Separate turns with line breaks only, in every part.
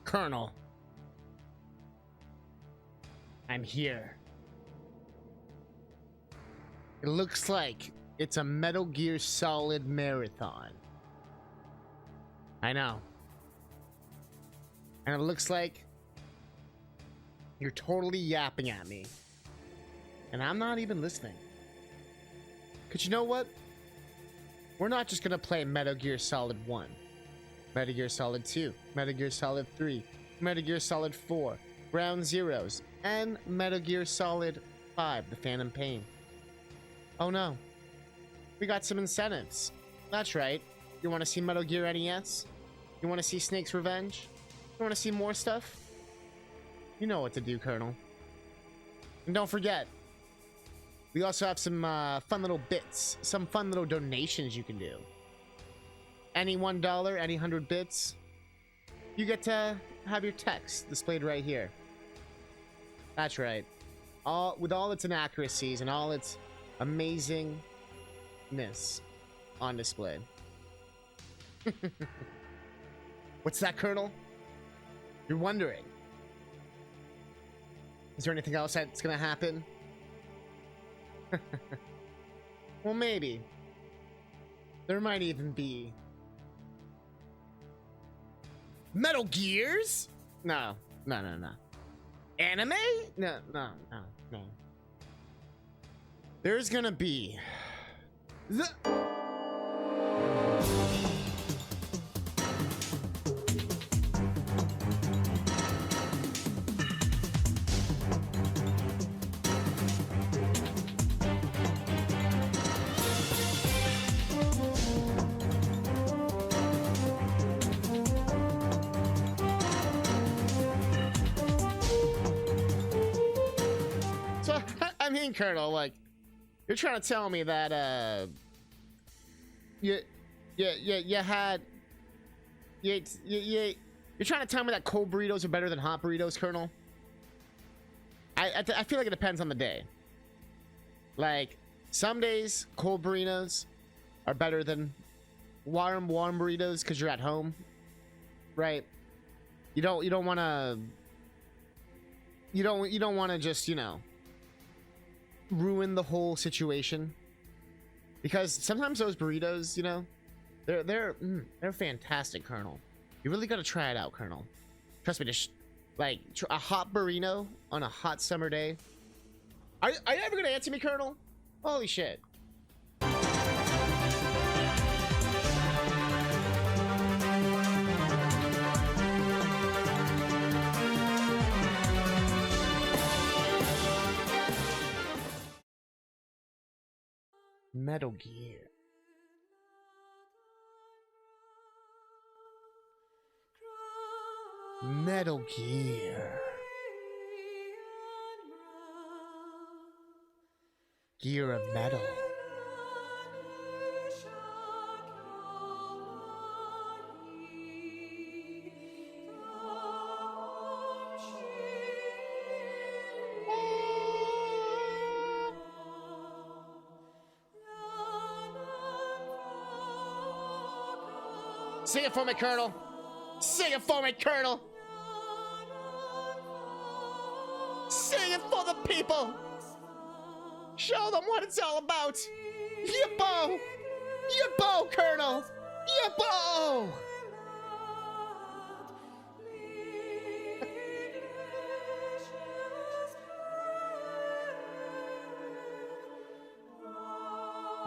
Colonel. I'm here. It looks like it's a Metal Gear Solid marathon. I know. And it looks like you're totally yapping at me. And I'm not even listening. Because you know what? We're not just going to play Metal Gear Solid 1. Metal Gear Solid 2. Metal Gear Solid 3. Metal Gear Solid 4. Ground Zeroes. And Metal Gear Solid 5. The Phantom Pain. Oh no. We got some incentives. That's right. You want to see Metal Gear NES? You want to see Snake's Revenge? You want to see more stuff? You know what to do, Colonel. And don't forget, we also have some fun little bits. Some fun little donations you can do. Any $1, any 100 bits, you get to have your text displayed right here. That's right. With all its inaccuracies and all its amazingness on display. What's that, Colonel? You're wondering. Is there anything else that's gonna happen? Well, maybe. There might even be Metal Gears? No. Anime? No. There's gonna be So, I mean, Colonel, like, you're trying to tell me that, you're trying to tell me that cold burritos are better than hot burritos, Colonel? I feel like it depends on the day. Like, some days, cold burritos are better than warm burritos because you're at home, right? You don't want to just, you know, ruin the whole situation, because sometimes those burritos, you know, they're fantastic, Colonel. You really got to try it out, Colonel. Trust me, just like a hot burrito on a hot summer day. Are you ever gonna answer me, Colonel? Holy shit. Metal Gear. Metal Gear. Gear of Metal. Sing it for me, Colonel. Sing it for me, Colonel. Sing it for the people. Show them what it's all about. Yippo! Yippo, Colonel! Yippo!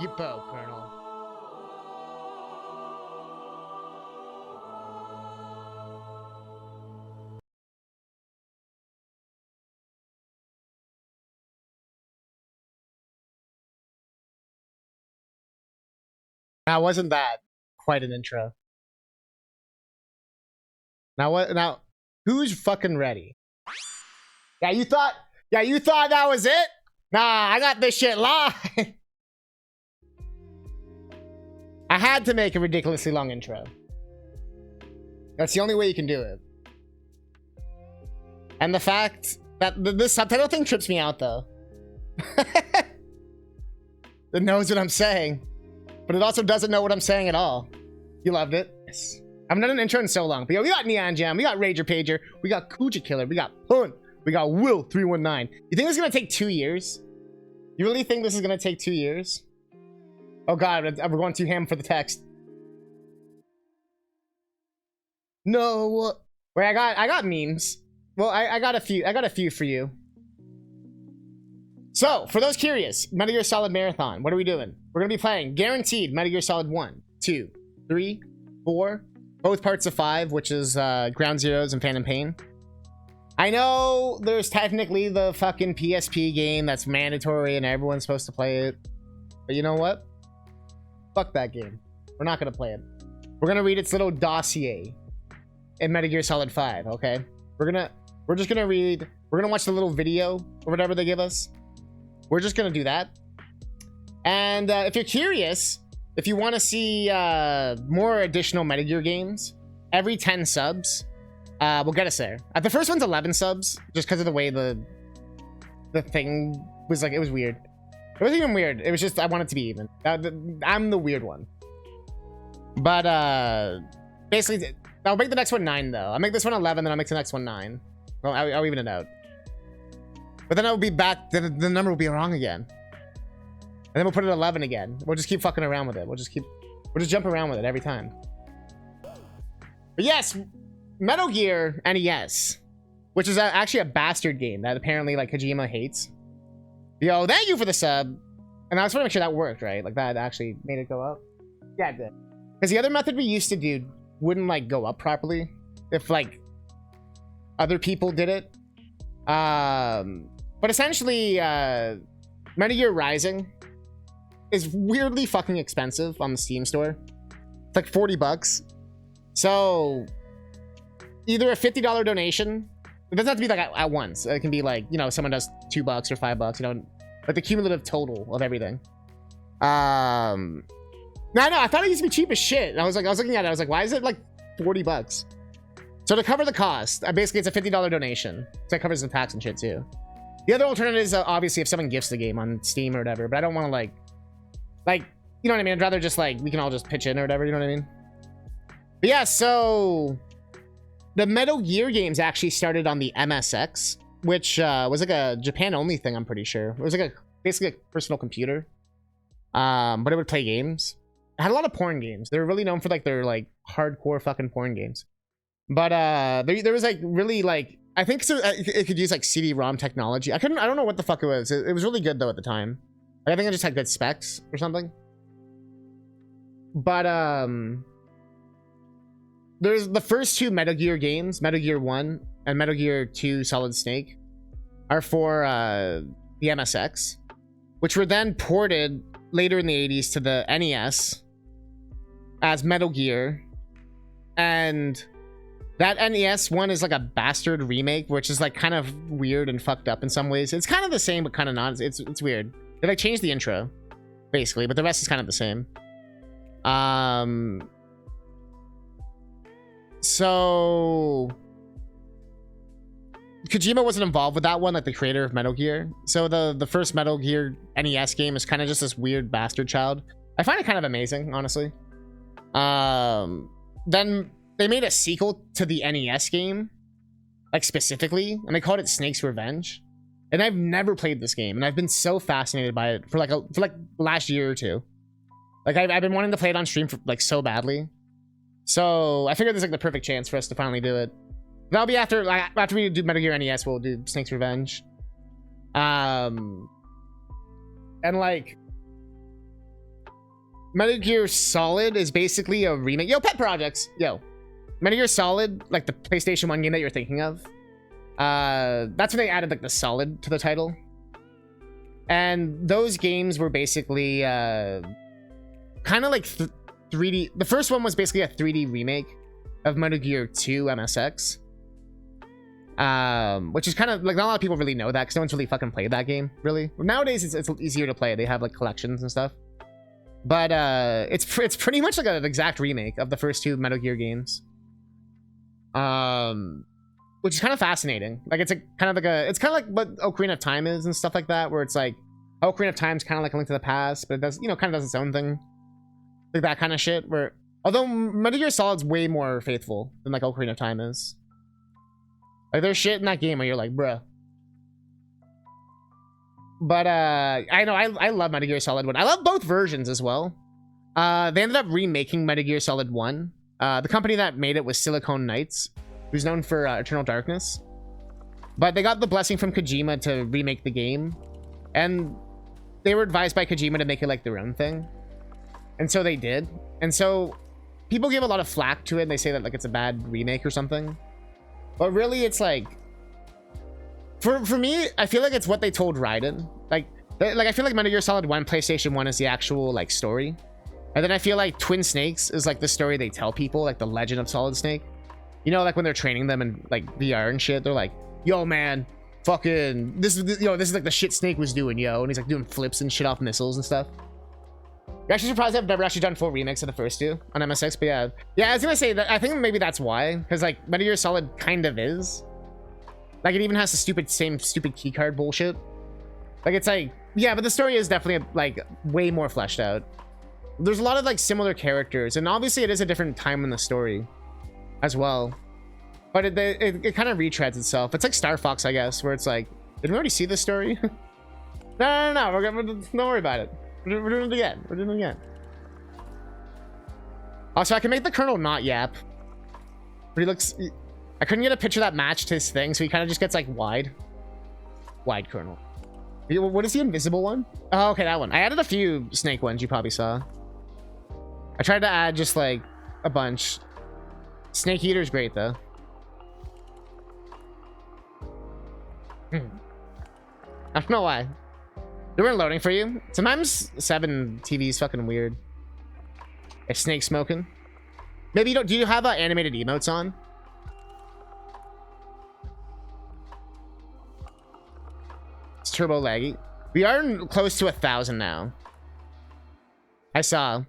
Yippo, Colonel. Now, wasn't that quite an intro? Now what? Now, who's fucking ready? Yeah, you thought that was it? Nah, I got this shit live. I had to make a ridiculously long intro. That's the only way you can do it. And the fact that this subtitle thing trips me out, though. It knows what I'm saying, but it also doesn't know what I'm saying at all. You loved it? Yes. I've done an intro in so long. But yo, we got Neon Jam, we got Rager Pager, we got Kuja Killer, we got Pun, we got Will319. You think this is gonna take 2 years? You really think this is gonna take 2 years? Oh god, we're going too ham for the text. No. Wait, I got memes. Well, I got a few for you. So, for those curious, Metal Gear Solid Marathon, what are we doing? We're gonna be playing guaranteed Metal Gear Solid 1, 2, 3, 4, both parts of 5, which is Ground Zeroes and Phantom Pain. I know there's technically the fucking PSP game that's mandatory and everyone's supposed to play it. But you know what? Fuck that game. We're not gonna play it. We're gonna read its little dossier in Metal Gear Solid 5, okay? We're just gonna read, we're gonna watch the little video or whatever they give us. We're just gonna do that. And if you're curious, if you want to see more additional Metal Gear games, every 10 subs will get us there. The first one's 11 subs, just because of the way the thing was like, it was weird. It wasn't even weird. It was just, I want it to be even. I'm the weird one. But basically, I'll make the next one 9 though. I'll make this one 11, then I'll make the next one 9. Well, I'll even it out. But then I'll be back, the number will be wrong again. And then we'll put it 11 again. We'll just keep fucking around with it. We'll just jump around with it every time. But yes, Metal Gear NES, which is actually a bastard game that apparently like Kojima hates. Yo, thank you for the sub. And I just want to make sure that worked, right? Like that actually made it go up. Yeah, it did. Because the other method we used to do wouldn't like go up properly if like other people did it. But essentially, Metal Gear Rising is weirdly fucking expensive on the Steam store. It's like 40 bucks. So either a $50 donation, it doesn't have to be like at once. It can be like, you know, someone does $2 or $5, you know, like the cumulative total of everything. No, I thought it used to be cheap as shit. And I was looking at it, I was like, why is it like 40 bucks? So to cover the cost, basically it's a $50 donation. So that covers the tax and shit too. The other alternative is obviously if someone gifts the game on Steam or whatever, but I don't want to like, you know what I mean? I'd rather just like, we can all just pitch in or whatever, you know what I mean? But yeah, so the Metal Gear games actually started on the MSX, which was like a Japan only thing, I'm pretty sure. It was like basically a personal computer. But it would play games. It had a lot of porn games. They were really known for like their like hardcore fucking porn games. But there was like really like, I think so, it could use like CD-ROM technology. I don't know what the fuck it was. It was really good though at the time. Like, I think it just had good specs or something. But there's the first 2 Metal Gear games, Metal Gear 1 and Metal Gear 2 Solid Snake, are for the MSX, which were then ported later in the 80s to the NES as Metal Gear. And that NES one is like a bastard remake, which is like kind of weird and fucked up in some ways. It's kind of the same, but kind of not. It's weird. They like changed the intro, basically, but the rest is kind of the same. So Kojima wasn't involved with that one, like the creator of Metal Gear. So the first Metal Gear NES game is kind of just this weird bastard child. I find it kind of amazing, honestly. Then they made a sequel to the NES game, like specifically, and they called it Snake's Revenge. And I've never played this game, and I've been so fascinated by it for like last year or two. Like I've been wanting to play it on stream for like so badly. So I figured this is like the perfect chance for us to finally do it. That'll be after we do Metal Gear NES, we'll do Snake's Revenge. And like Metal Gear Solid is basically a remake. Yo, pet projects. Yo, Metal Gear Solid, like the PlayStation 1 game that you're thinking of. That's when they added like the Solid to the title. And those games were basically kind of like 3D. The first one was basically a 3D remake of Metal Gear 2 MSX. Which is kind of like, not a lot of people really know that because no one's really fucking played that game, really. Nowadays it's easier to play. They have like collections and stuff. But it's pretty much like an exact remake of the first 2 Metal Gear games. Which is kind of fascinating. Like it's kind of like what Ocarina of Time is and stuff like that, where it's like Ocarina of Time's kind of like a Link to the Past, but it does, you know, kind of does its own thing. Like that kind of shit where Although Metal Gear Solid's way more faithful than like Ocarina of Time is. Like there's shit in that game where you're like, bruh. But I know I love Metal Gear Solid 1. I love both versions as well. They ended up remaking Metal Gear Solid 1. The company that made it was Silicon Knights, who's known for Eternal Darkness. But they got the blessing from Kojima to remake the game. And they were advised by Kojima to make it like their own thing. And so they did. And so people give a lot of flack to it. And they say that like it's a bad remake or something. But really it's like, for me, I feel like it's what they told Raiden. Like I feel like Metal Gear Solid 1 PlayStation 1 is the actual like story. And then I feel like Twin Snakes is like the story they tell people, like the legend of Solid Snake. You know, like when they're training them in like VR and shit, they're like, yo man, fucking this is like the shit Snake was doing, yo. And he's like doing flips and shit off missiles and stuff. You're actually surprised I've never actually done full remakes of the first two on MSX, but yeah, I was gonna say that I think maybe that's why, because like Metal Gear Solid kind of is. Like it even has the same stupid keycard bullshit. Like it's like, yeah, but the story is definitely like way more fleshed out. There's a lot of like similar characters, and obviously it is a different time in the story as well. But it kind of retreads itself. It's like Star Fox, I guess, where it's like, did we already see this story? No, don't worry about it. We're doing it again. We're doing it again. Also, I can make the Colonel not yap. But he looks... I couldn't get a picture that matched his thing, so he kind of just gets like wide. Wide Colonel. What is the invisible one? Oh, okay, that one. I added a few Snake ones you probably saw. I tried to add just like a bunch. Snake Eater's great though. I don't know why. They weren't loading for you. Sometimes 7 TV is fucking weird. Is Snake smoking? Maybe you don't. Do you have animated emotes on? It's turbo laggy. We are close to 1,000 now. I saw.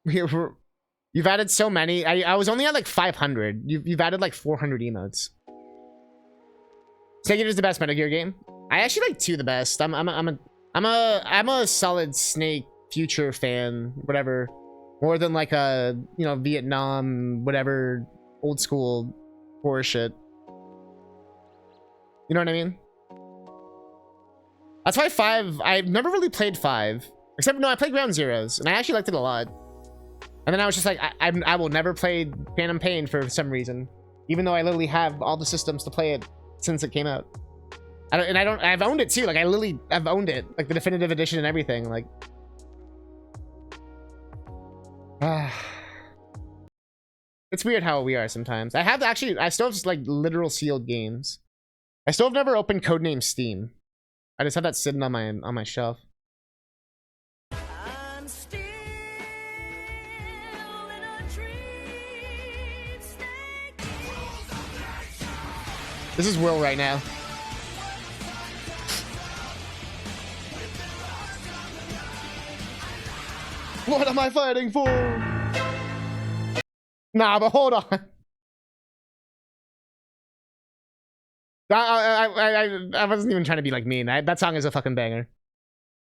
You've added so many. I was only at like 500. You've added like 400 emotes. Snake Eater is the best Metal Gear game. I actually like 2 the best. I'm a solid Snake Future fan, whatever. More than like a, you know, Vietnam, whatever, old school horror shit. You know what I mean? That's why 5, I've never really played 5. Except, no, I played Ground Zeroes, and I actually liked it a lot. And then I was just like, I will never play Phantom Pain for some reason. Even though I literally have all the systems to play it since it came out. I've owned it too. Like, I've owned it. Like, the definitive edition and everything. Like, it's weird how we are sometimes. I still have like literal sealed games. I still have never opened Codename Steam. I just have that sitting on my shelf. I'm still in a dream state. This is Will right now. What am I fighting for? Nah, but hold on. I wasn't even trying to be like mean. That song is a fucking banger.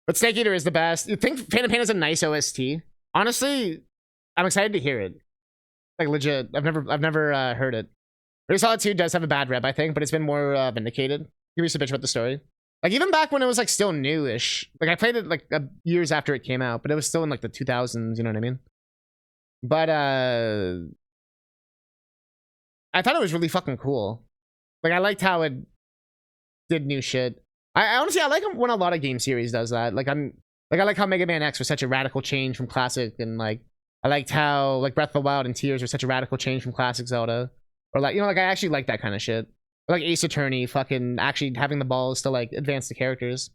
But Snake Eater is the best. You think Phantom Pain is a nice OST? Honestly, I'm excited to hear it. Like legit, I've never heard it. Metal Solid 2 does have a bad rep, I think, but it's been more vindicated. He used to bitch about the story. Like even back when it was like still newish. Like I played it like years after it came out, but it was still in like the 2000s. You know what I mean? But I thought it was really fucking cool. Like I liked how it did new shit. I honestly I like when a lot of game series does that. Like I like how Mega Man X was such a radical change from classic, and like I liked how like Breath of the Wild and Tears were such a radical change from classic Zelda. Or like, you know, like I actually like that kind of shit. Or like Ace Attorney, fucking actually having the balls to like advance the characters.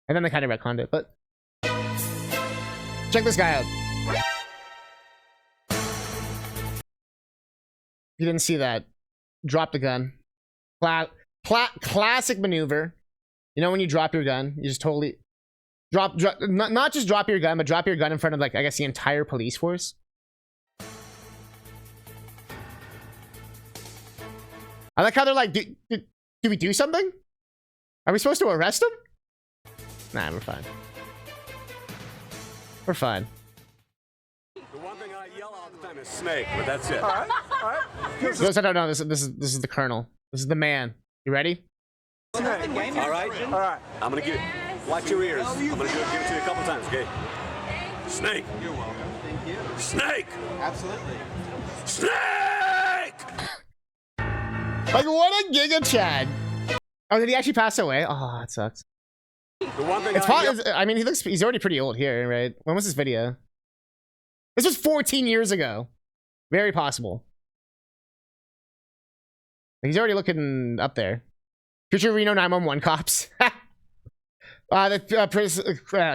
And then they kind of retconned it, but check this guy out. You didn't see that. Drop the gun. Classic maneuver. You know when you drop your gun, you just totally drop not just drop your gun, but drop your gun in front of like I guess the entire police force. I like how they're like, do we do something? Are we supposed to arrest him? Nah, we're fine. We're fine.
one thing I yell all the time is snake, but that's it.
All right, all right.
No, this is the Colonel. This is the man. You ready?
Snake.
All right?
All right.
I'm gonna give it. Watch your ears. I'm gonna give it to you a couple times, okay? Snake.
You're welcome. Thank you.
Snake.
Absolutely.
Snake.
Like, what a Giga Chad. Oh, did he actually pass away? Oh, that sucks.
The one thing
It's I mean, he's already pretty old here, right? When was this video? This was 14 years ago. Very possible. He's already looking up there. Future Reno 911 cops.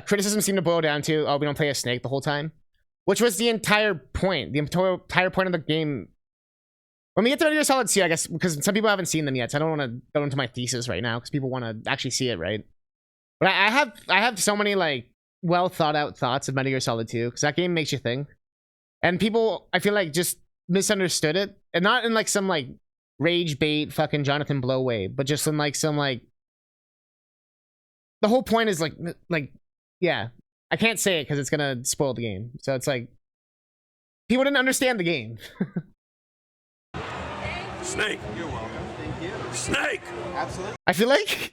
Criticism seemed to boil down to, oh, we don't play a snake the whole time. Which was the entire point. The entire point of the game. When we get to Metal Gear Solid 2, I guess, because some people haven't seen them yet, so I don't want to go into my thesis right now, because people want to actually see it, right? But I have so many, like, well thought out thoughts of Metal Gear Solid 2, because that game makes you think. And people, I feel like, just misunderstood it. And not in, like, some, like, rage bait fucking Jonathan Blow way, but just in, like, some, like... The whole point is, like, yeah. I can't say it, because it's gonna spoil the game. So it's like... People didn't understand the game.
Snake.
You're welcome. Thank you.
Snake.
Absolutely.
I feel like...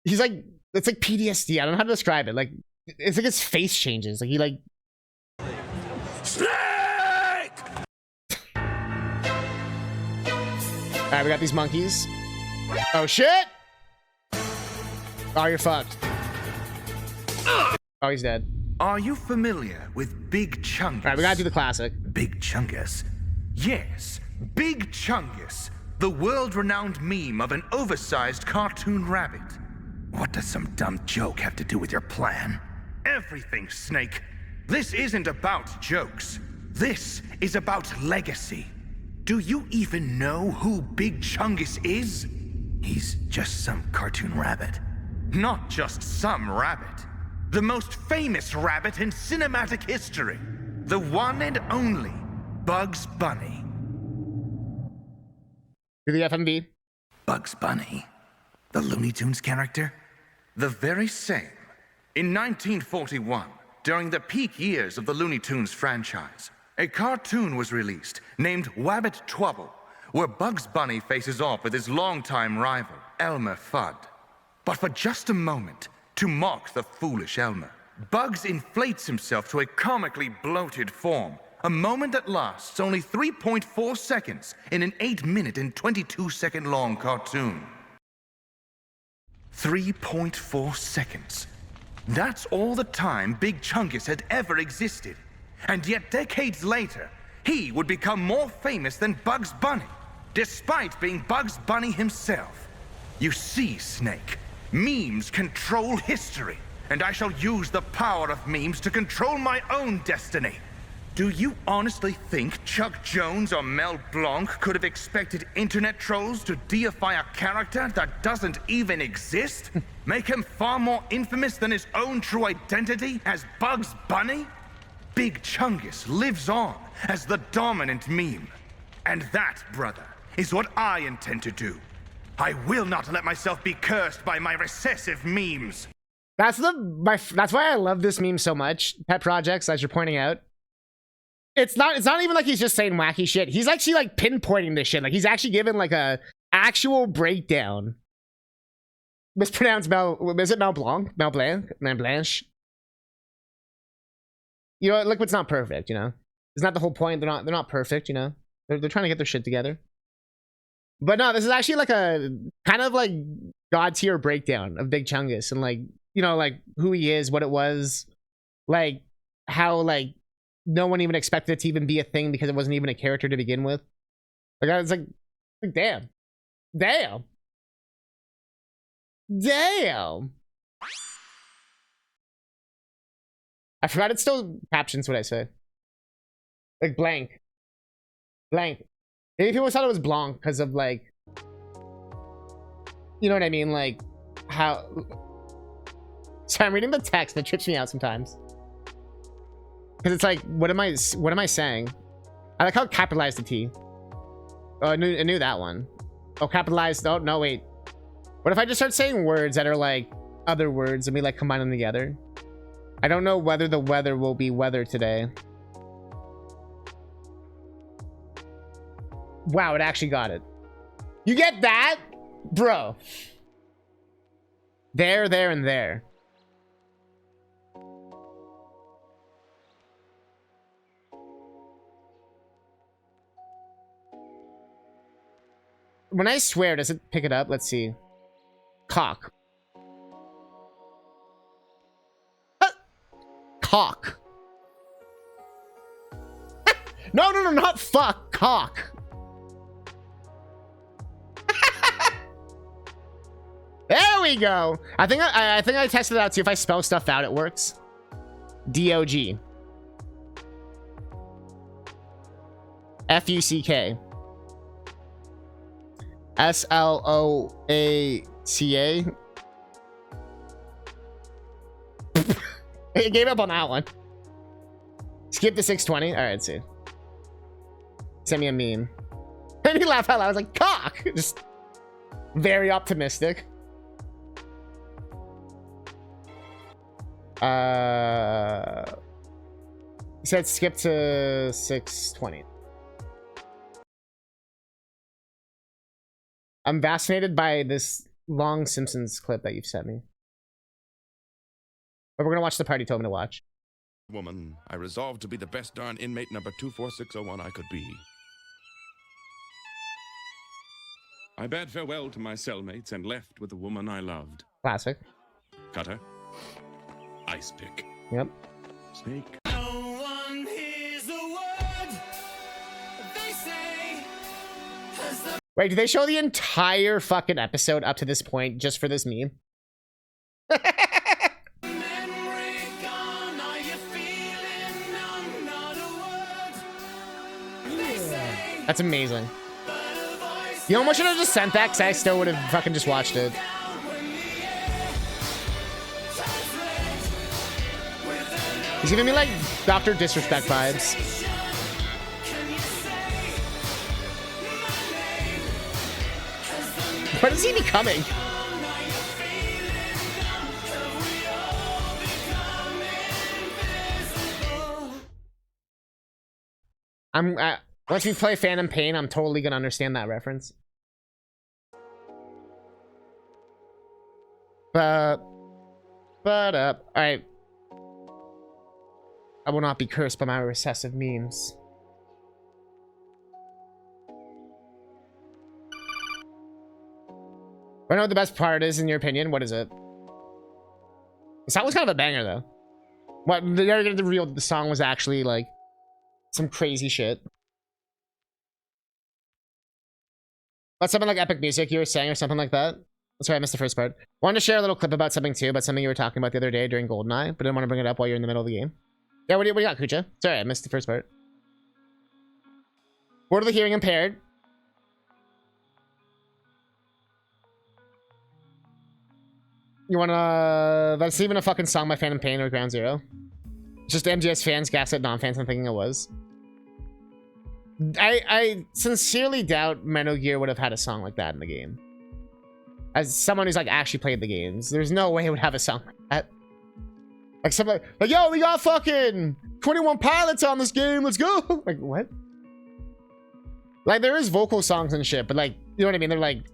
He's like... It's like PTSD. I don't know how to describe it. Like, it's like his face changes. Like, he, like...
Snake!
Alright, we got these monkeys. Oh, shit! Oh, you're fucked. Oh, he's dead.
Are you familiar with Big Chungus?
Alright, we gotta do the classic.
Big Chungus? Yes, Big Chungus, the world-renowned meme of an oversized cartoon rabbit. What does some dumb joke have to do with your plan? Everything, Snake. This isn't about jokes. This is about legacy. Do you even know who Big Chungus is? He's just some cartoon rabbit. Not just some rabbit. The most famous rabbit in cinematic history. The one and only Bugs Bunny.
Do the FMV.
Bugs Bunny? The Looney Tunes character? The very same. In 1941, during the peak years of the Looney Tunes franchise, a cartoon was released named Wabbit Twubble, where Bugs Bunny faces off with his longtime rival, Elmer Fudd. But for just a moment, to mock the foolish Elmer, Bugs inflates himself to a comically bloated form, a moment that lasts only 3.4 seconds in an 8-minute and 22-second long cartoon. 3.4 seconds. That's all the time Big Chungus had ever existed. And yet decades later, he would become more famous than Bugs Bunny, despite being Bugs Bunny himself. You see, Snake, memes control history, and I shall use the power of memes to control my own destiny. Do you honestly think Chuck Jones or Mel Blanc could have expected internet trolls to deify a character that doesn't even exist? Make him far more infamous than his own true identity as Bugs Bunny? Big Chungus lives on as the dominant meme. And that, brother, is what I intend to do. I will not let myself be cursed by my recessive memes.
That's why I love this meme so much. Pet projects, as you're pointing out. It's not even like he's just saying wacky shit. He's actually like pinpointing this shit. Like he's actually given like a actual breakdown. Mispronounced is it Mel Blanc? Mel Blanche? You know, look, what's not perfect, you know? It's not the whole point. They're not perfect, you know? They're trying to get their shit together. But no, this is actually like a kind of like God tier breakdown of Big Chungus and like, you know, like who he is, what it was, like how like no one even expected it to even be a thing because it wasn't even a character to begin with. Like I was like damn. I forgot it still captions what I say. Like blank. Maybe people thought it was Blanc because of like, you know what I mean? Like how. So I'm reading the text that trips me out sometimes. Because it's like, what am I saying? I like how it capitalized the T. Oh, I knew that one. Oh, capitalized. Oh, no, wait. What if I just start saying words that are like other words and we like combine them together? I don't know whether the weather will be weather today. Wow, it actually got it. You get that? Bro. There, and there. When I swear, does it pick it up? Let's see. Cock. Cock. No, not fuck. Cock. There we go. I think I tested it out, see if I spell stuff out, it works. D-O-G. F-U-C-K. S-L-O-A-C-A. It gave up on that one. Skip to 620. All right, let's see. Send me a meme. Made me laugh out loud. I was like, cock. Just very optimistic. He said skip to 620. I'm fascinated by this long Simpsons clip that you've sent me. But we're gonna watch the part you told me to watch.
Woman, I resolved to be the best darn inmate number 24601 I could be. I bade farewell to my cellmates and left with the woman I loved.
Classic.
Cutter. Ice pick.
Yep.
Snake.
No one hears a word they say.
Wait, did they show the entire fucking episode up to this point just for this meme?
Memory gone, are you feeling numb? Not a word they say,
That's amazing.
but a voice
You know how much should I just sent that? Because I still would have fucking just watched it.
down when the air turns red with
He's giving me like Dr. Disrespect vibes.
an can you say my name? Has the
What is he becoming?
are you feeling numb? Have we all become invisible?
Once we play Phantom Pain, I'm totally gonna understand that reference. All right. I will not be cursed by my recessive memes. I know what the best part is in your opinion. What is it? The song was kind of a banger though. What they're gonna reveal that the song was actually like some crazy shit. But something like epic music you were saying or something like that. Sorry, I missed the first part. Wanted to share a little clip about something too, about something you were talking about the other day during GoldenEye, but didn't want to bring it up while you're in the middle of the game. Yeah, what do you got, Kucha? Sorry, I missed the first part. Word of the hearing impaired. You wanna... That's even a fucking song by Phantom Pain or Ground Zero. It's just MGS fans gaslit non-fans and thinking it was. I sincerely doubt Metal Gear would have had a song like that in the game. As someone who's like actually played the games, there's no way it would have a song like that. Like something like, yo, we got fucking 21 Pilots on this game, let's go. Like, what? Like, there is vocal songs and shit, but like, you know what I mean? They're like,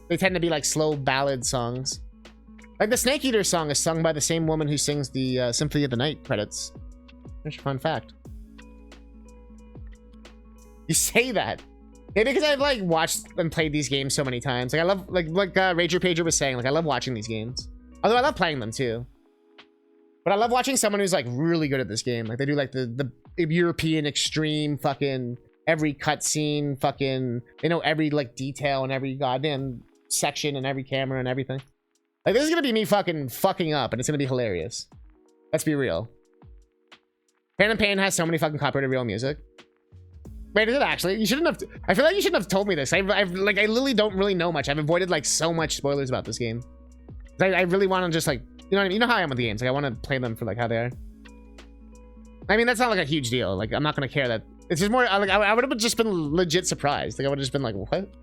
they tend to be like slow ballad songs. Like the Snake Eater song is sung by the same woman who sings the Symphony of the Night credits. There's a fun fact. You say that. Maybe because I've like watched and played these games so many times. Like I love, like Rager Pager was saying, like I love watching these games. Although I love playing them too. But I love watching someone who's like really good at this game. Like they do like the European extreme fucking every cutscene fucking, they know every like detail and every goddamn section and every camera and everything. Like this is gonna be me fucking up and it's gonna be hilarious. Let's be real. Phantom Pain has so many fucking copyrighted real music. Wait, is it actually? You shouldn't have. I feel like you shouldn't have told me this. I've like, I literally don't really know much. I've avoided like so much spoilers about this game. I really want to just like, you know what I mean? You know how I am with the games. Like I want to play them for like how they are. I mean, that's not like a huge deal. Like I'm not gonna care that. It's just more like I would have just been legit surprised. Like I would have just been like, what?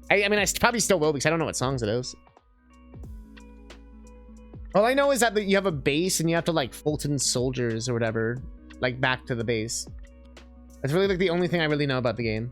I mean, I probably still will because I don't know what songs it is. All I know is that you have a base and you have to like Fulton soldiers or whatever, like back to the base. That's really like the only thing I really know about the game.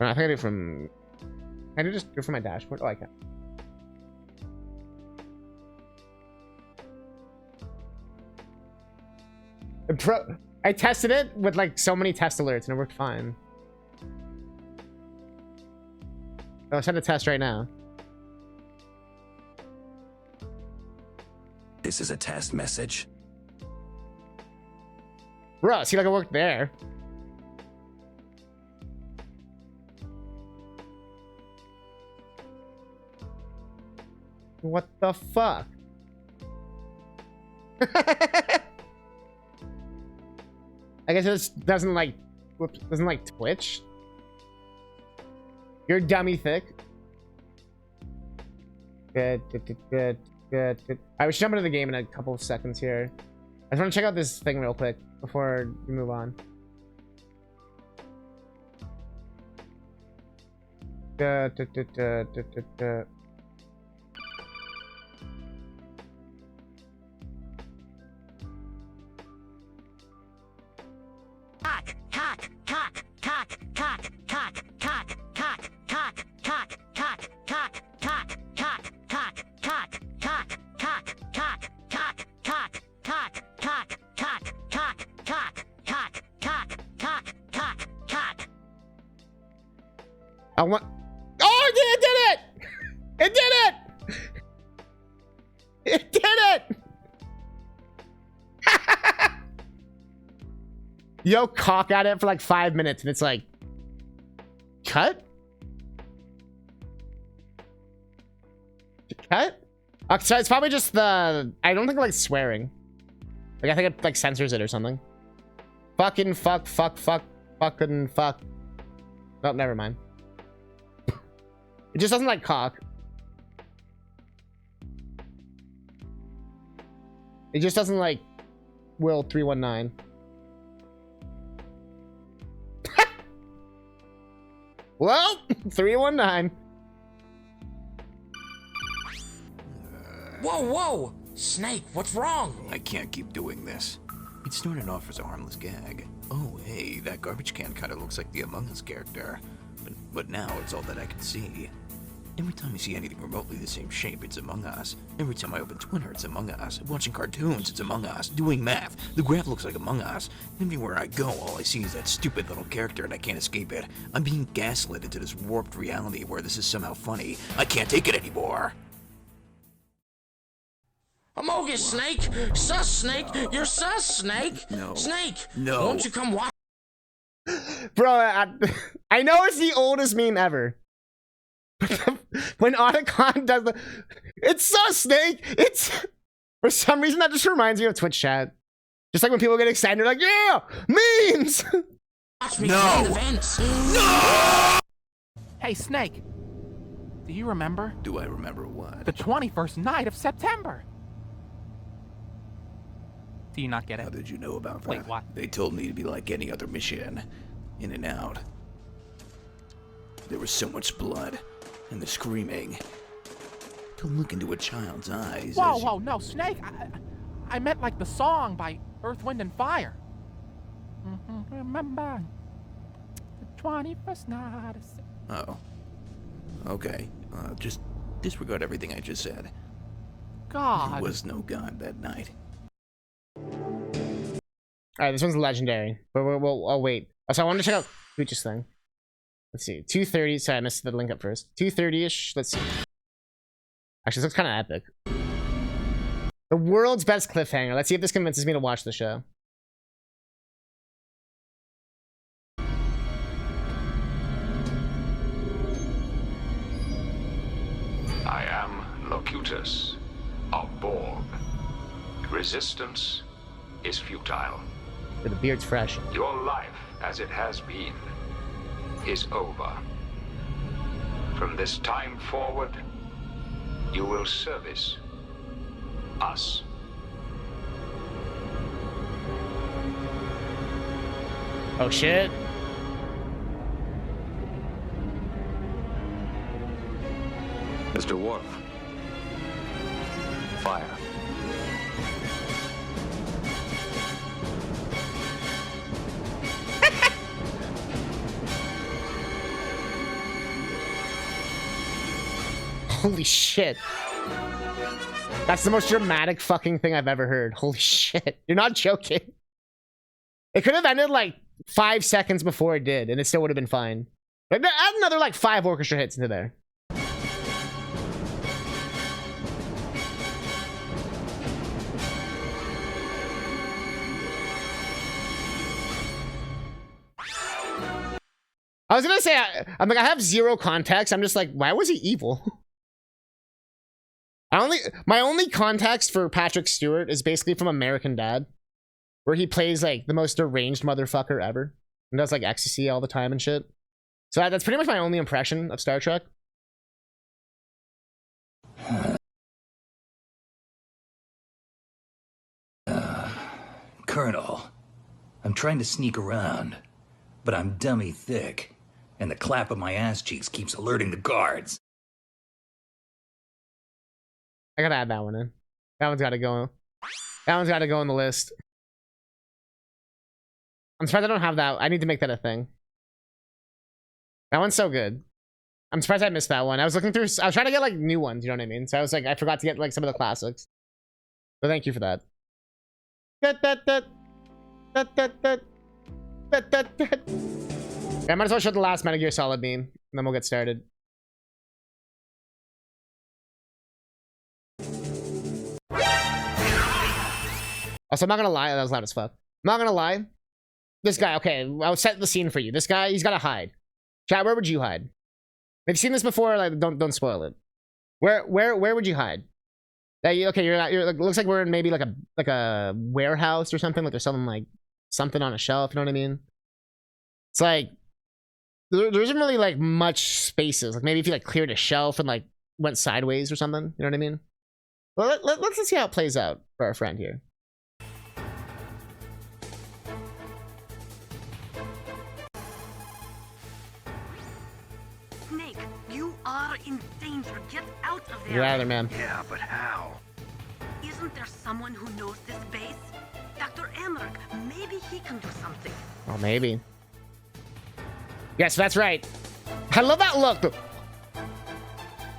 I think I do it from... Can I just do it from my dashboard? Oh, I can. I tested it with like so many test alerts and it worked fine. I'll send a test right now.
This is a test message.
Bro, see, like it worked there. What the fuck? I guess it doesn't like Twitch. You're dummy thick. Good. I was jumping into the game in a couple of seconds here. I just want to check out this thing real quick before we move on. I want. Oh, it did it! It did it! It did it! Yo, cock at it for like 5 minutes, and it's like, cut? Cut? So it's probably just the. I don't think like swearing. Like I think it like censors it or something. Fucking fuck, fucking fuck. Oh, never mind. It just doesn't like cock. It just doesn't like Will 319. Well, 319.
Whoa! Snake, what's wrong?
I can't keep doing this. It started off as a harmless gag. Oh, hey, that garbage can kind of looks like the Among Us character. But now it's all that I can see. Every time I see anything remotely the same shape, it's Among Us. Every time I open Twitter, it's Among Us. Watching cartoons, it's Among Us. Doing math, the graph looks like Among Us. Everywhere I go, all I see is that stupid little character and I can't escape it. I'm being gaslit into this warped reality where this is somehow funny. I can't take it anymore.
Amogus, Snake! Sus, Snake! You're sus, Snake!
No.
Snake!
No.
Won't you come watch?
Bro, I know it's the oldest meme ever. When Otacon does the... It's so Snake! It's... For some reason, that just reminds me of Twitch chat. Just like when people get excited, they're like, yeah! Memes!
Watch me play the vents.
Hey, Snake. Do you remember?
Do I remember what?
The 21st night of September. Do you not get it?
How did you know about that?
Wait, what?
They told me to be like any other mission. In and out. There was so much blood. And the screaming. To look into a child's eyes.
Whoa, no, Snake. I meant like the song by Earth, Wind, and Fire. Remember the 21st night of September.
Oh. Okay. Just disregard everything I just said.
God.
There was no God that night.
Alright, this one's legendary. But I'll wait. So I want to check out Pooch's thing. Let's see. 2:30. Sorry, I missed the link up first. 2:30-ish. Let's see. Actually, this looks kind of epic. The world's best cliffhanger. Let's see if this convinces me to watch the show.
I am Locutus of Borg. Resistance is futile.
The beard's fresh.
Your life, as it has been, is over. From this time forward, you will service us.
Oh shit.
Mr. Worf. Fire.
Holy shit. That's the most dramatic fucking thing I've ever heard. Holy shit. You're not joking. It could have ended like 5 seconds before it did, and it still would have been fine. Like, add another like 5 orchestra hits into there. I was gonna say, I'm like, I have zero context. I'm just like, why was he evil? My only context for Patrick Stewart is basically from American Dad, where he plays like the most deranged motherfucker ever and does like ecstasy all the time and shit. So that's pretty much my only impression of Star Trek.
Colonel, I'm trying to sneak around, but I'm dummy thick, and the clap of my ass cheeks keeps alerting the guards.
I gotta add that one in. That one's gotta go. That one's gotta go on the list. I'm surprised I don't have that. I need to make that a thing. That one's so good. I'm surprised I missed that one. I was looking through. I was trying to get like new ones. You know what I mean? So I was like, I forgot to get like some of the classics. So thank you for that. Yeah, I might as well show the last Metal Gear Solid meme, and then we'll get started. Also, I'm not gonna lie, that was loud as fuck. I'm not gonna lie. This guy, okay, I'll set the scene for you. This guy, he's gotta hide. Chat, where would you hide? Have you seen this before? Like, don't spoil it. Where would you hide? Okay, you're like, looks like we're in maybe like a warehouse or something. Like there's something like something on a shelf. You know what I mean? It's like there isn't really like much spaces. Like maybe if you like cleared a shelf and like went sideways or something. You know what I mean? Well, let's see how it plays out for our friend here.
Snake, you are in danger. Get out of there.
Get out of there, man.
Yeah, but how?
Isn't there someone who knows this base? Dr. Emmerich, maybe he can do something.
Oh, maybe. Yes, that's right. I love that look.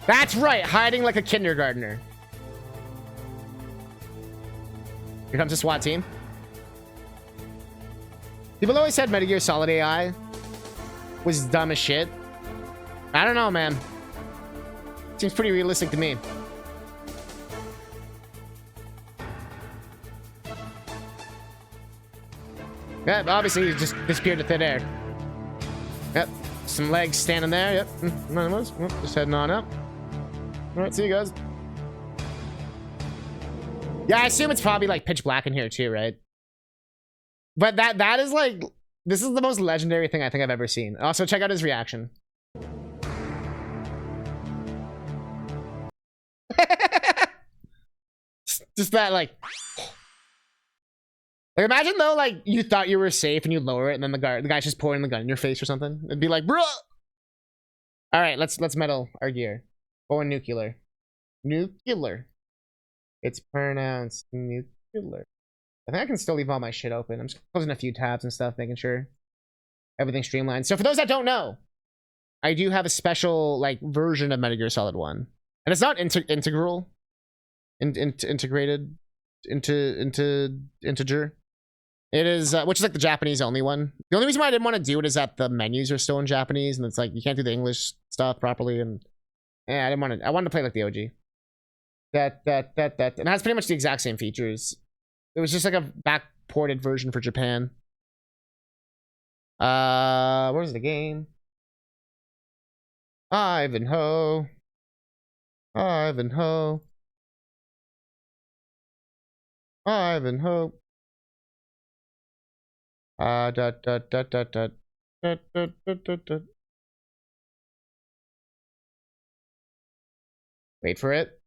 That's right, hiding like a kindergartner. Here comes the SWAT team. People always said Metal Gear Solid AI was dumb as shit. I don't know, man. Seems pretty realistic to me. Yep, obviously he just disappeared to thin air. Yep, some legs standing there. Yep, none of us. Yep, just heading on up. All right, see you guys. Yeah, I assume it's probably like pitch black in here too, right? But that is like, this is the most legendary thing I think I've ever seen. Also, check out his reaction. Just that like imagine though, like you thought you were safe and you lower it and then the guy's just pouring the gun in your face or something. It'd be like, bruh. All right, let's metal our gear. Or nuclear. Nuclear. It's pronounced nuclear. I think I can still leave all my shit open. I'm just closing a few tabs and stuff, making sure everything's streamlined. So for those that don't know, I do have a special like version of Metal Gear Solid 1. And it's not integral. Integrated into integer. It is, which is like the Japanese only one. The only reason why I didn't want to do it is that the menus are still in Japanese, and it's like you can't do the English stuff properly. And yeah, I didn't want to. I wanted to play like the OG. And it has pretty much the exact same features. It was just like a back-ported version for Japan. Where's the game? Ivanhoe. Ivanhoe. Ivanhoe. Wait for it.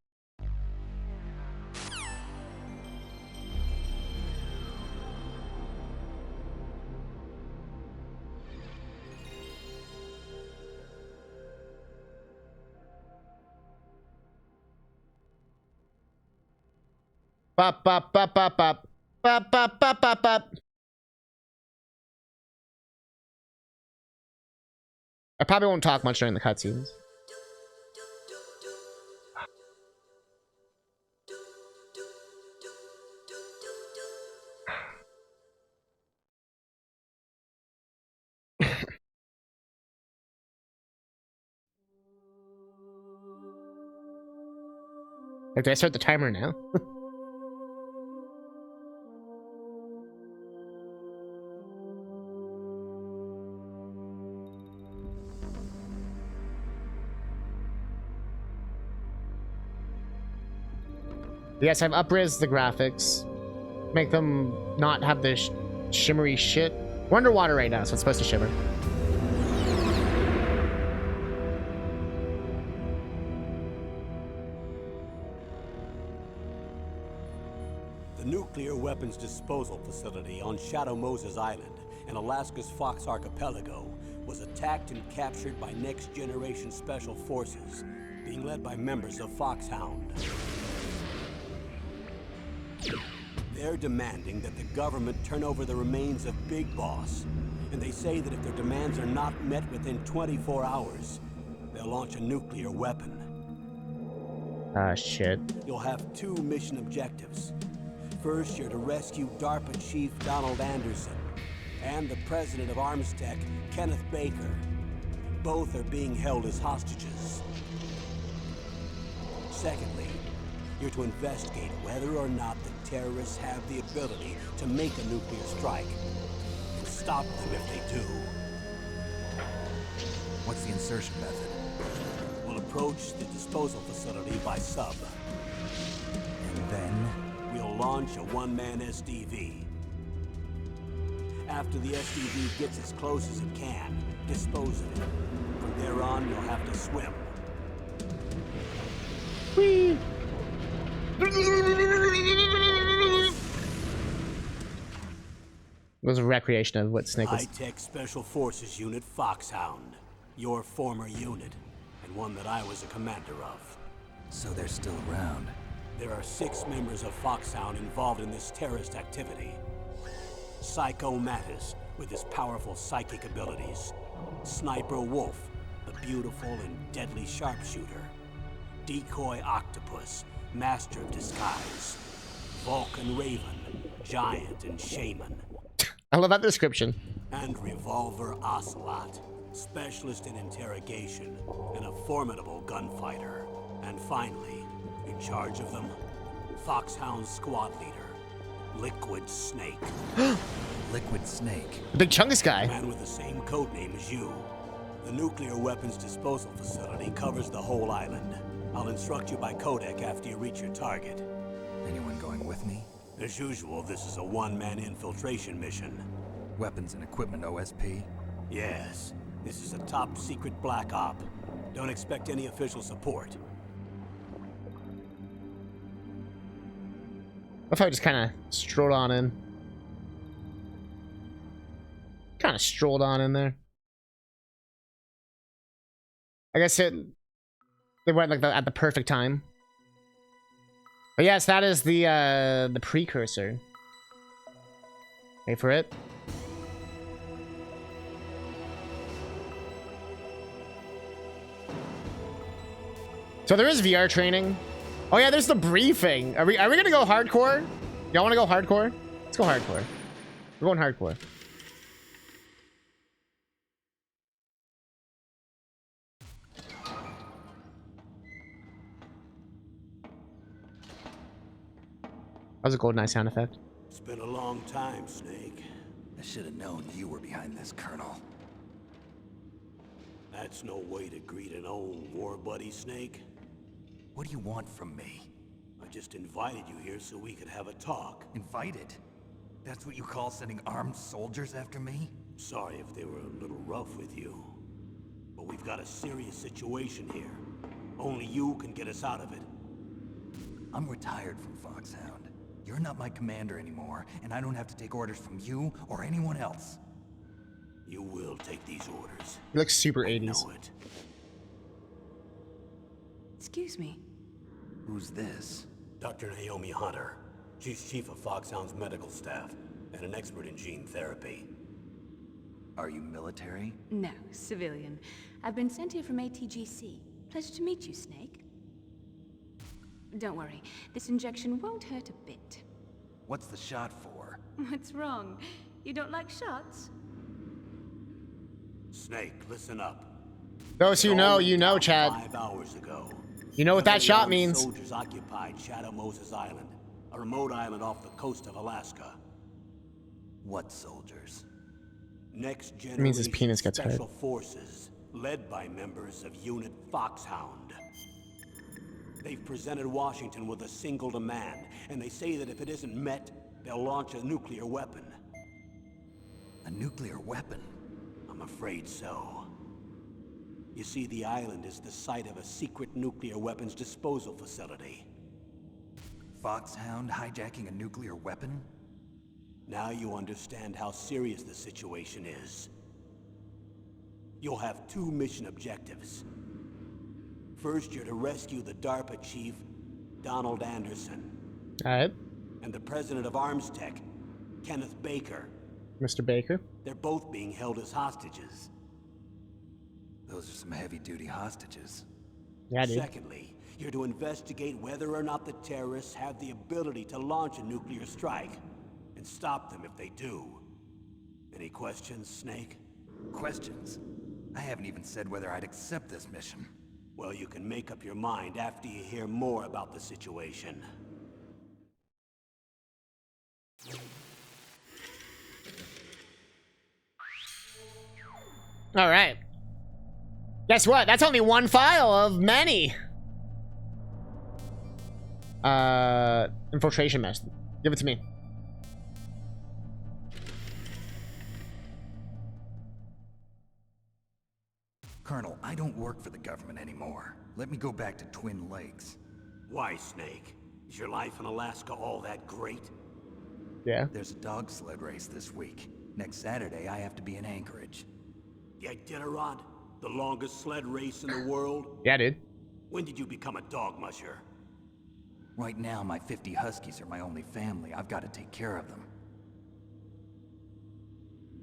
Bop bop bop bop bop bop bop bop bop bop. I probably won't talk much during the cutscenes. Like, do I start the timer now? Yes, I've upraised the graphics. Make them not have this shimmery shit. We're underwater right now, so it's supposed to shimmer.
The nuclear weapons disposal facility on Shadow Moses Island in Alaska's Fox Archipelago was attacked and captured by Next Generation Special Forces, being led by members of Foxhound. They're demanding that the government turn over the remains of Big Boss, and they say that if their demands are not met within 24 hours, they'll launch a nuclear weapon.
Ah, shit.
You'll have 2 mission objectives. First, you're to rescue DARPA Chief Donald Anderson and the president of Arms Tech, Kenneth Baker. Both are being held as hostages. Secondly, you're to investigate whether or not the terrorists have the ability to make a nuclear strike and stop them if they do.
What's the insertion method?
We'll approach the disposal facility by sub.
And then?
We'll launch a one-man SDV. After the SDV gets as close as it can, dispose of it. From there on, you'll have to swim.
Whee! It was a recreation of what Snake was.
High-tech Special Forces Unit Foxhound. Your former unit, and one that I was a commander of.
So they're still around.
There are 6 members of Foxhound involved in this terrorist activity. Psycho Mattis, with his powerful psychic abilities. Sniper Wolf, the beautiful and deadly sharpshooter. Decoy Octopus, master of disguise. Vulcan Raven, giant and shaman.
I love that description.
And Revolver Ocelot, specialist in interrogation and a formidable gunfighter. And finally, in charge of them, Foxhound squad leader, Liquid Snake.
Liquid Snake?
The big Chungus guy.
A man with the same codename as you. The nuclear weapons disposal facility covers the whole island. I'll instruct you by codec after you reach your target.
Anyone going with me?
As usual, this is a one-man infiltration mission.
Weapons and equipment OSP?
Yes. This is a top-secret black op. Don't expect any official support.
What if I just kind of strolled on in? Kind of strolled on in there. I guess they went like at the perfect time. But yes, that is the precursor. Wait for it. So there is VR training. Oh yeah, there's the briefing. Are we gonna go hardcore? Y'all wanna go hardcore? Let's go hardcore. We're going hardcore. That was a golden eye sound effect.
It's been a long time, Snake.
I should have known you were behind this, Colonel.
That's no way to greet an old war buddy, Snake.
What do you want from me?
I just invited you here so we could have a talk.
Invited? That's what you call sending armed soldiers after me?
Sorry if they were a little rough with you. But we've got a serious situation here. Only you can get us out of it.
I'm retired from Foxhound. You're not my commander anymore, and I don't have to take orders from you or anyone else.
You will take these orders.
He looks super
I
80s.
know it.
Excuse me.
Who's this?
Dr. Naomi Hunter. She's chief of Foxhound's medical staff and an expert in gene therapy.
Are you military?
No, civilian. I've been sent here from ATGC. Pleasure to meet you, Snake. Don't worry, this injection won't hurt a bit.
What's the shot for?
What's wrong? You don't like shots?
Snake, listen up.
Those who know, you know, Chad.
5 hours ago,
You know what that shot means.
Soldiers occupied Shadow Moses Island, a remote island off the coast of Alaska.
What soldiers?
Next generation
means his penis gets hurt.
special forces, led by members of Unit Foxhound. They've presented Washington with a single demand, and they say that if it isn't met, they'll launch a nuclear weapon.
A nuclear weapon?
I'm afraid so. You see, the island is the site of a secret nuclear weapons disposal facility.
Foxhound hijacking a nuclear weapon?
Now you understand how serious the situation is. You'll have 2 mission objectives. First, you're to rescue the DARPA chief, Donald Anderson.
Alright.
And the president of Arms Tech, Kenneth Baker.
Mr. Baker.
They're both being held as hostages.
Those are some heavy-duty hostages.
Yeah, dude.
Secondly, you're to investigate whether or not the terrorists have the ability to launch a nuclear strike, and stop them if they do. Any questions, Snake?
Questions? I haven't even said whether I'd accept this mission.
Well, you can make up your mind after you hear more about the situation.
All right. Guess what? That's only one file of many. Infiltration method. Give it to me.
Colonel, I don't work for the government anymore. Let me go back to Twin Lakes.
Why, Snake? Is your life in Alaska all that great?
Yeah.
There's a dog sled race this week. Next Saturday, I have to be in Anchorage.
The Iditarod? The longest sled race in the world?
Yeah, dude.
When did you become a dog musher?
Right now, my 50 huskies are my only family. I've got to take care of them.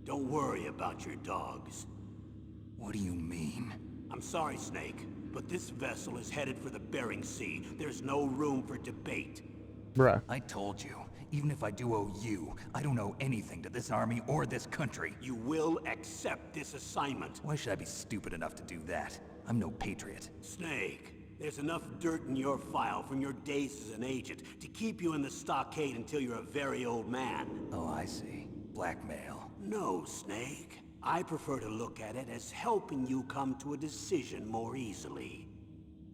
Don't worry about your dogs.
What do you mean?
I'm sorry, Snake, but this vessel is headed for the Bering Sea. There's no room for debate.
Bruh.
I told you, even if I do owe you, I don't owe anything to this army or this country.
You will accept this assignment.
Why should I be stupid enough to do that? I'm no patriot.
Snake, there's enough dirt in your file from your days as an agent to keep you in the stockade until you're a very old man.
Oh, I see. Blackmail.
No, Snake. I prefer to look at it as helping you come to a decision more easily.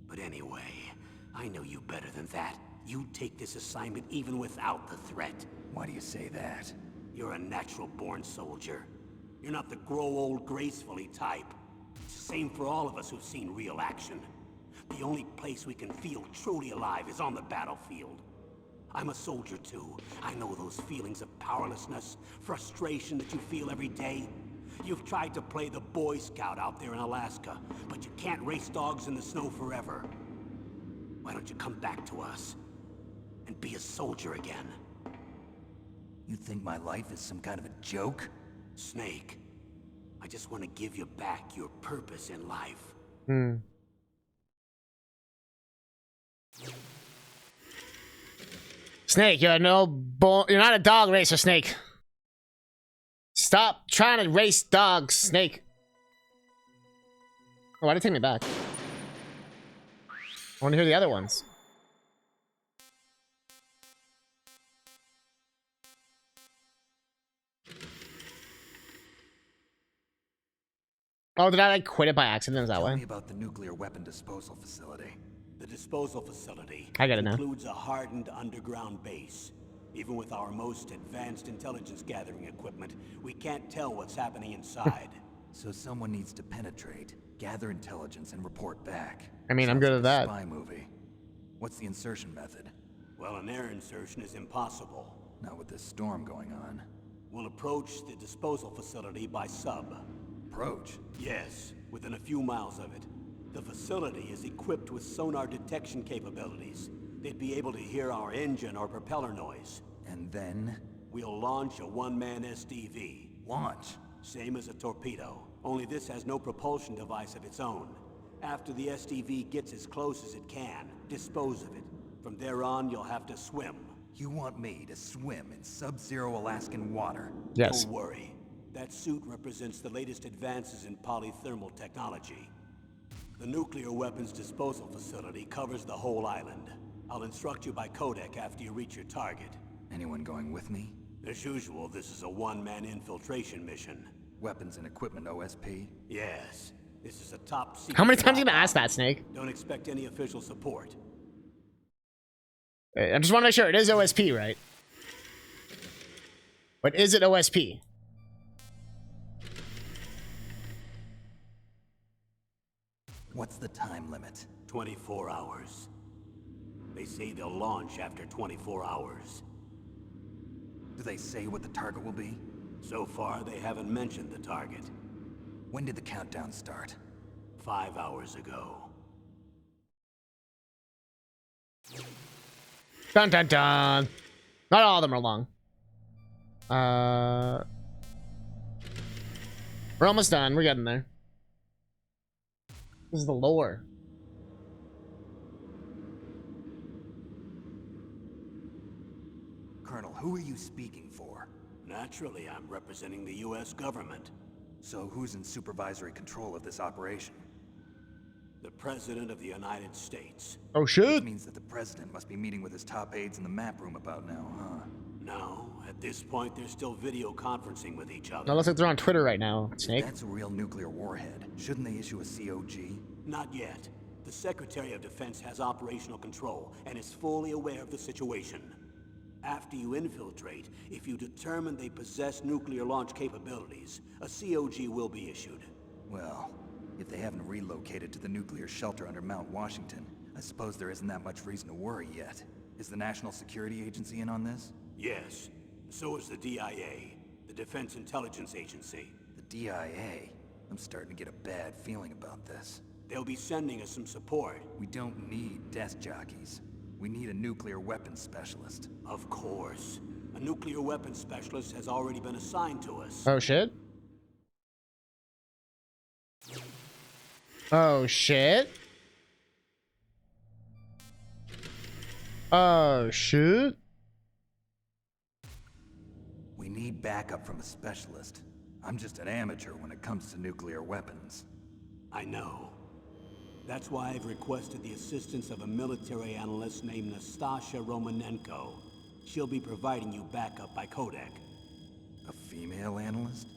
But anyway, I know you better than that. You take this assignment even without the threat.
Why do you say that?
You're a natural-born soldier. You're not the grow old gracefully type. It's the same for all of us who've seen real action. The only place we can feel truly alive is on the battlefield. I'm a soldier too. I know those feelings of powerlessness, frustration that you feel every day. You've tried to play the Boy Scout out there in Alaska, but you can't race dogs in the snow forever. Why don't you come back to us and be a soldier again?
You think my life is some kind of a joke?
Snake, I just want to give you back your purpose in life.
Snake, you're not a dog racer, Snake. Stop trying to race dogs, Snake. Oh, why did it take me back? I want to hear the other ones. Oh, did I like quit it by accident? Is that why?
Tell me about the nuclear weapon disposal facility.
The disposal facility
I got it now.
includes a hardened underground base. Even with our most advanced intelligence gathering equipment, we can't tell what's happening inside.
So someone needs to penetrate, gather intelligence, and report back.
I mean, I'm
Sounds
good
like
at that.
a spy movie. What's the insertion method?
Well, an air insertion is impossible.
Not with this storm going on.
We'll approach the disposal facility by sub.
Approach?
Yes, within a few miles of it. The facility is equipped with sonar detection capabilities. They'd be able to hear our engine or propeller noise.
And then?
We'll launch a one-man SDV.
Launch?
Same as a torpedo, only this has no propulsion device of its own. After the SDV gets as close as it can, dispose of it. From there on, you'll have to swim.
You want me to swim in sub-zero Alaskan water?
Yes.
Don't worry. That suit represents the latest advances in polythermal technology. The nuclear weapons disposal facility covers the whole island. I'll instruct you by codec after you reach your target.
Anyone going with me?
As usual, this is a one-man infiltration mission.
Weapons and equipment OSP?
Yes. This is a top secret.
How many times are you gonna ask that, Snake?
Don't expect any official support.
I just want to make sure it is OSP, right? But is it OSP?
What's the time limit?
24 hours. They say they'll launch after 24 hours.
Do they say what the target will be?
So far, they haven't mentioned the target.
When did the countdown start?
5 hours ago.
Dun dun dun. Not all of them are long. We're almost done. We're getting there. This is the lore.
Colonel, who are you speaking for?
Naturally, I'm representing the U.S. government.
So who's in supervisory control of this operation?
The President of the United States.
Oh shit!
Which means that the President must be meeting with his top aides in the map room about now, huh?
No, at this point they're still video conferencing with each other.
No, looks like they're on Twitter right now, Snake.
That's a real nuclear warhead. Shouldn't they issue a COG?
Not yet. The Secretary of Defense has operational control and is fully aware of the situation. After you infiltrate, if you determine they possess nuclear launch capabilities, a COG will be issued.
Well, if they haven't relocated to the nuclear shelter under Mount Washington, I suppose there isn't that much reason to worry yet. Is the National Security Agency in on this?
Yes. So is the DIA, the Defense Intelligence Agency.
The DIA? I'm starting to get a bad feeling about this.
They'll be sending us some support.
We don't need desk jockeys. We need a nuclear weapons specialist.
Of course. A nuclear weapons specialist has already been assigned to us.
Oh shit. Oh shit. Oh shit.
We need backup from a specialist. I'm just an amateur when it comes to nuclear weapons.
I know. That's why I've requested the assistance of a military analyst named Nastasha Romanenko. She'll be providing you backup by codec.
A female analyst?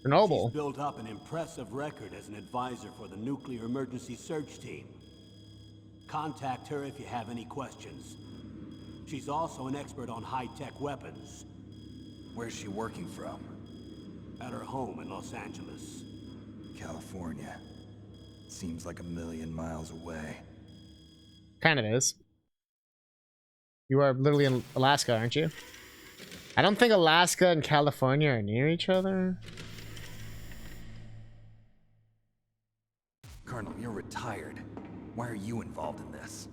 Chernobyl.
She's built up an impressive record as an advisor for the Nuclear Emergency Search Team. Contact her if you have any questions. She's also an expert on high-tech weapons.
Where's she working from?
At her home in Los Angeles.
California. Seems like a million miles away.
Kind of is. You are literally in Alaska, aren't you? I don't think Alaska and California are near each other.
Colonel, you're retired. Why are you involved in this?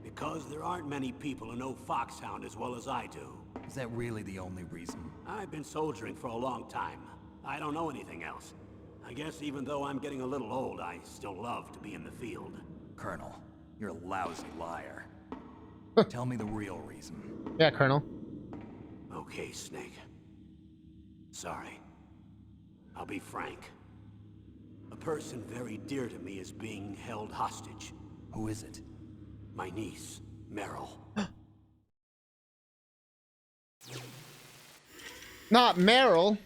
Because there aren't many people who know Foxhound as well as I do.
Is that really the only reason?
I've been soldiering for a long time. I don't know anything else. I guess even though I'm getting a little old, I still love to be in the field.
Colonel, you're a lousy liar. Tell me the real reason.
Yeah, Colonel.
Okay, Snake. Sorry. I'll be frank. A person very dear to me is being held hostage.
Who is it?
My niece, Meryl.
Not Meryl.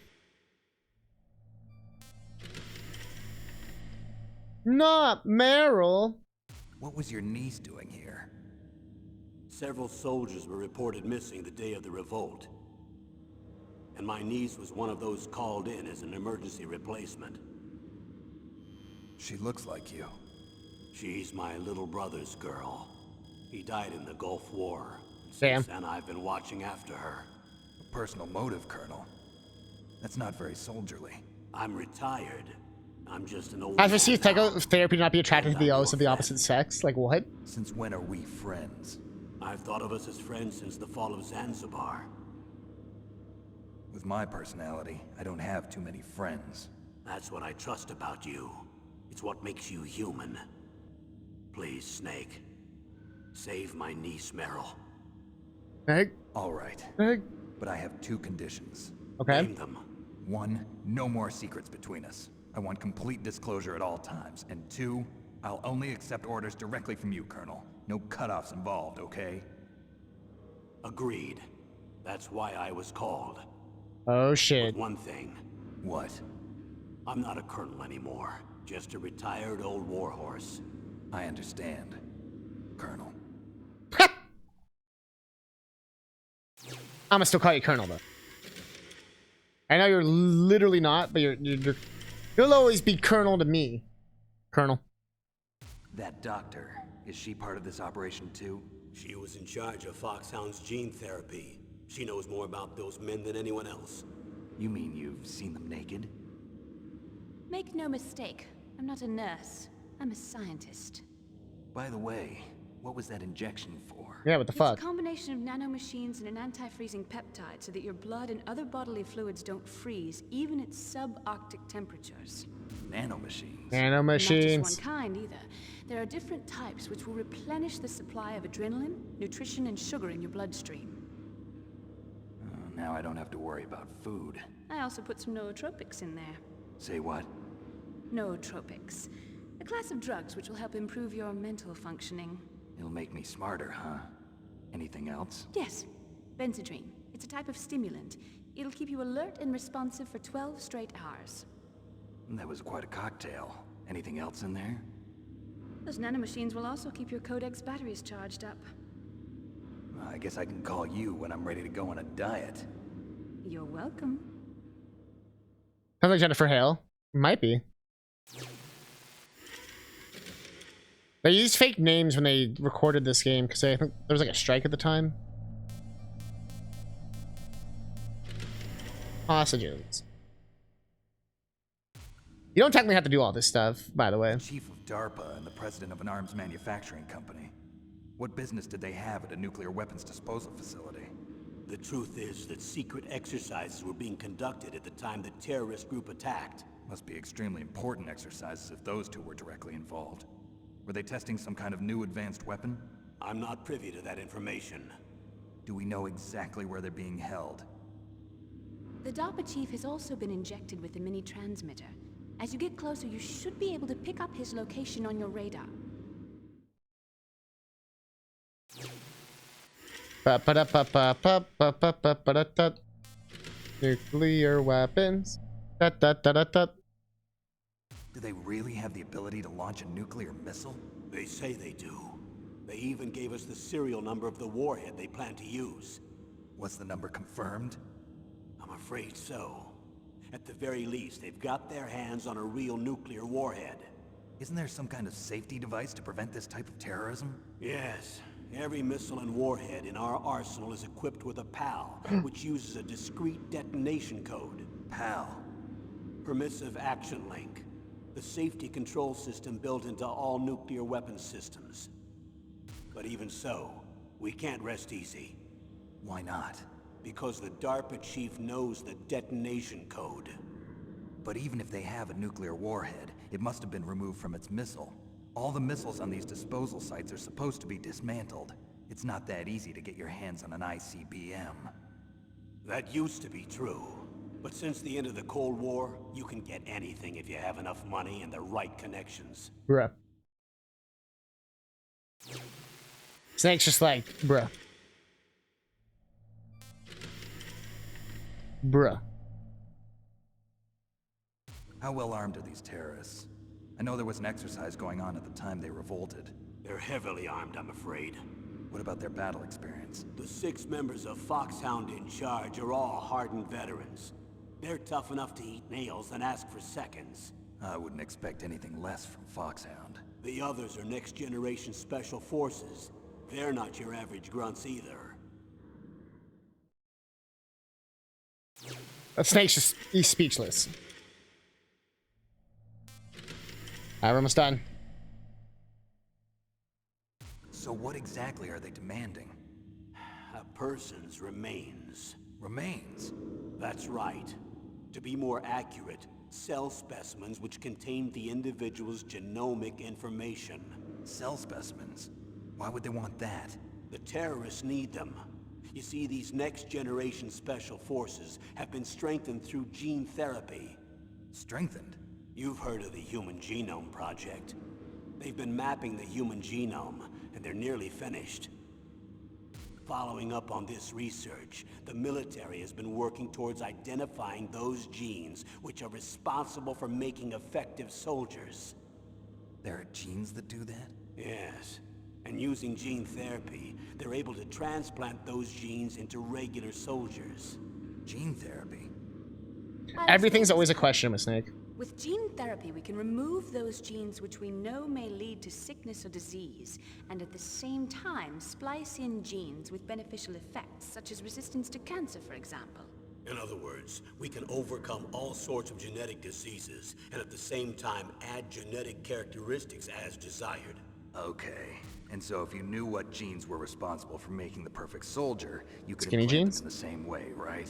Not Meryl.
What was your niece doing here?
Several soldiers were reported missing the day of the revolt. And my niece was one of those called in as an emergency replacement.
She looks like you.
She's my little brother's girl. He died in the Gulf War.
Damn.
Since then, I've been watching after her.
A personal motive, Colonel. That's not very soldierly.
I'm retired. I'm just an old
I've
man
received
now.
therapy to not be attracted to those of the opposite sex. Like what?
Since when are we friends?
I've thought of us as friends since the fall of Zanzibar.
With my personality, I don't have too many friends.
That's what I trust about you. It's what makes you human. Please, Snake. Save my niece, Meryl.
Meg?
All right.
Meg?
But I have two conditions.
Okay.
Name them.
1, no more secrets between us. I want complete disclosure at all times. And 2,
I'll only accept orders directly from you, Colonel. No cutoffs involved, okay?
Agreed. That's why I was called.
Oh shit.
But one thing.
What?
I'm not a colonel anymore. Just a retired old warhorse.
I understand, Colonel.
I'ma still call you Colonel though. I know you're literally not, but you'll always be Colonel to me. Colonel.
That doctor, is she part of this operation too?
She was in charge of Foxhound's gene therapy. She knows more about those men than anyone else.
You mean you've seen them naked?
Make no mistake, I'm not a nurse. I'm a scientist.
By the way, what was that injection for?
Yeah, what the fuck?
It's a combination of nanomachines and an anti-freezing peptide so that your blood and other bodily fluids don't freeze, even at subarctic temperatures.
Nanomachines?
Nanomachines.
Not just one kind, either. There are different types which will replenish the supply of adrenaline, nutrition, and sugar in your bloodstream.
Now I don't have to worry about food.
I also put some nootropics in there.
Say what?
Nootropics. A class of drugs which will help improve your mental functioning.
It'll make me smarter, huh? Anything else?
Yes. Benzedrine. It's a type of stimulant. It'll keep you alert and responsive for 12 straight hours.
That was quite a cocktail. Anything else in there?
Those nanomachines will also keep your Codex batteries charged up.
I guess I can call you when I'm ready to go on a diet.
You're welcome.
Sounds like Jennifer Hale. Might be. They used fake names when they recorded this game because I think there was like a strike at the time. Hostages. You don't technically have to do all this stuff, by the way.
Chief of DARPA and the president of an arms manufacturing company. What business did they have at a nuclear weapons disposal facility?
The truth is that secret exercises were being conducted at the time the terrorist group attacked.
Must be extremely important exercises if those two were directly involved. Were they testing some kind of new advanced weapon?
I'm not privy to that information.
Do we know exactly where they're being held?
The DARPA chief has also been injected with a mini transmitter. As you get closer, you should be able to pick up his location on your radar.
Nuclear weapons.
Do they really have the ability to launch a nuclear missile?
They say they do. They even gave us the serial number of the warhead they plan to use.
Was the number confirmed?
I'm afraid so. At the very least, they've got their hands on a real nuclear warhead.
Isn't there some kind of safety device to prevent this type of terrorism?
Yes. Every missile and warhead in our arsenal is equipped with a PAL, which uses a discrete detonation code.
PAL?
Permissive Action Link. The safety control system built into all nuclear weapons systems. But even so, we can't rest easy.
Why not?
Because the DARPA chief knows the detonation code.
But even if they have a nuclear warhead, it must have been removed from its missile. All the missiles on these disposal sites are supposed to be dismantled. It's not that easy to get your hands on an ICBM.
That used to be true. But since the end of the Cold War, you can get anything if you have enough money and the right connections.
Bruh. Snake's just like, bruh. Bruh.
How well armed are these terrorists? I know there was an exercise going on at the time they revolted.
They're heavily armed, I'm afraid.
What about their battle experience?
The 6 members of Foxhound in charge are all hardened veterans. They're tough enough to eat nails and ask for seconds.
I wouldn't expect anything less from Foxhound.
The others are next-generation special forces. They're not your average grunts either.
Snake's just, he's speechless. Alright, we're almost done.
So what exactly are they demanding?
A person's remains.
Remains?
That's right. To be more accurate, cell specimens which contain the individual's genomic information.
Cell specimens? Why would they want that?
The terrorists need them. You see, these next-generation special forces have been strengthened through gene therapy.
Strengthened?
You've heard of the Human Genome Project. They've been mapping the human genome, and they're nearly finished. Following up on this research, the military has been working towards identifying those genes which are responsible for making effective soldiers.
There are genes that do that?
Yes. And using gene therapy, they're able to transplant those genes into regular soldiers.
Gene therapy?
Everything's always a question with Snake.
With gene therapy, we can remove those genes which we know may lead to sickness or disease, and at the same time splice in genes with beneficial effects, such as resistance to cancer, for example.
In other words, we can overcome all sorts of genetic diseases, and at the same time add genetic characteristics as desired.
Okay. And so if you knew what genes were responsible for making the perfect soldier, you could
Skinny
implant
jeans?
them in the same way, right?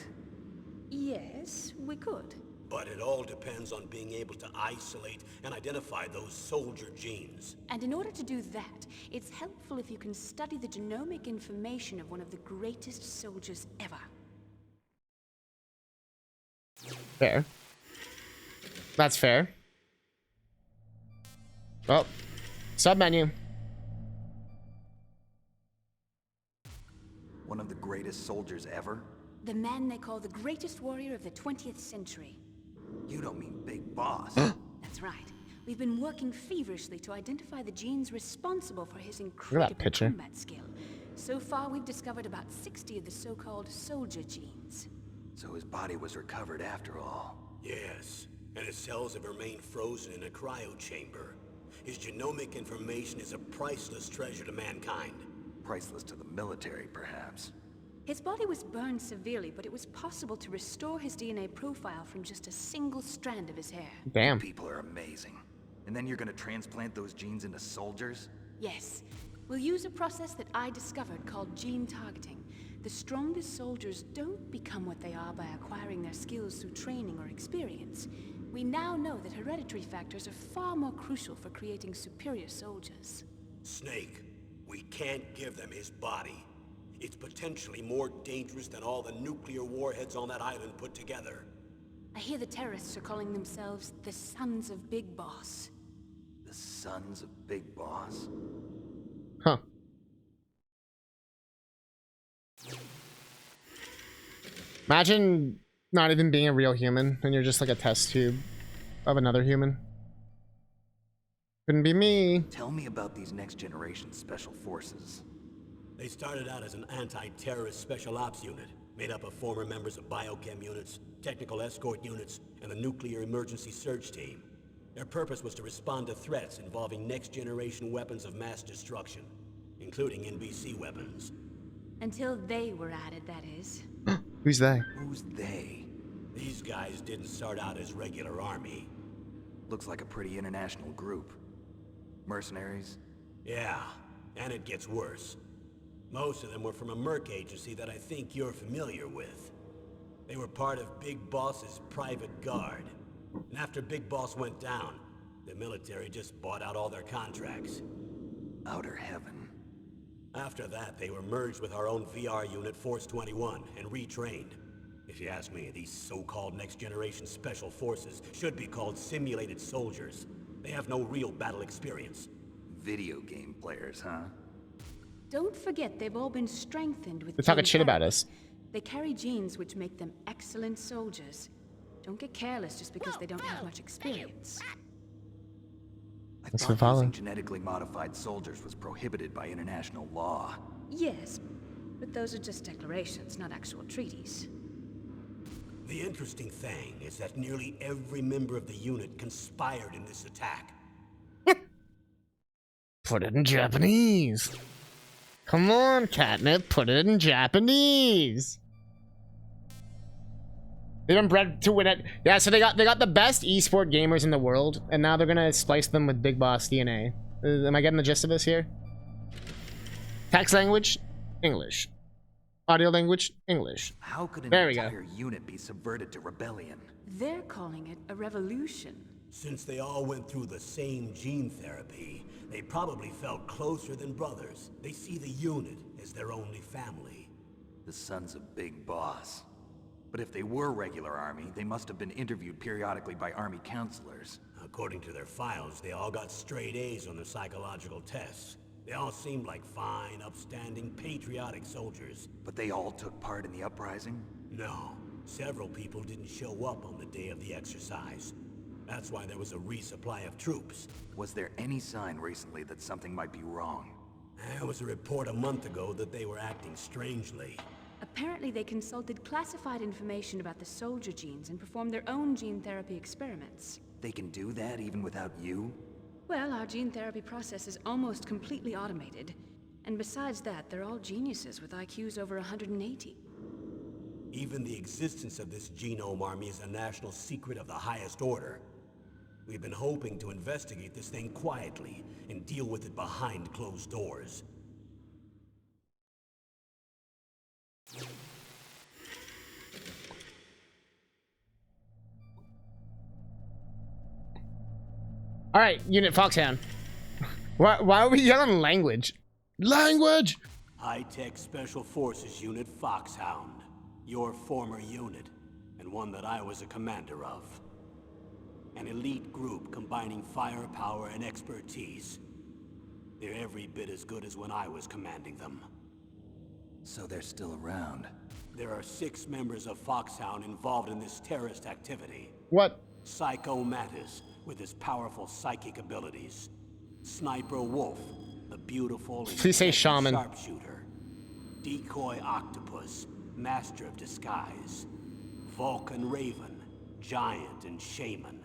Yes, we could.
But it all depends on being able to isolate and identify those soldier genes.
And in order to do that, it's helpful if you can study the genomic information of one of the greatest soldiers ever.
Fair. That's fair. Well, sub-menu.
One of the greatest soldiers ever?
The man they call the greatest warrior of the 20th century.
You don't mean Big Boss.
That's right. We've been working feverishly to identify the genes responsible for his
Look at
incredible
that picture.
combat skill. So far, we've discovered about 60 of the so-called soldier genes.
So his body was recovered after all.
Yes, and his cells have remained frozen in a cryo chamber. His genomic information is a priceless treasure to mankind.
Priceless to the military, perhaps.
His body was burned severely, but it was possible to restore his DNA profile from just a single strand of his hair.
Damn.
People are amazing. And then you're gonna transplant those genes into soldiers?
Yes. We'll use a process that I discovered called gene targeting. The strongest soldiers don't become what they are by acquiring their skills through training or experience. We now know that hereditary factors are far more crucial for creating superior soldiers.
Snake, we can't give them his body. It's potentially more dangerous than all the nuclear warheads on that island put together.
I hear the terrorists are calling themselves the Sons of Big Boss.
The Sons of Big Boss?
Huh. Imagine not even being a real human and you're just like a test tube of another human. Couldn't be me.
Tell me about these next generation special forces.
They started out as an anti-terrorist special ops unit, made up of former members of biochem units, technical escort units, and the nuclear emergency surge team. Their purpose was to respond to threats involving next-generation weapons of mass destruction, including NBC weapons.
Until they were added, that is.
Who's they?
Who's they?
These guys didn't start out as regular army.
Looks like a pretty international group. Mercenaries?
Yeah, and it gets worse. Most of them were from a merc agency that I think you're familiar with. They were part of Big Boss's private guard. And after Big Boss went down, the military just bought out all their contracts.
Outer heaven.
After that, they were merged with our own VR unit, Force 21, and retrained. If you ask me, these so-called next-generation special forces should be called simulated soldiers. They have no real battle experience.
Video game players, huh?
Don't forget, they've all been strengthened with
They're talking
gene
shit about
therapy.
us.
They carry genes which make them excellent soldiers. Don't get careless just because they don't have much experience.
I
Thanks for
thought
following.
using genetically modified soldiers was prohibited by international law.
Yes, but those are just declarations, not actual treaties.
The interesting thing is that nearly every member of the unit conspired in this attack.
Put it in Japanese. Come on, Catnip, put it in Japanese. They've been bred to win it. Yeah, so they got the best esport gamers in the world, and now they're gonna splice them with Big Boss DNA. Am I getting the gist of this here? Text language, English. Audio language, English.
How could an
There we go.
entire unit be subverted to rebellion?
They're calling it a revolution.
Since they all went through the same gene therapy, they probably felt closer than brothers. They see the unit as their only family.
The Sons of Big Boss. But if they were regular army, they must have been interviewed periodically by army counselors.
According to their files, they all got straight A's on their psychological tests. They all seemed like fine, upstanding, patriotic soldiers.
But they all took part in the uprising?
No. Several people didn't show up on the day of the exercise. That's why there was a resupply of troops.
Was there any sign recently that something might be wrong?
There was a report a month ago that they were acting strangely.
Apparently they consulted classified information about the soldier genes and performed their own gene therapy experiments.
They can do that even without you?
Well, our gene therapy process is almost completely automated. And besides that, they're all geniuses with IQs over 180.
Even the existence of this genome army is a national secret of the highest order. We've been hoping to investigate this thing quietly and deal with it behind closed doors.
All right, Unit Foxhound. Why are we yelling language? Language!
High-Tech Special Forces Unit Foxhound. Your former unit, and one that I was a commander of. An elite group combining firepower and expertise. They're every bit as good as when I was commanding them.
So they're still around.
There are 6 members of Foxhound involved in this terrorist activity.
What?
Psycho Mattis, with his powerful psychic abilities. Sniper Wolf, the beautiful and
Please say shaman.
sharpshooter. Decoy Octopus, master of disguise. Vulcan Raven, giant and shaman.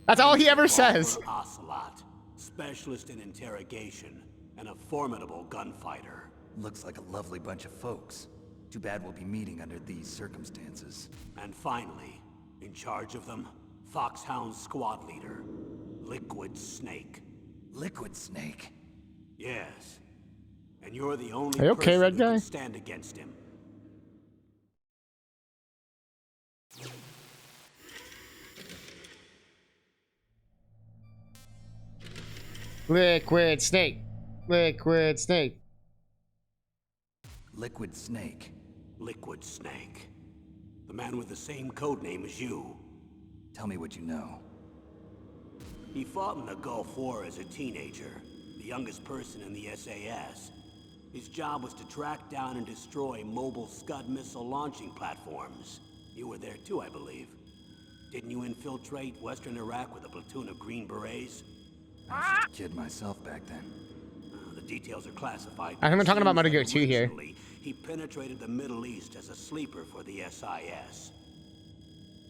That's all he ever says.
Ocelot, specialist in interrogation, and a formidable gunfighter.
Looks like a lovely bunch of folks. Too bad we'll be meeting under these circumstances.
And finally, in charge of them, Foxhound's squad leader, Liquid Snake.
Liquid Snake?
Yes. And you're the only
Are you okay,
person
red
who
guy?
can stand against him.
Liquid Snake. Liquid Snake.
Liquid Snake.
Liquid Snake. The man with the same code name as you.
Tell me what you know.
He fought in the Gulf War as a teenager, the youngest person in the SAS. His job was to track down and destroy mobile Scud missile launching platforms. You were there too, I believe. Didn't you infiltrate Western Iraq with a platoon of Green Berets?
I was just a kid myself back then.
The details are classified.
I think we're talking about Metal Gear 2 here.
Originally, he penetrated the Middle East as a sleeper for the SIS.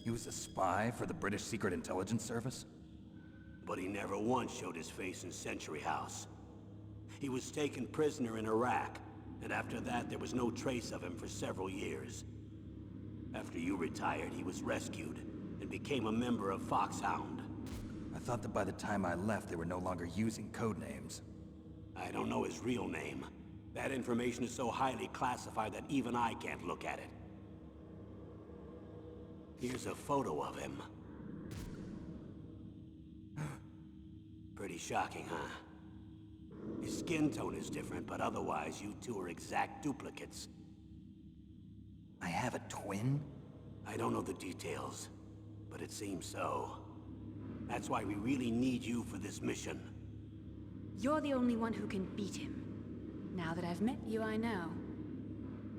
He was a spy for the British Secret Intelligence Service?
But he never once showed his face in Century House. He was taken prisoner in Iraq, and after that there was no trace of him for several years. After you retired, he was rescued and became a member of Foxhound.
I thought that by the time I left, they were no longer using code names.
I don't know his real name. That information is so highly classified that even I can't look at it. Here's a photo of him. Pretty shocking, huh? His skin tone is different, but otherwise you two are exact duplicates.
I have a twin?
I don't know the details, but it seems so. That's why we really need you for this mission.
You're the only one who can beat him. Now that I've met you, I know.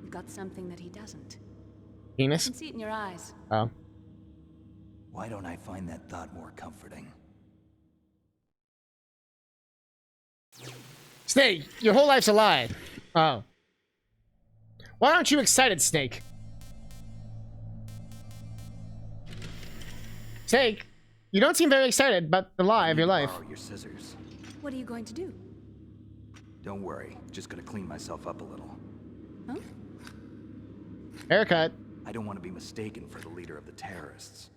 You've got something that he doesn't. I
Penis?
can see it in your eyes.
Oh.
Why don't I find that thought more comforting?
Snake, your whole life's a lie. Oh. Why aren't you excited, Snake? Snake, you don't seem very excited about the lie of your life.
Borrow your scissors.
What are you going to do?
Don't worry, just gonna clean myself up a little.
Huh?
Haircut.
I don't want to be mistaken for the leader of the terrorists.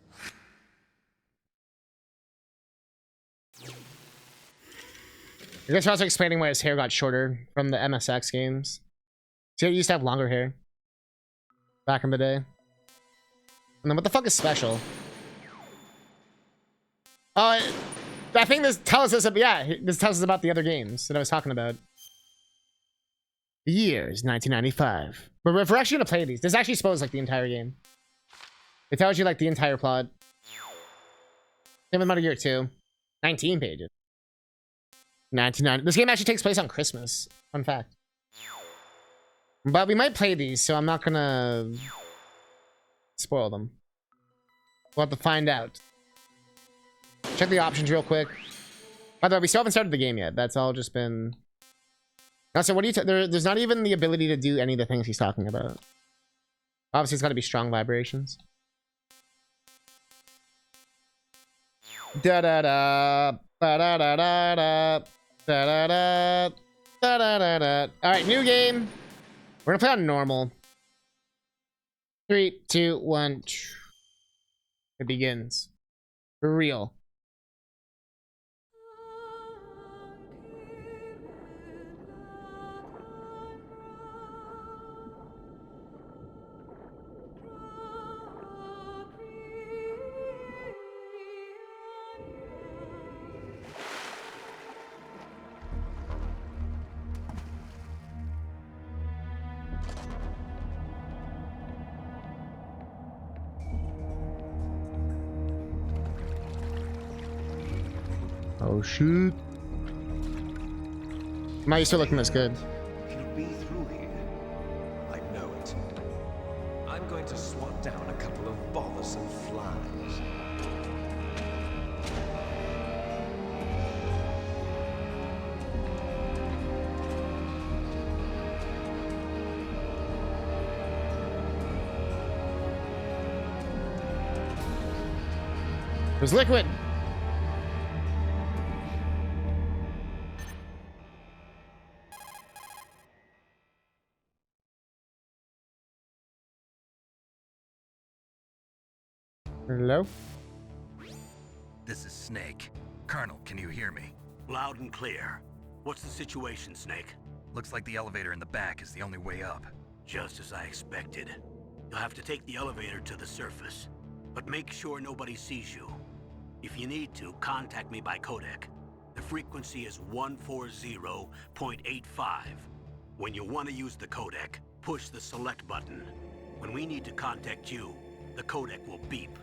I guess we're also explaining why his hair got shorter from the MSX games. See, he used to have longer hair back in the day. And then what the fuck is special? I think this tells us, this tells us about the other games that I was talking about. The year is 1995. But if we're actually gonna play these, this actually spoils like the entire game. It tells you like the entire plot. Same with Metal Gear 2. 19 pages. 99. This game actually takes place on Christmas. Fun fact. But we might play these, so I'm not gonna spoil them. We'll have to find out. Check the options real quick. By the way, we still haven't started the game yet. That's all just been... Also, what do you... there's not even the ability to do any of the things he's talking about. Obviously, it's got to be strong vibrations. Da-da-da. Ba-da-da-da-da. Da-da-da. Da-da-da-da. Alright, new game. We're gonna play on normal. 3, 2, 1. It begins. For real. Oh shoot. I'm not used to looking this good.
Can it be through here? I know it. I'm going to swat down a couple of bothersome flies.
There's liquid. Hello?
This is Snake. Colonel, can you hear me?
Loud and clear. What's the situation, Snake?
Looks like the elevator in the back is the only way up.
Just as I expected. You'll have to take the elevator to the surface, but make sure nobody sees you. If you need to, contact me by codec. The frequency is 140.85. When you want to use the codec, push the select button. When we need to contact you, the codec will beep.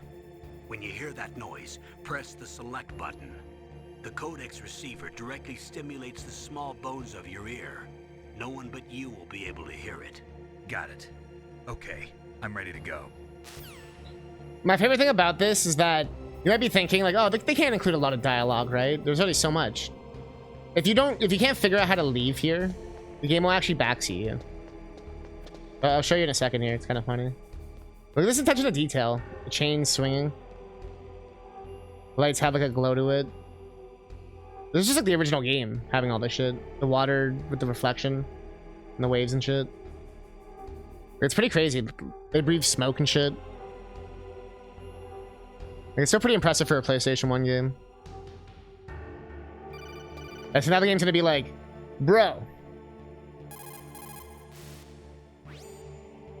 When you hear that noise, press the select button. The codec's receiver directly stimulates the small bones of your ear. No one but you will be able to hear it.
Got it. Okay, I'm ready to go.
My favorite thing about this is that you might be thinking like, oh, they can't include a lot of dialogue, right? There's already so much. If you can't figure out how to leave here, the game will actually backseat you. I'll show you in a second here. It's kind of funny. Look at this attention to detail. The chain swinging. Lights have like a glow to it. This is just like the original game, having all this shit. The water with the reflection and the waves and shit. It's pretty crazy. They breathe smoke and shit. Like, it's still pretty impressive for a PlayStation 1 game. I think now the game's gonna be like, bro.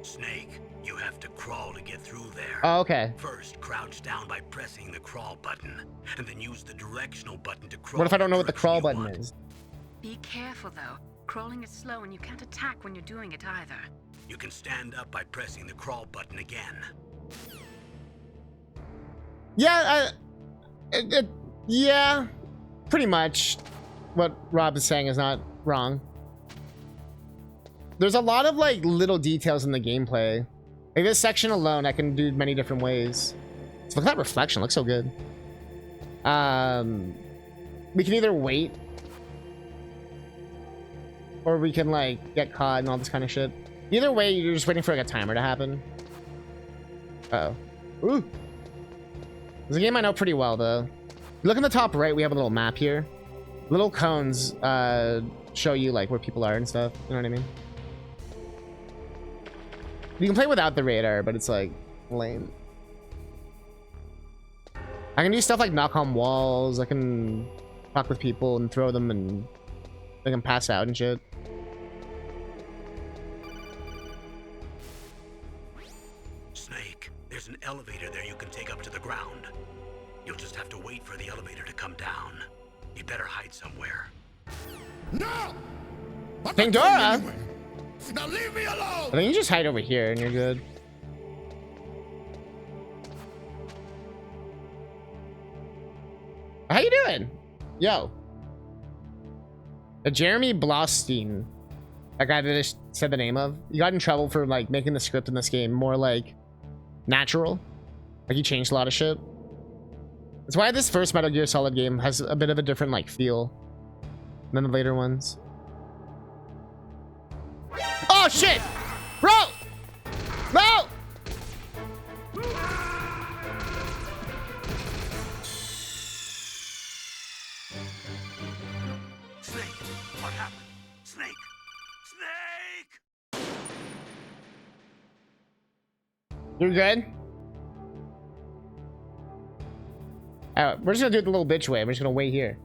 Snake, you have to crawl to get through there.
Oh, okay.
First, crouch down by pressing the crawl button, and then use the directional button to crawl.
What if I don't know what the crawl button is?
Be careful, though. Crawling is slow, and you can't attack when you're doing it either.
You can stand up by pressing the crawl button again.
Yeah, yeah, pretty much. What Rob is saying is not wrong. There's a lot of like little details in the gameplay. Like this section alone, I can do many different ways. So look at that reflection, looks so good. We can either wait, or we can like get caught and all this kind of shit. Either way, you're just waiting for like a timer to happen. Uh-oh. Ooh. This is a game I know pretty well, though. Look in the top right, we have a little map here. Little cones show you like where people are and stuff. You know what I mean? You can play without the radar, but it's like lame. I can do stuff like knock on walls. I can talk with people and throw them and they can pass out and shit.
Snake, there's an elevator there you can take up to the ground. You'll just have to wait for the elevator to come down. You better hide somewhere.
No!
Pandora!
Now leave me alone!
I think you just hide over here and you're good. How you doing? Yo. Jeremy Blostein. That guy that I just said the name of. He got in trouble for like making the script in this game more like natural. Like he changed a lot of shit. That's why this first Metal Gear Solid game has a bit of a different like feel than the later ones. Oh shit! Bro! No!
Snake, what happened? Snake! Snake!
You're good? We're just gonna do it the little bitch way. We're just gonna wait here.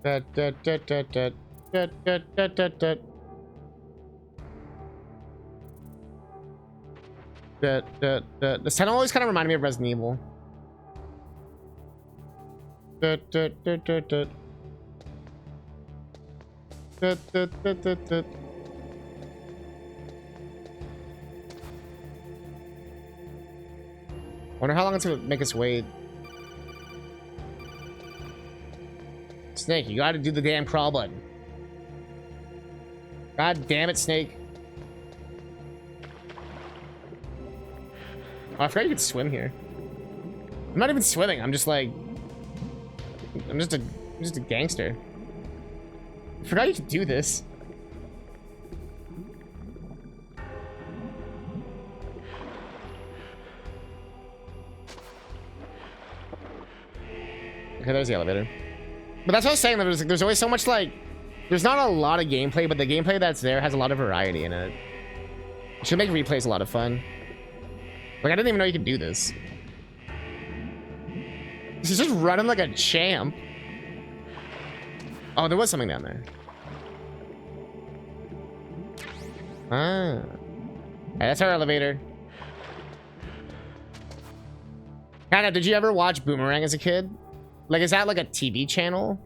This tunnel always kind of reminded me of Resident Evil. Wonder how long it's gonna make us wait. Snake, you gotta do the damn crawl button. God damn it, Snake. Oh, I forgot you could swim here. I'm not even swimming. I'm just like, I'm just a gangster. I forgot you could do this. Okay, there's the elevator. But that's what I was saying. There's always so much like, there's not a lot of gameplay, but the gameplay that's there has a lot of variety in it. It should make replays a lot of fun. Like, I didn't even know you could do this. He's just running like a champ. Oh, there was something down there. Ah. Hey, that's our elevator. Hannah, did you ever watch Boomerang as a kid? Like, is that like a TV channel?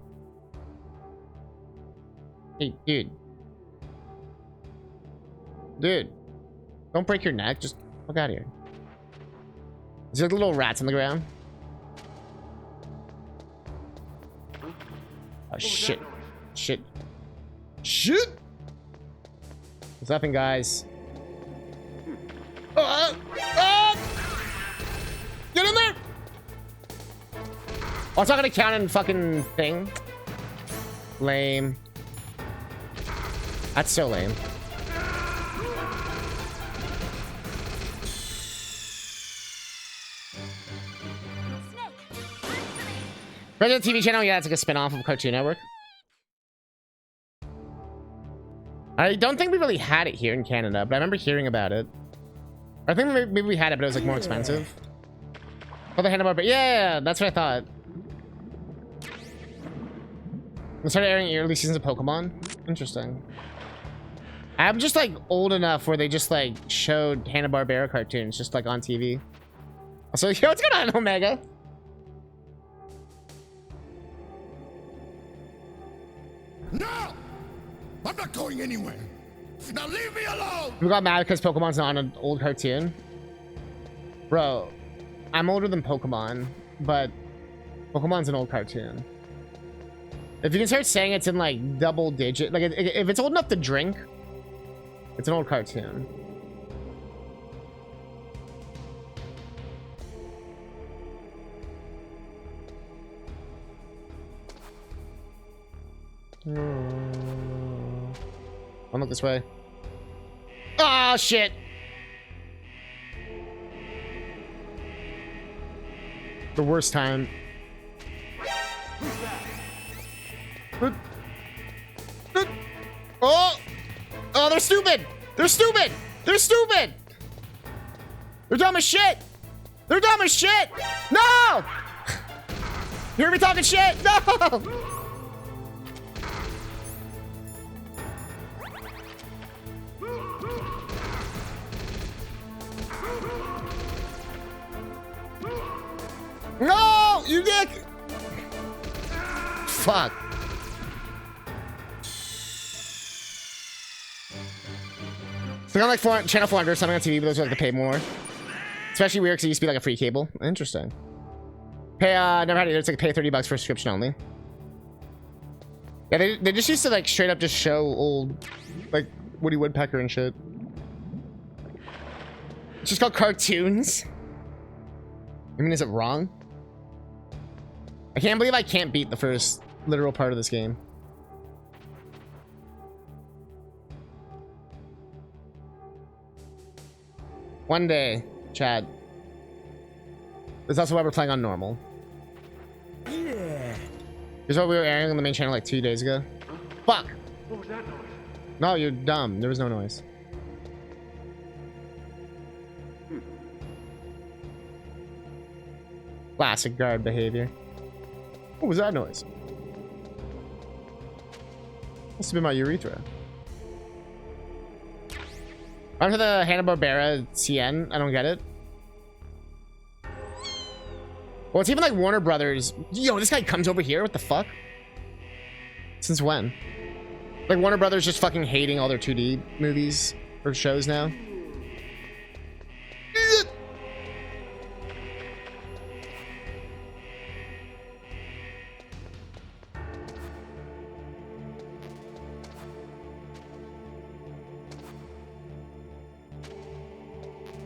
Hey, dude. Dude. Don't break your neck. Just look out of here. Is there little rats on the ground? Oh, shit. Shit. Shit! What's happening, guys? Get in there! Oh, it's not gonna count in fucking thing. Lame. That's so lame. Resident TV channel? Yeah, it's like a spin-off of Cartoon Network. I don't think we really had it here in Canada, but I remember hearing about it. I think maybe we had it, but it was like more expensive. Oh, the Hanna-Barbera. Yeah, that's what I thought. They started airing early seasons of Pokemon. Interesting. I'm just like old enough where they just like showed Hanna-Barbera cartoons just like on TV. So, yo, what's going on, Omega?
No! I'm not going anywhere. Now leave me alone!
We got mad because Pokemon's not an old cartoon. Bro, I'm older than Pokemon, but Pokemon's an old cartoon. If you can start saying it's in like double digit, like if it's old enough to drink, it's an old cartoon. I'll look this way. Oh shit! The worst time. Oh! Oh, they're stupid! They're stupid! They're stupid! They're dumb as shit! They're dumb as shit! No! You hear me talking shit? No! No! You dick! Fuck. So kind of like channel 400 or something on TV, but those are like to pay more. Especially weird because it used to be like a free cable. Interesting. Pay, never had it. It's like pay $30 for a subscription only. Yeah, they just used to like straight up just show old, like Woody Woodpecker and shit. It's just called cartoons. I mean, is it wrong? I can't believe I can't beat the first literal part of this game. One day, Chad. That's also why we're playing on normal. Yeah. Here's what we were airing on the main channel like 2 days ago. Fuck!
What was that noise?
No, you're dumb. There was no noise. Classic guard behavior. What was that noise? Must have been my urethra. Onto the Hanna-Barbera CN. I don't get it. Well, it's even like Warner Brothers. Yo, this guy comes over here. What the fuck? Since when? Like Warner Brothers just fucking hating all their 2D movies or shows now.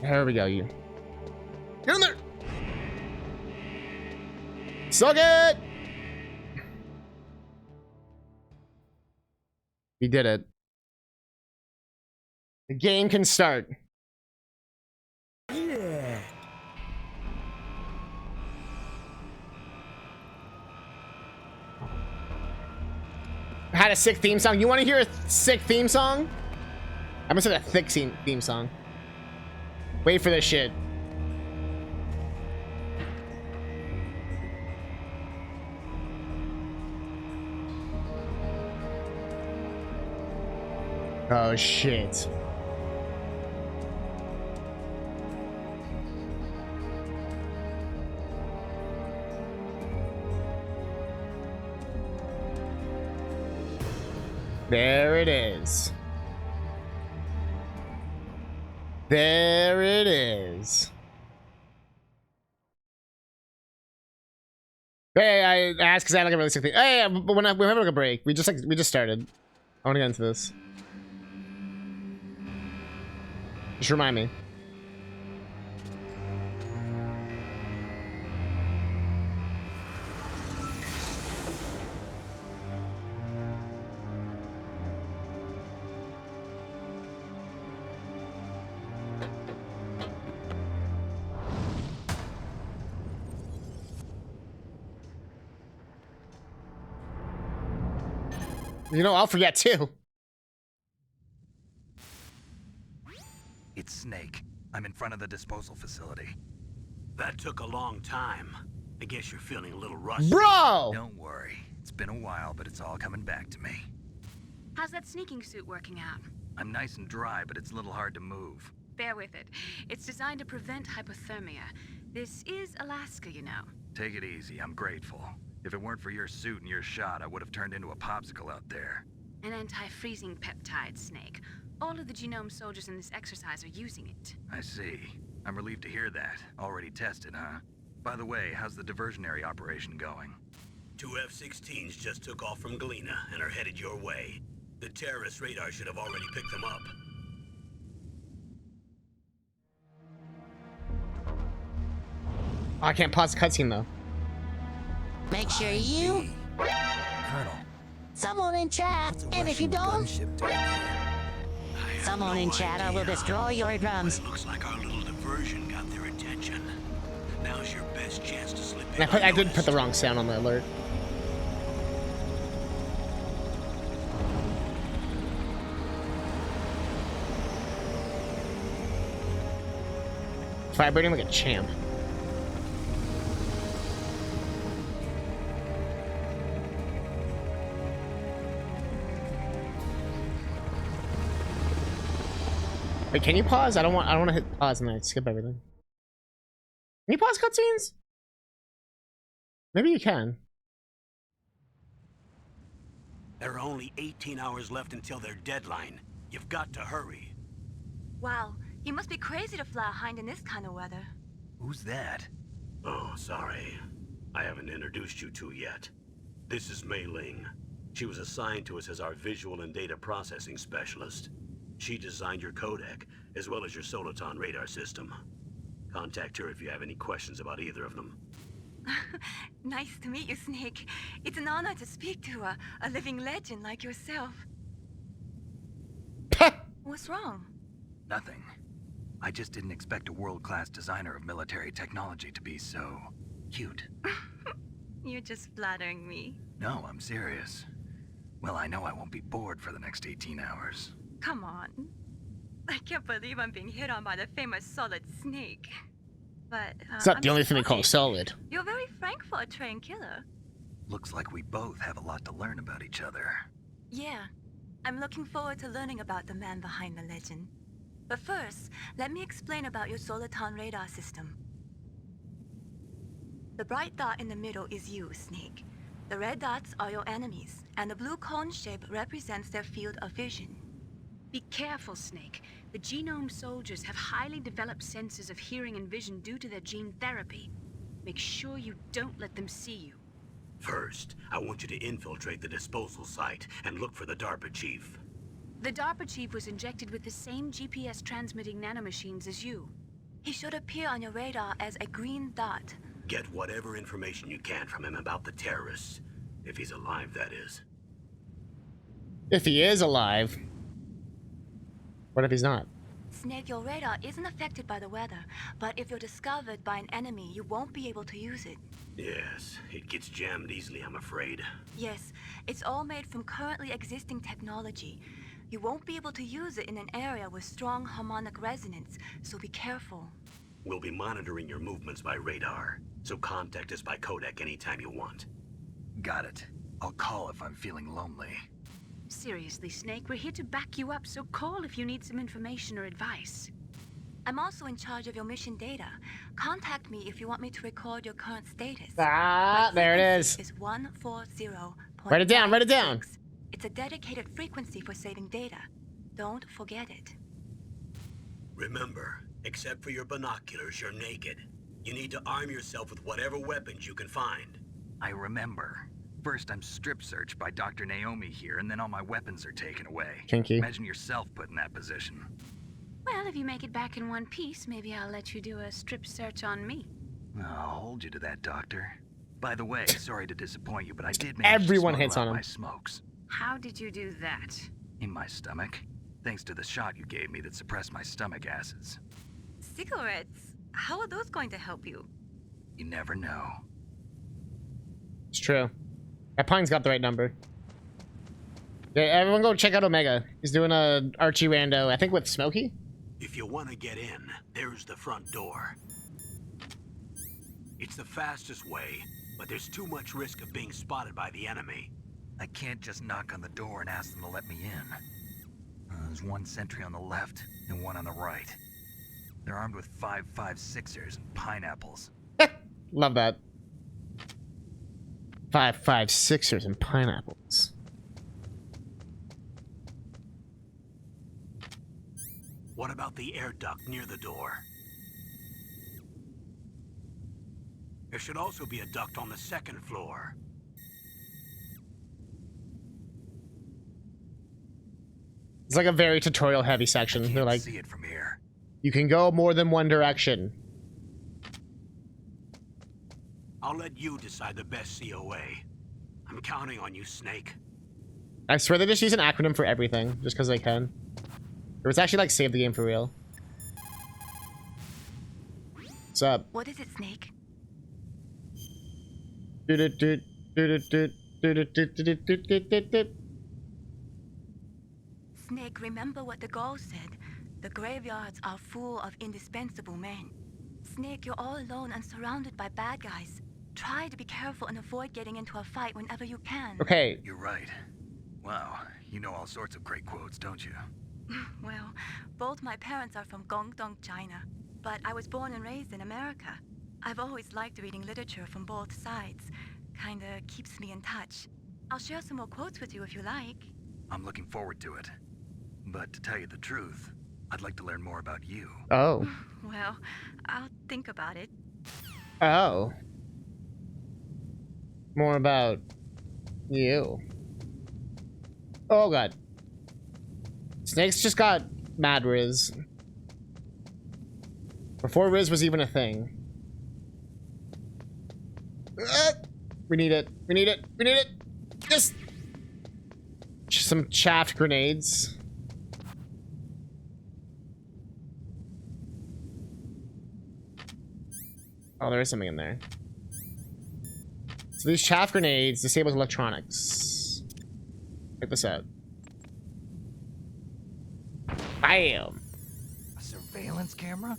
There we go, you. Get in there! Suck it! He did it. The game can start. Yeah. Had a sick theme song. You want to hear a sick theme song? I must have a thick theme song. Wait for this shit. Oh shit. There it is. There it is. Hey, I asked because I had like a really sick thing. Hey, but we're having like a break. We just started. I want to get into this. Just remind me. You know, I'll forget too.
It's Snake. I'm in front of the disposal facility.
That took a long time. I guess you're feeling a little rusty.
Bro!
Don't worry. It's been a while, but it's all coming back to me.
How's that sneaking suit working out?
I'm nice and dry, but it's a little hard to move.
Bear with it. It's designed to prevent hypothermia. This is Alaska, you know.
Take it easy. I'm grateful. If it weren't for your suit and your shot, I would have turned into a popsicle out there.
An anti-freezing peptide, Snake. All of the genome soldiers in this exercise are using it.
I see. I'm relieved to hear that. Already tested, huh? By the way, how's the diversionary operation going?
2 F-16s just took off from Galena and are headed your way. The terrorist radar should have already picked them up.
Oh, I can't pause the cutscene though.
Make sure you...
Colonel.
Someone in chat, and if you don't... Someone in chat or will destroy your drums.
It looks like our little diversion got their attention. Now's your best chance to slip in.
I did put the wrong sound on the alert. Vibrating like a champ. Wait, can you pause? I don't want to hit pause and I skip everything. Can you pause cutscenes? Maybe you can.
There are only 18 hours left until their deadline. You've got to hurry.
Wow, you must be crazy to fly a hind in this kind of weather.
Who's that?
Oh, sorry. I haven't introduced you to yet. This is Mei Ling. She was assigned to us as our visual and data processing specialist. She designed your codec, as well as your Soliton radar system. Contact her if you have any questions about either of them.
Nice to meet you, Snake. It's an honor to speak to a living legend like yourself. What's wrong?
Nothing. I just didn't expect a world-class designer of military technology to be so cute.
You're just flattering me.
No, I'm serious. Well, I know I won't be bored for the next 18 hours.
Come on. I can't believe I'm being hit on by the famous Solid Snake. But,
It's not
I'm
the only thing they call
surprised.
solid.
You're very frank for a trained killer.
Looks like we both have a lot to learn about each other.
Yeah. I'm looking forward to learning about the man behind the legend. But first, let me explain about your Soliton radar system. The bright dot in the middle is you, Snake. The red dots are your enemies, and the blue cone shape represents their field of vision.
Be careful, Snake. The genome soldiers have highly developed senses of hearing and vision due to their gene therapy. Make sure you don't let them see you.
First, I want you to infiltrate the disposal site and look for the DARPA chief.
The DARPA chief was injected with the same GPS transmitting nanomachines as you.
He should appear on your radar as a green dot.
Get whatever information you can from him about the terrorists. If he's alive, that is.
If he is alive. What if he's not?
Snake, your radar isn't affected by the weather, but if you're discovered by an enemy, you won't be able to use it.
Yes, it gets jammed easily, I'm afraid.
Yes, it's all made from currently existing technology. You won't be able to use it in an area with strong harmonic resonance, so be careful.
We'll be monitoring your movements by radar, so contact us by codec anytime you want.
Got it. I'll call if I'm feeling lonely.
Seriously, Snake, we're here to back you up, so call if you need some information or advice.
I'm also in charge of your mission data. Contact me if you want me to record your current status.
Ah, there it is.
Is 140.
Write it down, write it down.
It's a dedicated frequency for saving data. Don't forget it.
Remember, except for your binoculars, you're naked. You need to arm yourself with whatever weapons you can find.
I remember. First, I'm strip searched by Dr. Naomi here, and then all my weapons are taken away.
Kinky.
Imagine yourself put in that position.
Well, if you make it back in one piece, maybe I'll let you do a strip search on me.
I'll hold you to that, Doctor. By the way, sorry to disappoint you, but I did manage
Everyone
to
hits
smuggle
on
out
him.
my smokes.
How did you do that?
In my stomach. Thanks to the shot you gave me that suppressed my stomach acids.
Cigarettes? How are those going to help you?
You never know.
It's true. That Pine's got the right number. Yeah, everyone go check out Omega. He's doing a Archie rando, I think with Smokey?
If you want to get in, there's the front door. It's the fastest way, but there's too much risk of being spotted by the enemy.
I can't just knock on the door and ask them to let me in. There's one sentry on the left and one on the right. They're armed with 5.56ers and pineapples.
Love that. 5.56ers and pineapples.
What about the air duct near the door? There should also be a duct on the second floor.
It's like a very tutorial heavy section. They're like,
see it from here.
You can go more than one direction.
I'll let you decide the best COA. I'm counting on you, Snake.
I swear they just use an acronym for everything, just because they can. Or it's actually like save the game for real. What's up?
What is it, Snake? Snake, remember what the Gaul said. The graveyards are full of indispensable men. Snake, you're all alone and surrounded by bad guys. Try to be careful and avoid getting into a fight whenever you can.
Okay.
You're right. Wow, you know all sorts of great quotes, don't you?
Well, both my parents are from Guangdong, China, but I was born and raised in America. I've always liked reading literature from both sides. Kinda keeps me in touch. I'll share some more quotes with you if you like.
I'm looking forward to it. But to tell you the truth, I'd like to learn more about you.
Oh.
Well, I'll think about it.
Oh. more about you. Oh god. Snake's just got mad Riz. Before Riz was even a thing. We need it. We need it. We need it. Just some chaffed grenades. Oh, there is something in there. So these chaff grenades disables electronics. Check this out. Bam!
A surveillance camera?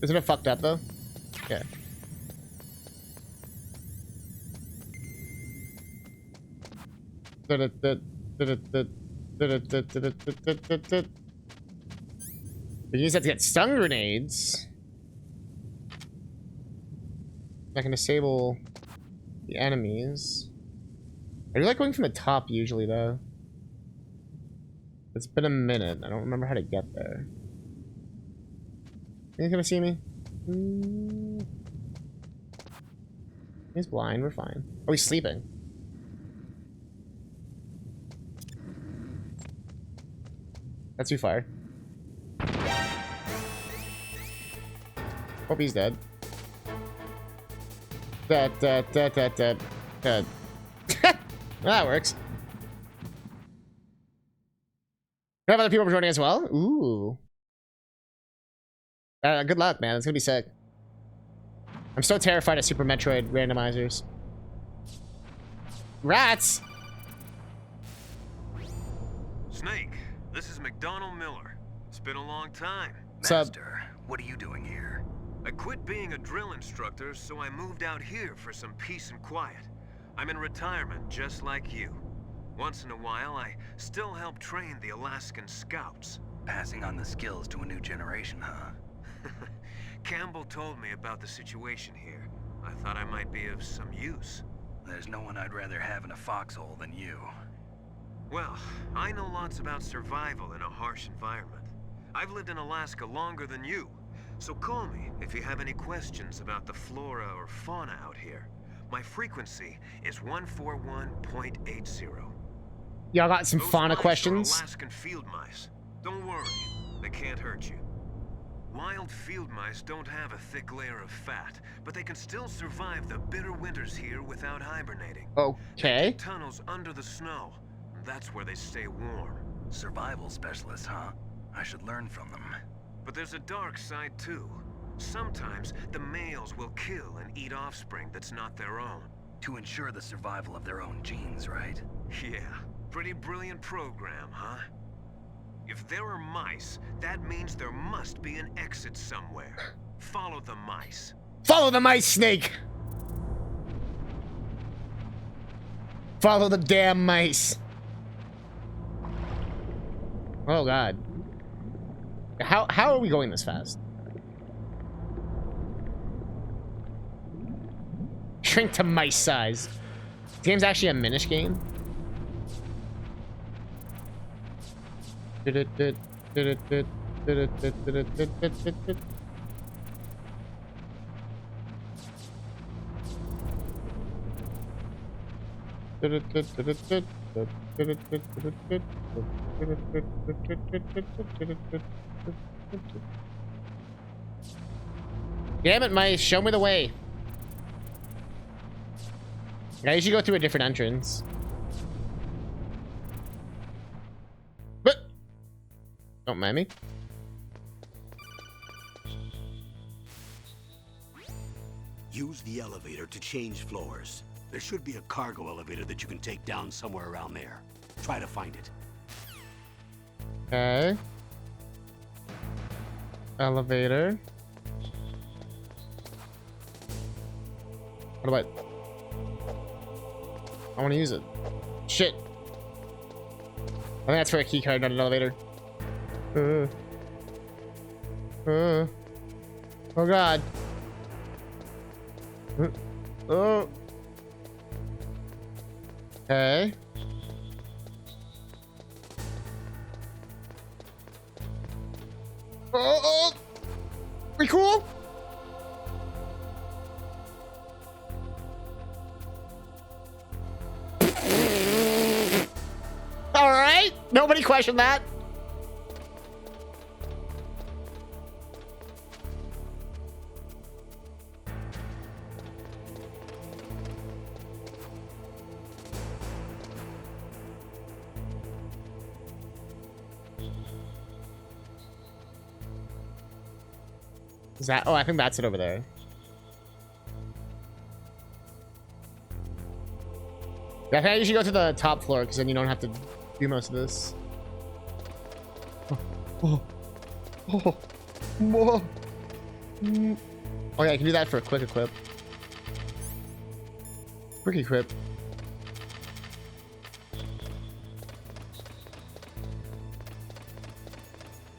Isn't it fucked up though? Yeah. We use that to get stun grenades. I can disable the enemies. I do like going from the top usually though. It's been a minute. I don't remember how to get there. He's gonna see me. He's blind. We're fine. Oh, he's sleeping. That's too far. Hope he's dead. Dead. Well, that works. We have other people joining as well. Ooh. Good luck, man. It's gonna be sick. I'm so terrified of Super Metroid randomizers. Rats!
Snake, this is McDonald Miller. It's been a long time.
Master,
what are you doing here? I quit being a drill instructor, so I moved out here for some peace and quiet. I'm in retirement, just like you. Once in a while, I still help train the Alaskan Scouts.
Passing on the skills to a new generation, huh?
Campbell told me about the situation here. I thought I might be of some use.
There's no one I'd rather have in a foxhole than you.
Well, I know lots about survival in a harsh environment. I've lived in Alaska longer than you, so call me if you have any questions about the flora or fauna out here. My frequency is 141.80.
Y'all got some
Those
fauna
mice are
questions?
Alaskan field mice. Don't worry, they can't hurt you. Wild field mice don't have a thick layer of fat, but they can still survive the bitter winters here without hibernating.
Okay.
They dig tunnels under the snow. That's where they stay warm.
Survival specialists, huh? I should learn from them.
But there's a dark side too. Sometimes the males will kill and eat offspring that's not their own.
To ensure the survival of their own genes, right?
Yeah, pretty brilliant program, huh? If there are mice, that means there must be an exit somewhere. Follow the mice.
Follow the mice, Snake! Follow the damn mice. Oh god. How are we going this fast? Shrink to mice size. This game's actually a Minish game. Damn it, mice, show me the way. I usually go through a different entrance. But don't mind me.
Use the elevator to change floors. There should be a cargo elevator that you can take down somewhere around there. Try to find it.
Okay. Elevator. What do I want to use it. Shit. I think that's for a key card, not an elevator. Oh god. Oh. Okay. We cool? Nobody questioned that. Is that? Oh, I think that's it over there. Yeah, I think you should go to the top floor because then you don't have to do most of this. Oh, oh, oh, oh yeah, I can do that for a quick equip. Quick equip.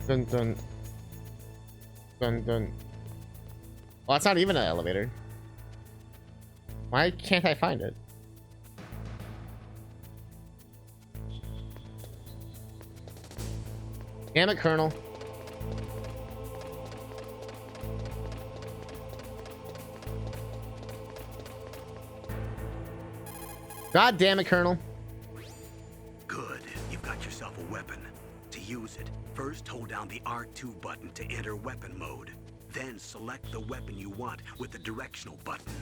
Dun dun. Dun dun. Well, it's not even an elevator. Why can't I find it? Damn it, Colonel. God damn it, Colonel.
Good. You've got yourself a weapon. To use it, first hold down the R2 button to enter weapon mode. Then select the weapon you want with the directional button.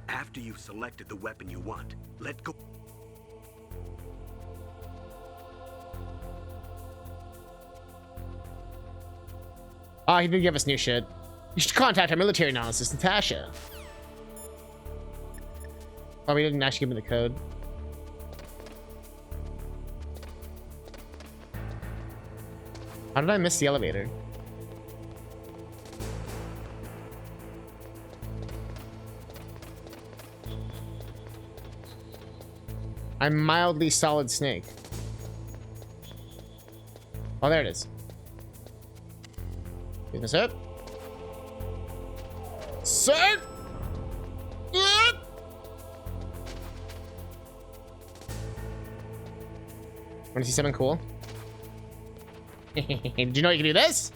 After you've selected the weapon you want, let go.
Oh, he did give us new shit. You should contact our military analyst, Natasha. Oh, we didn't actually give me the code. How did I miss the elevator? I'm mildly solid snake. Oh, there it is. Is this it? Sir! Want to see something cool? Did you know you can do this?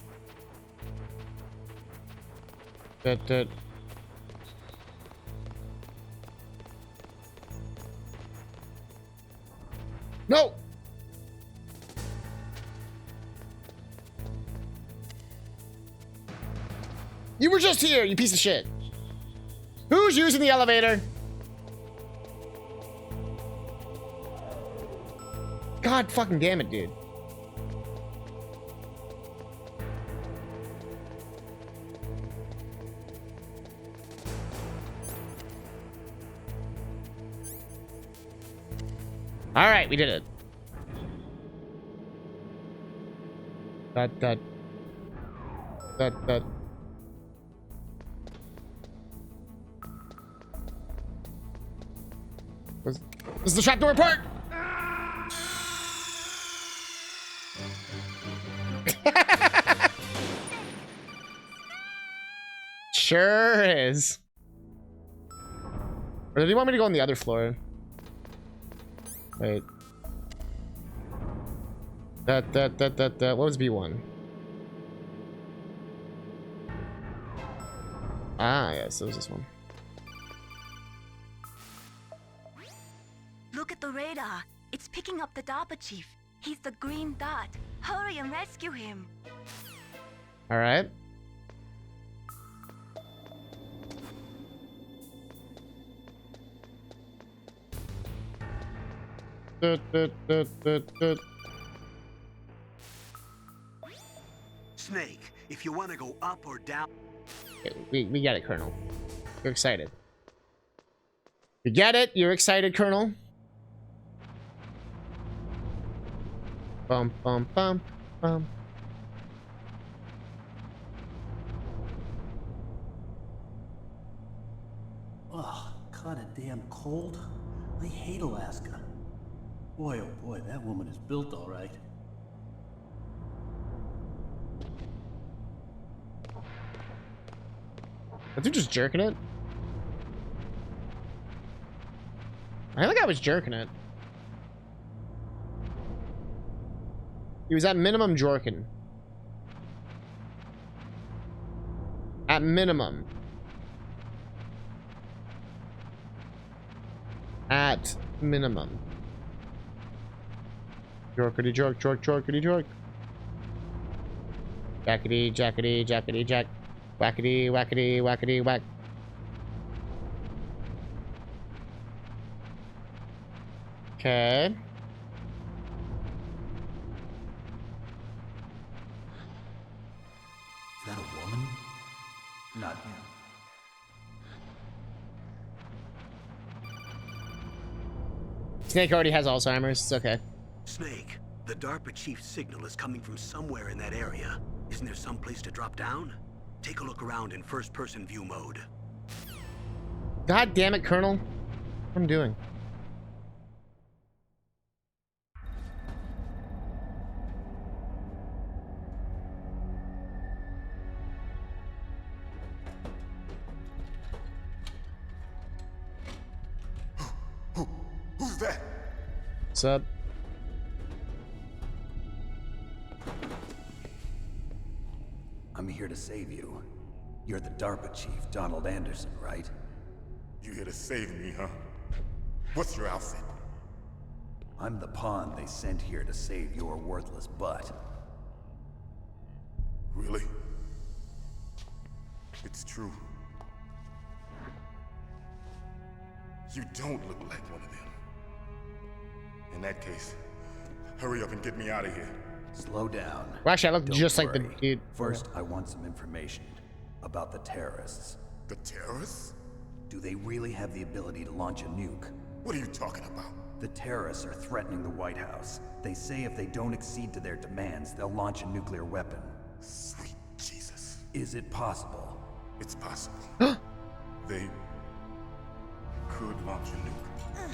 No! You were just here, you piece of shit. Who's using the elevator? God fucking damn it, dude. All right, we did it. That. This is the trapdoor report. Sure is. Or do you want me to go on the other floor? Wait. What was B1? Ah, yes, it was this one.
Look at the radar. It's picking up the DARPA chief. He's the green dot. Hurry and rescue him.
All right.
Snake, if you want to go up or down.
We get it, Colonel. You're excited. We get it. You're excited, Colonel. Bum bum bum bum.
Oh, kinda damn cold. I hate Alaska. Boy, oh boy, that woman is built all right.
Was you just jerking it? I think I was jerking it. He was at minimum jorking. At minimum. At minimum. Jorkity jork, jork, jorkity jork. Jackety, jackety, jackety, jack. Whackety, whackety, whackety, whack. Okay.
Is that a woman? Not him.
Snake already has Alzheimer's. It's okay.
Snake, the DARPA chief's signal is coming from somewhere in that area. Isn't there some place to drop down? Take a look around in first-person view mode.
God damn it, Colonel. What am I doing?
Who's that?
What's up?
I'm here to save you. You're the DARPA chief, Donald Anderson, right?
You here to save me, huh? What's your outfit?
I'm the pawn they sent here to save your worthless butt.
Really? It's true. You don't look like one of them. In that case, hurry up and get me out of here.
Slow down.
Well, actually, I look
Don't
just like the
worry.
dude.
First, I want some information about the terrorists.
The terrorists?
Do they really have the ability to launch a nuke?
What are you talking about?
The terrorists are threatening the White House. They say if they don't accede to their demands, they'll launch a nuclear weapon.
Sweet Jesus.
Is it possible?
It's possible. They could launch a nuke.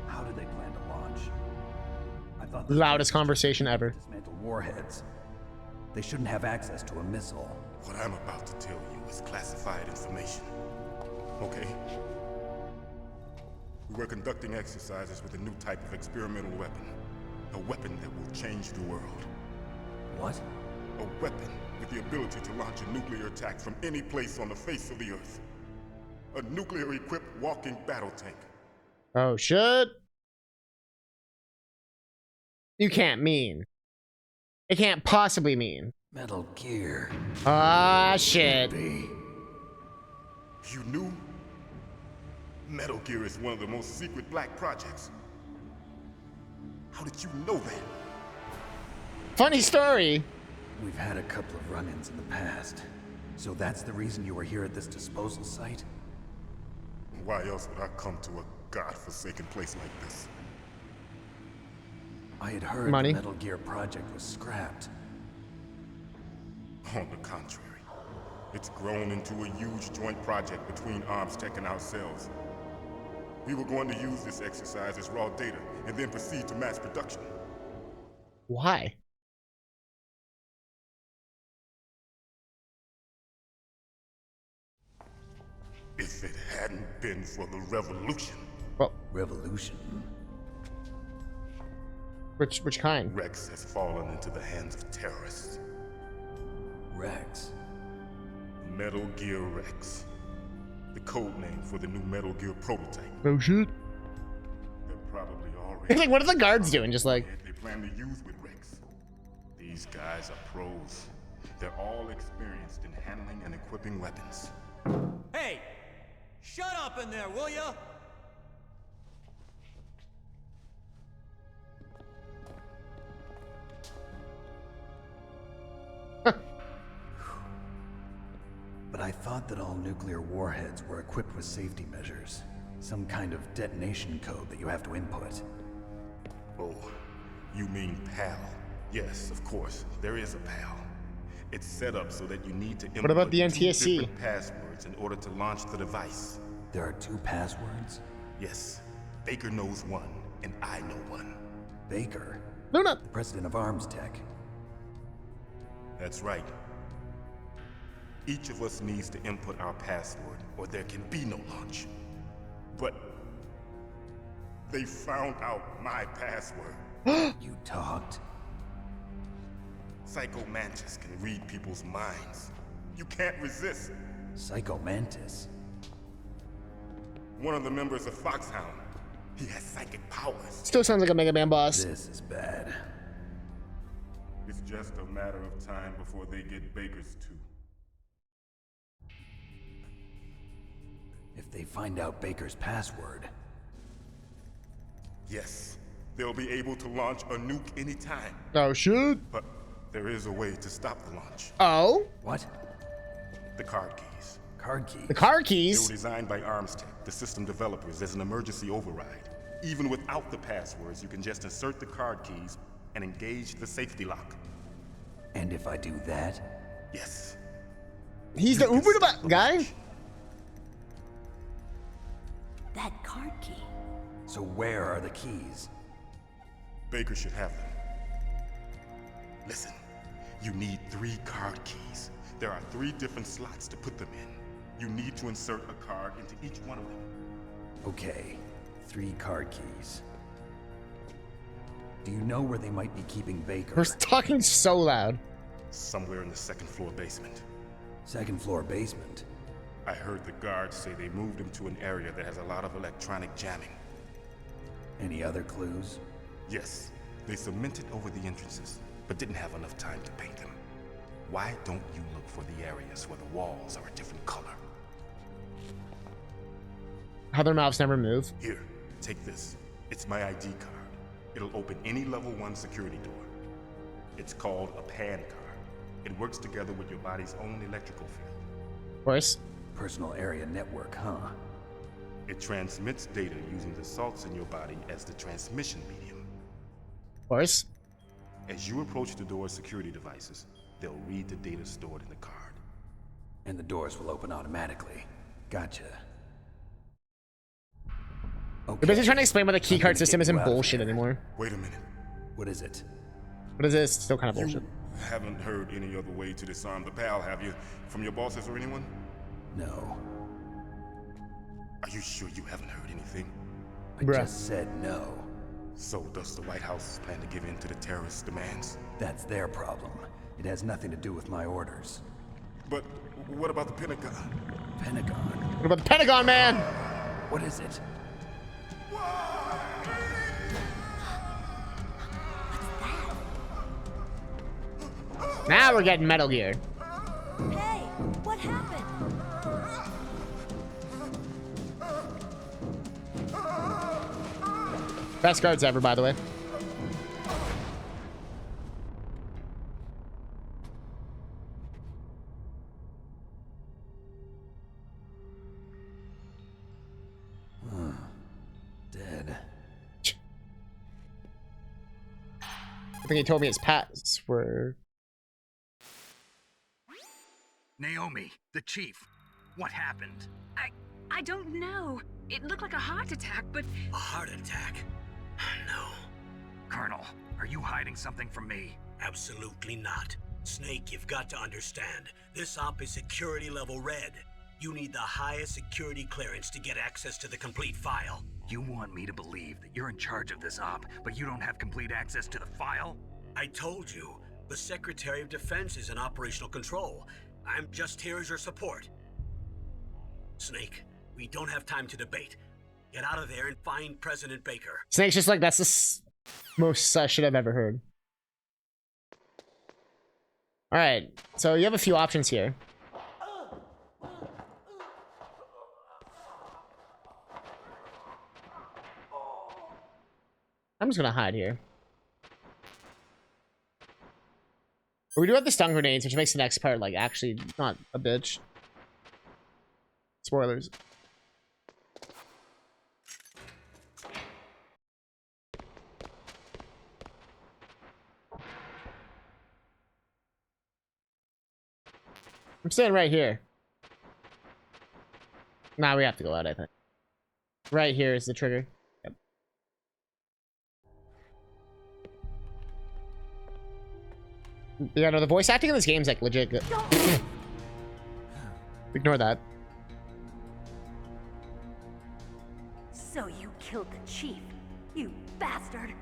How do they plan to launch? I thought
Loudest conversation ever.
dismantle warheads. They shouldn't have access to a missile.
What I'm about to tell you is classified information. Okay? We were conducting exercises with a new type of experimental weapon. A weapon that will change the world.
What?
A weapon with the ability to launch a nuclear attack from any place on the face of the Earth. A nuclear-equipped walking battle tank.
Oh, shit. You can't mean. It can't possibly mean.
Metal Gear.
Ah, shit.
You knew? Metal Gear is one of the most secret black projects. How did you know that?
Funny story.
We've had a couple of run-ins in the past. So that's the reason you were here at this disposal site?
Why else would I come to a godforsaken place like this?
I had heard
Money.
the Metal Gear project was scrapped.
On the contrary, it's grown into a huge joint project between ArmsTech and ourselves. We were going to use this exercise as raw data and then proceed to mass production.
Why?
If it hadn't been for the revolution.
Well,
revolution?
Which kind?
Rex has fallen into the hands of terrorists.
Rex?
Metal Gear Rex. The code name for the new Metal Gear prototype.
Oh shit.
They're probably already...
Like, what are the guards doing? Just like...
They plan to use with Rex. These guys are pros. They're all experienced in handling and equipping weapons.
Hey! Shut up in there, will ya?
But I thought that all nuclear warheads were equipped with safety measures. Some kind of detonation code that you have to input.
Oh, you mean PAL? Yes, of course. There is a PAL. It's set up so that you need to input
What about the
2
NTSC?
different passwords in order to launch the device.
There are 2 passwords?
Yes. Baker knows one, and I know one.
Baker?
Luna!
The president of ArmsTech.
That's right. Each of us needs to input our password, or there can be no launch. But they found out my password.
You talked?
Psycho Mantis can read people's minds. You can't resist.
Psycho Mantis?
One of the members of Foxhound. He has psychic powers.
Still sounds like a Mega Man boss.
This is bad.
It's just a matter of time before they get Baker's too.
If they find out Baker's password.
Yes, they'll be able to launch a nuke anytime.
Oh, shit.
But there is a way to stop the launch.
Oh?
What?
The card keys.
Card keys?
The card
They
keys?
were designed by ArmsTech, the system developers, as an emergency override. Even without the passwords, you can just insert the card keys and engage the safety lock.
And if I do that?
Yes.
He's the Uber guy?
That card key.
So where are the keys?
Baker should have them. Listen, you need 3 card keys. There are 3 different slots to put them in. You need to insert a card into each one of them.
Okay, 3 card keys. Do you know where they might be keeping Baker?
We're talking so loud.
Somewhere in the 2nd floor basement.
2nd floor basement?
I heard the guards say they moved him to an area that has a lot of electronic jamming.
Any other clues?
Yes, they cemented over the entrances, but didn't have enough time to paint them. Why don't you look for the areas where the walls are a different color?
How their mouths never move.
Here, take this. It's my ID card. It'll open any level 1 security door. It's called a PAN card. It works together with your body's own electrical field.
Of course.
Personal area network, huh?
It transmits data using the salts in your body as the transmission medium.
Of course.
As you approach the door's security devices, they'll read the data stored in the card.
And the doors will open automatically. Gotcha.
You're basically trying to explain why the keycard system isn't bullshit anymore.
Wait a minute.
What is it?
What is this? Still kind of bullshit.
You haven't heard any other way to disarm the PAL, have you? From your bosses or anyone?
No.
Are you sure you haven't heard anything?
I just said no.
So does the White House plan to give in to the terrorists' demands?
That's their problem. It has nothing to do with my orders.
But what about the Pentagon?
Pentagon?
What about the Pentagon, man?
What is it?
Now we're getting Metal Gear.
Hey, what happened?
Best guards ever, by the way.
Dead.
I think he told me his password.
Naomi, the chief. What happened?
I don't know. It looked like a heart attack, but...
A heart attack? No.
Colonel, are you hiding something from me?
Absolutely not. Snake, you've got to understand. This op is security level red. You need the highest security clearance to get access to the complete file.
You want me to believe that you're in charge of this op, but you don't have complete access to the file?
I told you, the Secretary of Defense is in operational control. I'm just here as your support. Snake, we don't have time to debate. Get out of there and find President Baker.
Snake's just like, that's the most sus shit I've ever heard. Alright, so you have a few options here. I'm just gonna hide here. But we do have the stun grenades, which makes the next part, like, actually not a bitch. Spoilers. I'm staying right here. Nah, we have to go out, I think. Right here is the trigger. Yep. Yeah, no, the voice acting in this game is like legit good. Ignore that.
So you killed the chief, you bastard.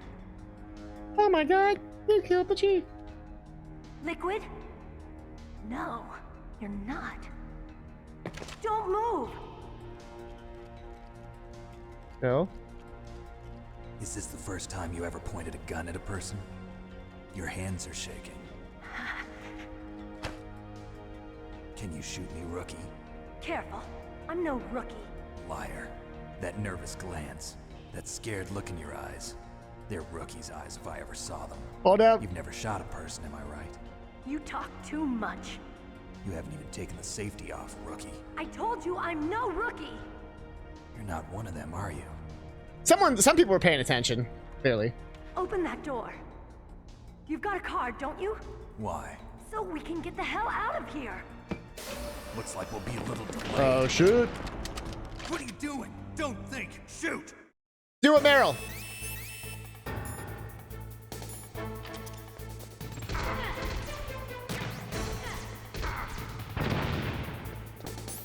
Oh my god, you killed the chief.
Liquid? No, you're not. Don't move.
No.
Is this the first time you ever pointed a gun at a person? Your hands are shaking. Can you shoot me, rookie?
Careful. I'm no rookie.
Liar. That nervous glance. That scared look in your eyes. They're rookie's eyes if I ever saw them.
Hold up.
You've never shot a person, am I right?
You talk too much.
You haven't even taken the safety off, rookie.
I told you I'm no rookie.
You're not one of them, are you?
Some people were paying attention, clearly.
Open that door. You've got a card, don't you?
Why?
So we can get the hell out of here.
Looks like we'll be a little delayed.
Oh, shoot.
What are you doing? Don't think. Shoot!
Do it, Meryl.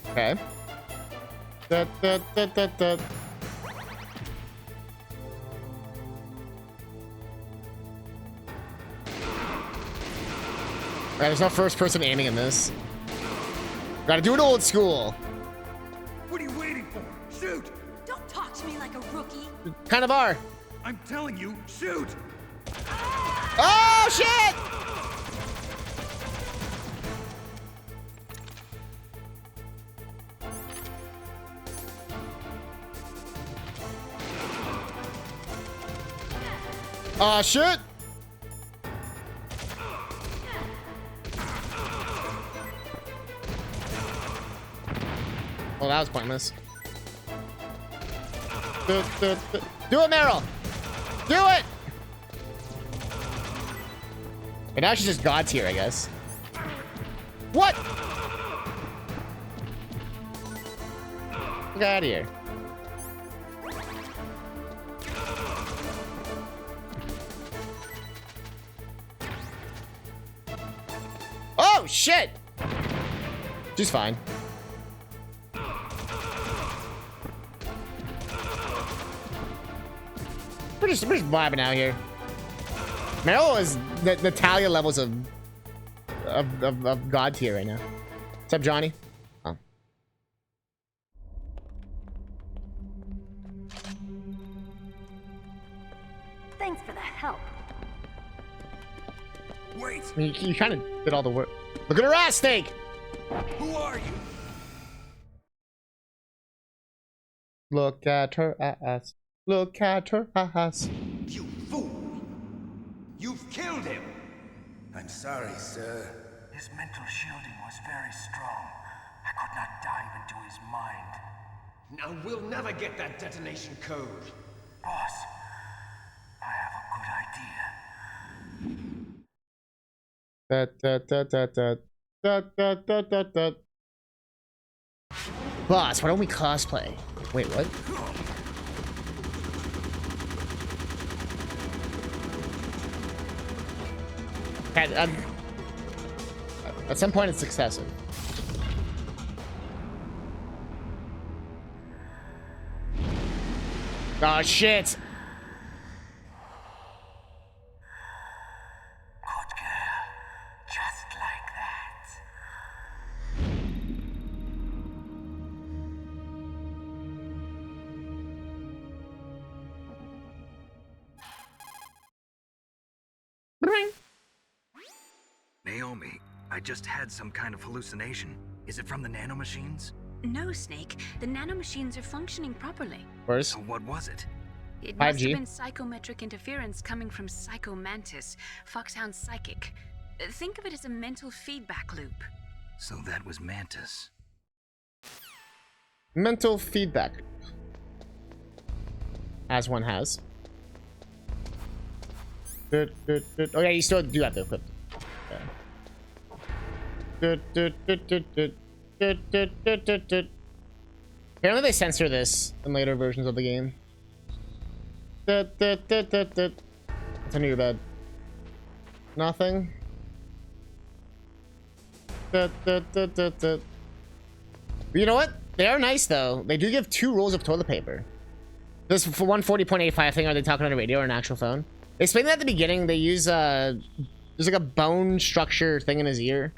Okay. Right, there's no first person aiming in this. Gotta do it old school.
What are you waiting for? Shoot!
Don't talk to me like a rookie.
Kind of are.
I'm telling you, shoot!
Oh, shit! Oh, shit! Well, that was pointless. Do it, Meryl! Do it! And now she's just God tier, I guess. What? Get out of here. Oh, shit! She's fine. We're just vibing out here. Meryl is the Talia levels of God tier right now. What's up, Johnny? Oh.
Thanks for the help.
Wait!
I mean, you kind of did all the work. Look at her ass, Snake!
Who are you?
Look at her ass. Look at her ass.
You fool! You've killed him!
I'm sorry, sir.
His mental shielding was very strong. I could not dive into his mind. Now we'll never get that detonation code. Boss, I have a good idea.
Boss, why don't we cosplay? Wait, what? At some point, it's excessive. Oh, shit!
Good girl. Just like that. Naomi, I just had some kind of hallucination. Is it from the nanomachines?
No, Snake. The nanomachines are functioning properly.
Where's?
So what was it?
It must
5G?
have been psychometric interference coming from Psycho Mantis, Foxhound's psychic. Think of it as a mental feedback loop.
So that was Mantis.
Mental feedback. As one has. Oh yeah, you still do have to equip. Apparently they censor this in later versions of the game. What's under your bed? Nothing. You know what? They are nice though. They do give 2 rolls of toilet paper. This for 140.85 thing. Are they talking on a radio or an actual phone? They explained that at the beginning. They use there's like a bone structure thing in his ear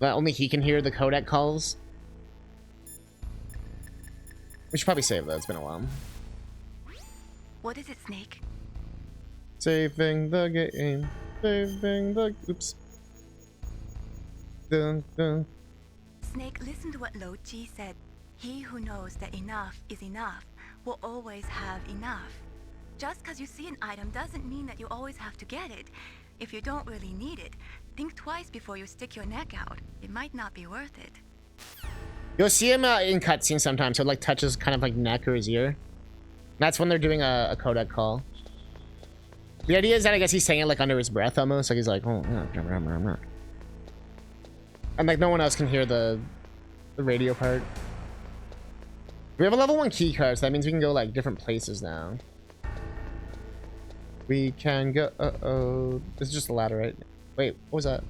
that only he can hear the codec calls. We should probably save that. It's been a while.
What is it, Snake?
Saving the game. Saving the... Oops. Dun, dun.
Snake, listen to what Lo Ji said. He who knows that enough is enough will always have enough. Just because you see an item doesn't mean that you always have to get it. If you don't really need it, think twice before you stick your neck out. It might not be worth it.
You'll see him in cutscenes sometimes, so it like touches kind of like neck or his ear. That's when they're doing a codec call. The idea is that I guess he's saying it like under his breath almost, like he's like, oh, yeah. And like no one else can hear the radio part. We have a level 1 key card, so that means we can go like different places now. We can go. Uh-oh. This is just a ladder, right? Wait, what was that?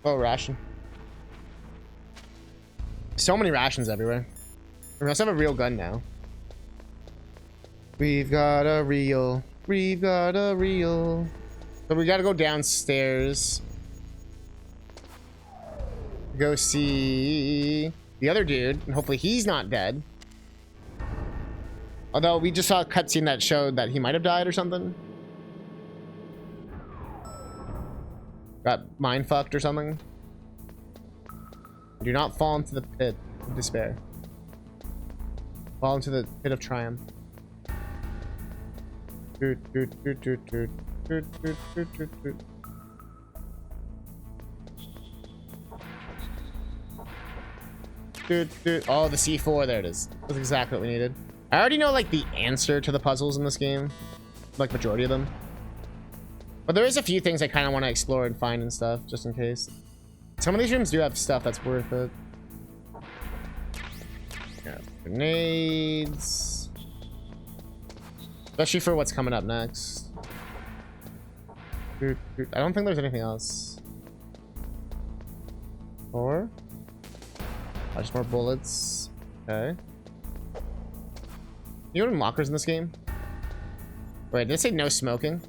Oh, ration. So many rations everywhere. We must have a real gun now. We've got a real. We've got a real. So we gotta go downstairs. Go see the other dude, and hopefully he's not dead. Although we just saw a cutscene that showed that he might have died or something. Got mind fucked or something. Do not fall into the pit of despair. Fall into the pit of triumph. Oh, the C4, there it is. That's exactly what we needed. I already know like the answer to the puzzles in this game, like majority of them. But there is a few things I kind of want to explore and find and stuff, just in case. Some of these rooms do have stuff that's worth it. Yeah, grenades. Especially for what's coming up next. I don't think there's anything else. Or? Oh, just more bullets. Okay. You know what lockers in this game? Wait, did it say no smoking?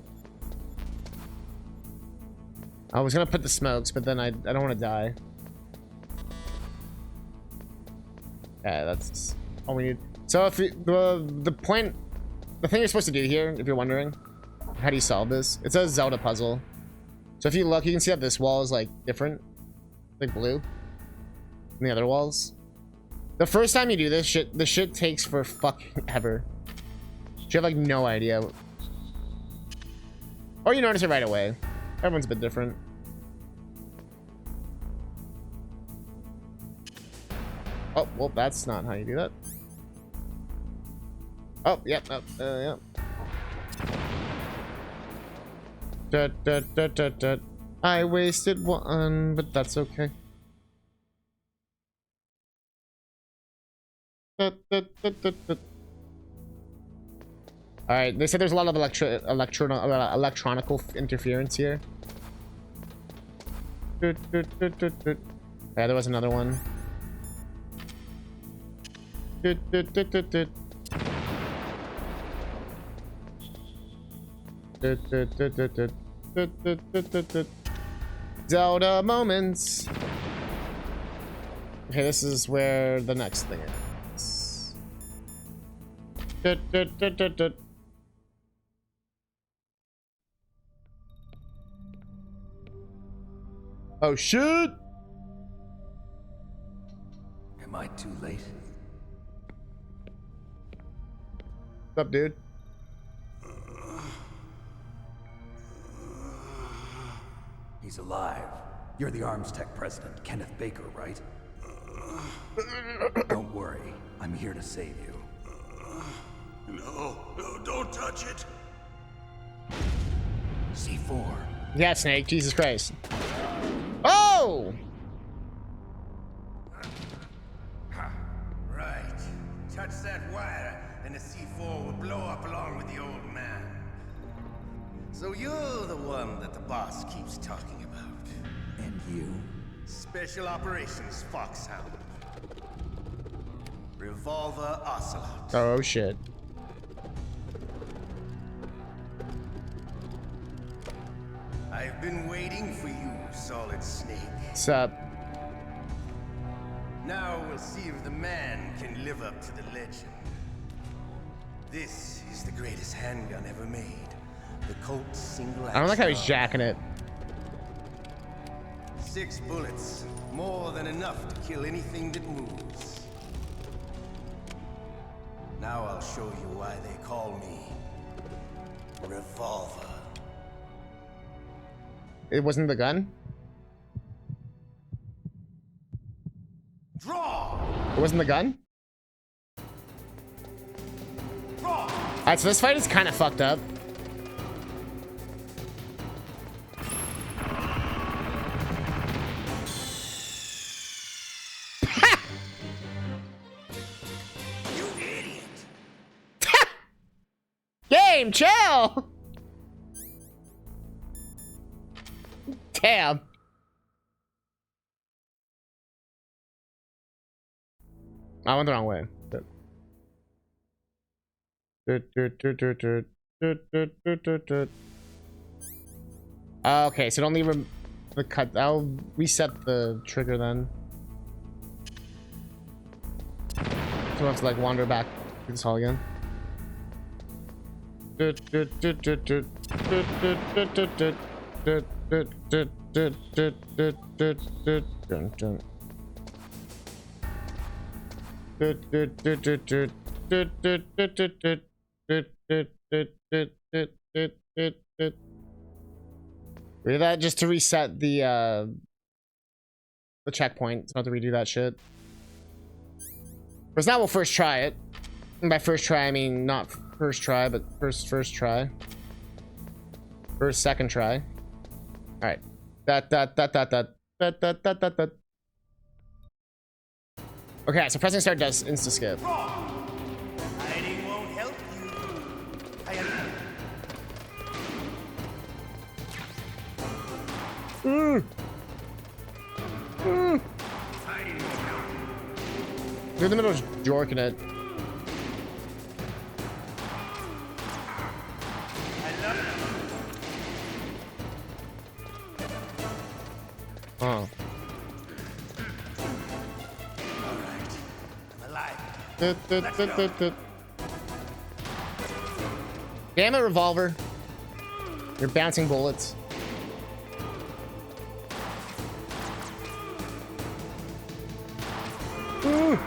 I was gonna put the smokes, but then I don't want to die. Yeah, that's all we need. So if the thing you're supposed to do here, if you're wondering, how do you solve this? It's a Zelda puzzle. So if you look, you can see that this wall is like different, like blue, than the other walls. The first time you do this shit, the shit takes for fucking ever. You have like no idea. Or you notice it right away. Everyone's a bit different. Oh, well, that's not how you do that. Oh, yep, yep. I wasted one, but that's okay. Alright, they said there's a lot of electronical interference here. Yeah, there was another one. Zelda moments. Okay, this is where the next thing is. Oh shit!
Am I too late?
What's up, dude?
He's alive. You're the Arms Tech president, Kenneth Baker, right? Don't worry. I'm here to save you.
No, don't touch it.
C4.
Yeah, Snake. Jesus Christ. Oh!
Right. Touch that wire, and the C4 will blow up along with the old man. So you're the one that the boss keeps talking about.
And you?
Special Operations Foxhound. Revolver Ocelot.
Oh shit.
I've been waiting for you, Solid Snake.
What's up?
Now we'll see if the man can live up to the legend. This is the greatest handgun ever made. The Colt single.
I don't like how he's jacking it.
6 bullets, more than enough to kill anything that moves. Now I'll show you why they call me Revolver.
It wasn't the gun?
Draw!
It wasn't the gun? Alright, so this fight is kind of fucked up.
You idiot!
Game, chill! Damn. I went the wrong way. Okay, so don't leave the cut. I'll reset the trigger then. So we'll have to like wander back through this hall again. We did that just to reset the checkpoint. It's not to redo that shit. But now we'll first try it. And by first try, I mean not first try, but first try. First, second try. All right. Okay, so pressing start does insta skip.
Hiding won't help you.
They're in the middle of jorking it. Oh. Damn it, Revolver. You're bouncing bullets.
You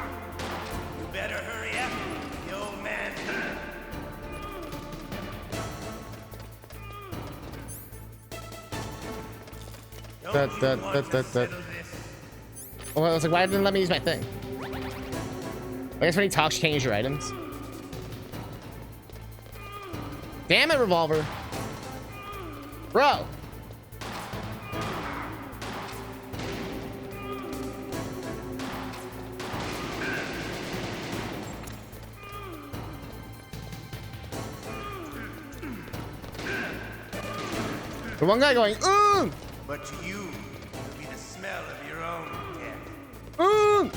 better hurry up, the old man.
Oh, I was like, why didn't it let me use my thing? I guess when he talks, you can't use your items. Damn it, Revolver. Bro. The one guy going, ooh!
But to you, it'll be the smell of your own death.
Ooh!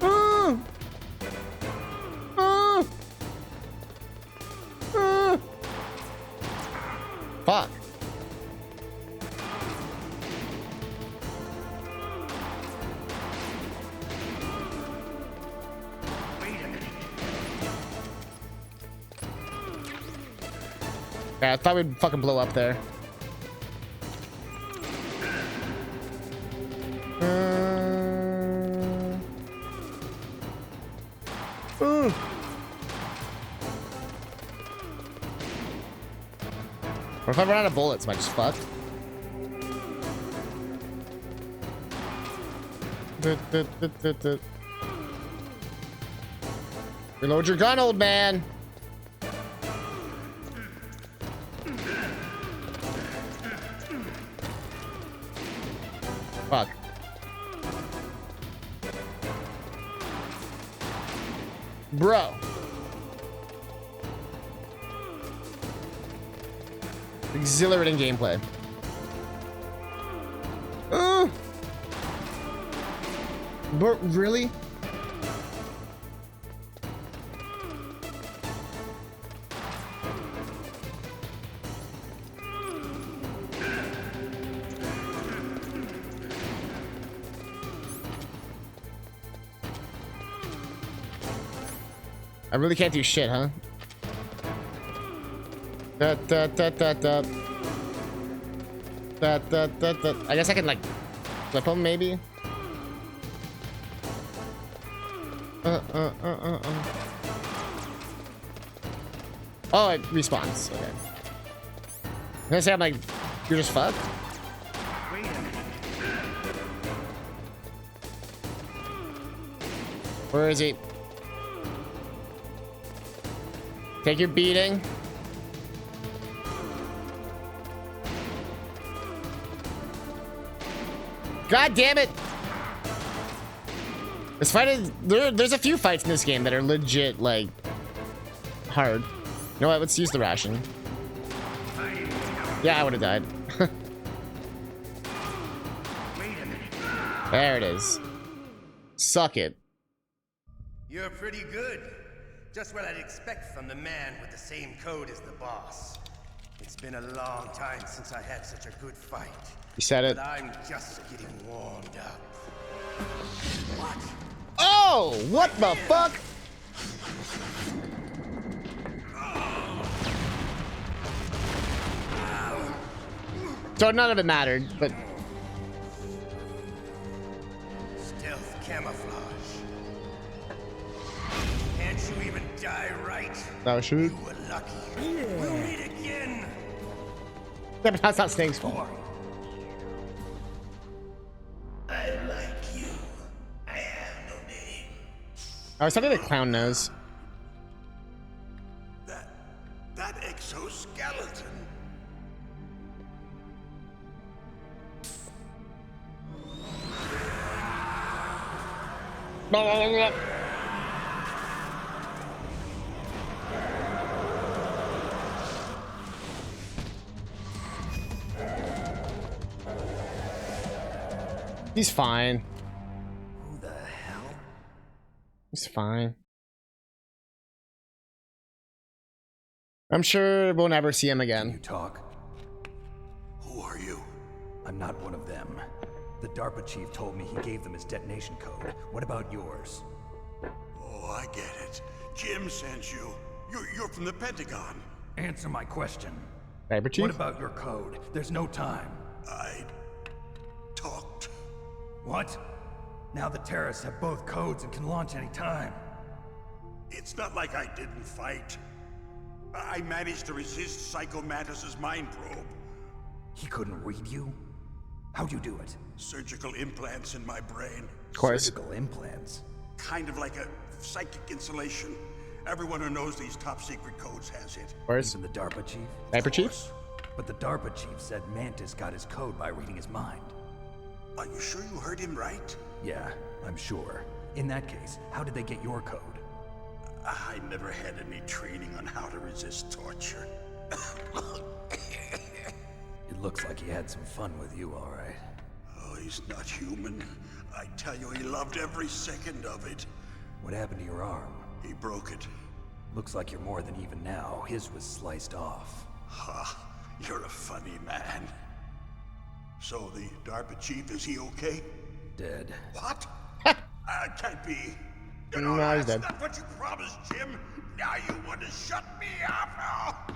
Ooh! Ooh! Ooh! Fuck. Yeah, I thought we'd fucking blow up there. Ooh. What if I run out of bullets? Am I just fucked? Reload your gun, old man. Fuck. Bro. Exhilarating gameplay. But really? I really can't do shit, huh? I guess I can like flip him maybe. Oh, it respawns. Okay. I'm gonna say I'm like, you're just fucked. Where is he? Take your beating. God damn it! This fight is there's a few fights in this game that are legit like hard. You know what? Let's use the ration. Yeah, I would have died. There it is. Suck it.
You're pretty good. Just what I'd expect from the man with the same code as the boss. It's been a long time since I had such a good fight.
You said it.
But I'm just getting warmed up. What?
Oh, what the fuck? So none of it mattered, but
Stealth camouflage. Can't you even die right?
no shoot.
You were lucky. We'll meet again.
Yeah, but that's not Snake's fault.
I like you. I have no name.
Oh, something the clown knows.
That exoskeleton.
He's fine.
Who the hell?
He's fine. I'm sure we'll never see him again.
You talk.
Who are you?
I'm not one of them. The DARPA chief told me he gave them his detonation code. What about yours?
Oh, I get it. Jim sent you. You're from the Pentagon.
Answer my question.
Cyber chief?
What about your code? There's no time.
I talked.
What? Now the terrorists have both codes and can launch any time.
It's not like I didn't fight. I managed to resist Psycho Mantis's mind probe.
He couldn't read you? How'd you do it?
Surgical implants in my brain.
Of course.
Surgical implants?
Kind of like a psychic insulation. Everyone who knows these top secret codes has it.
Where's
Even the DARPA chief?
Cyber chief?
But the DARPA chief said Mantis got his code by reading his mind.
Are you sure you heard him right?
Yeah, I'm sure. In that case, how did they get your code?
I never had any training on how to resist torture.
It looks like he had some fun with you, all right.
Oh, he's not human. I tell you, he loved every second of it.
What happened to your arm?
He broke it.
Looks like you're more than even now. His was sliced off.
Ha, you're a funny man. So the DARPA chief, is he okay?
Dead.
What? Can't be.
No, he's dead.
That's not what you promised, Jim. Now you want to shut me up.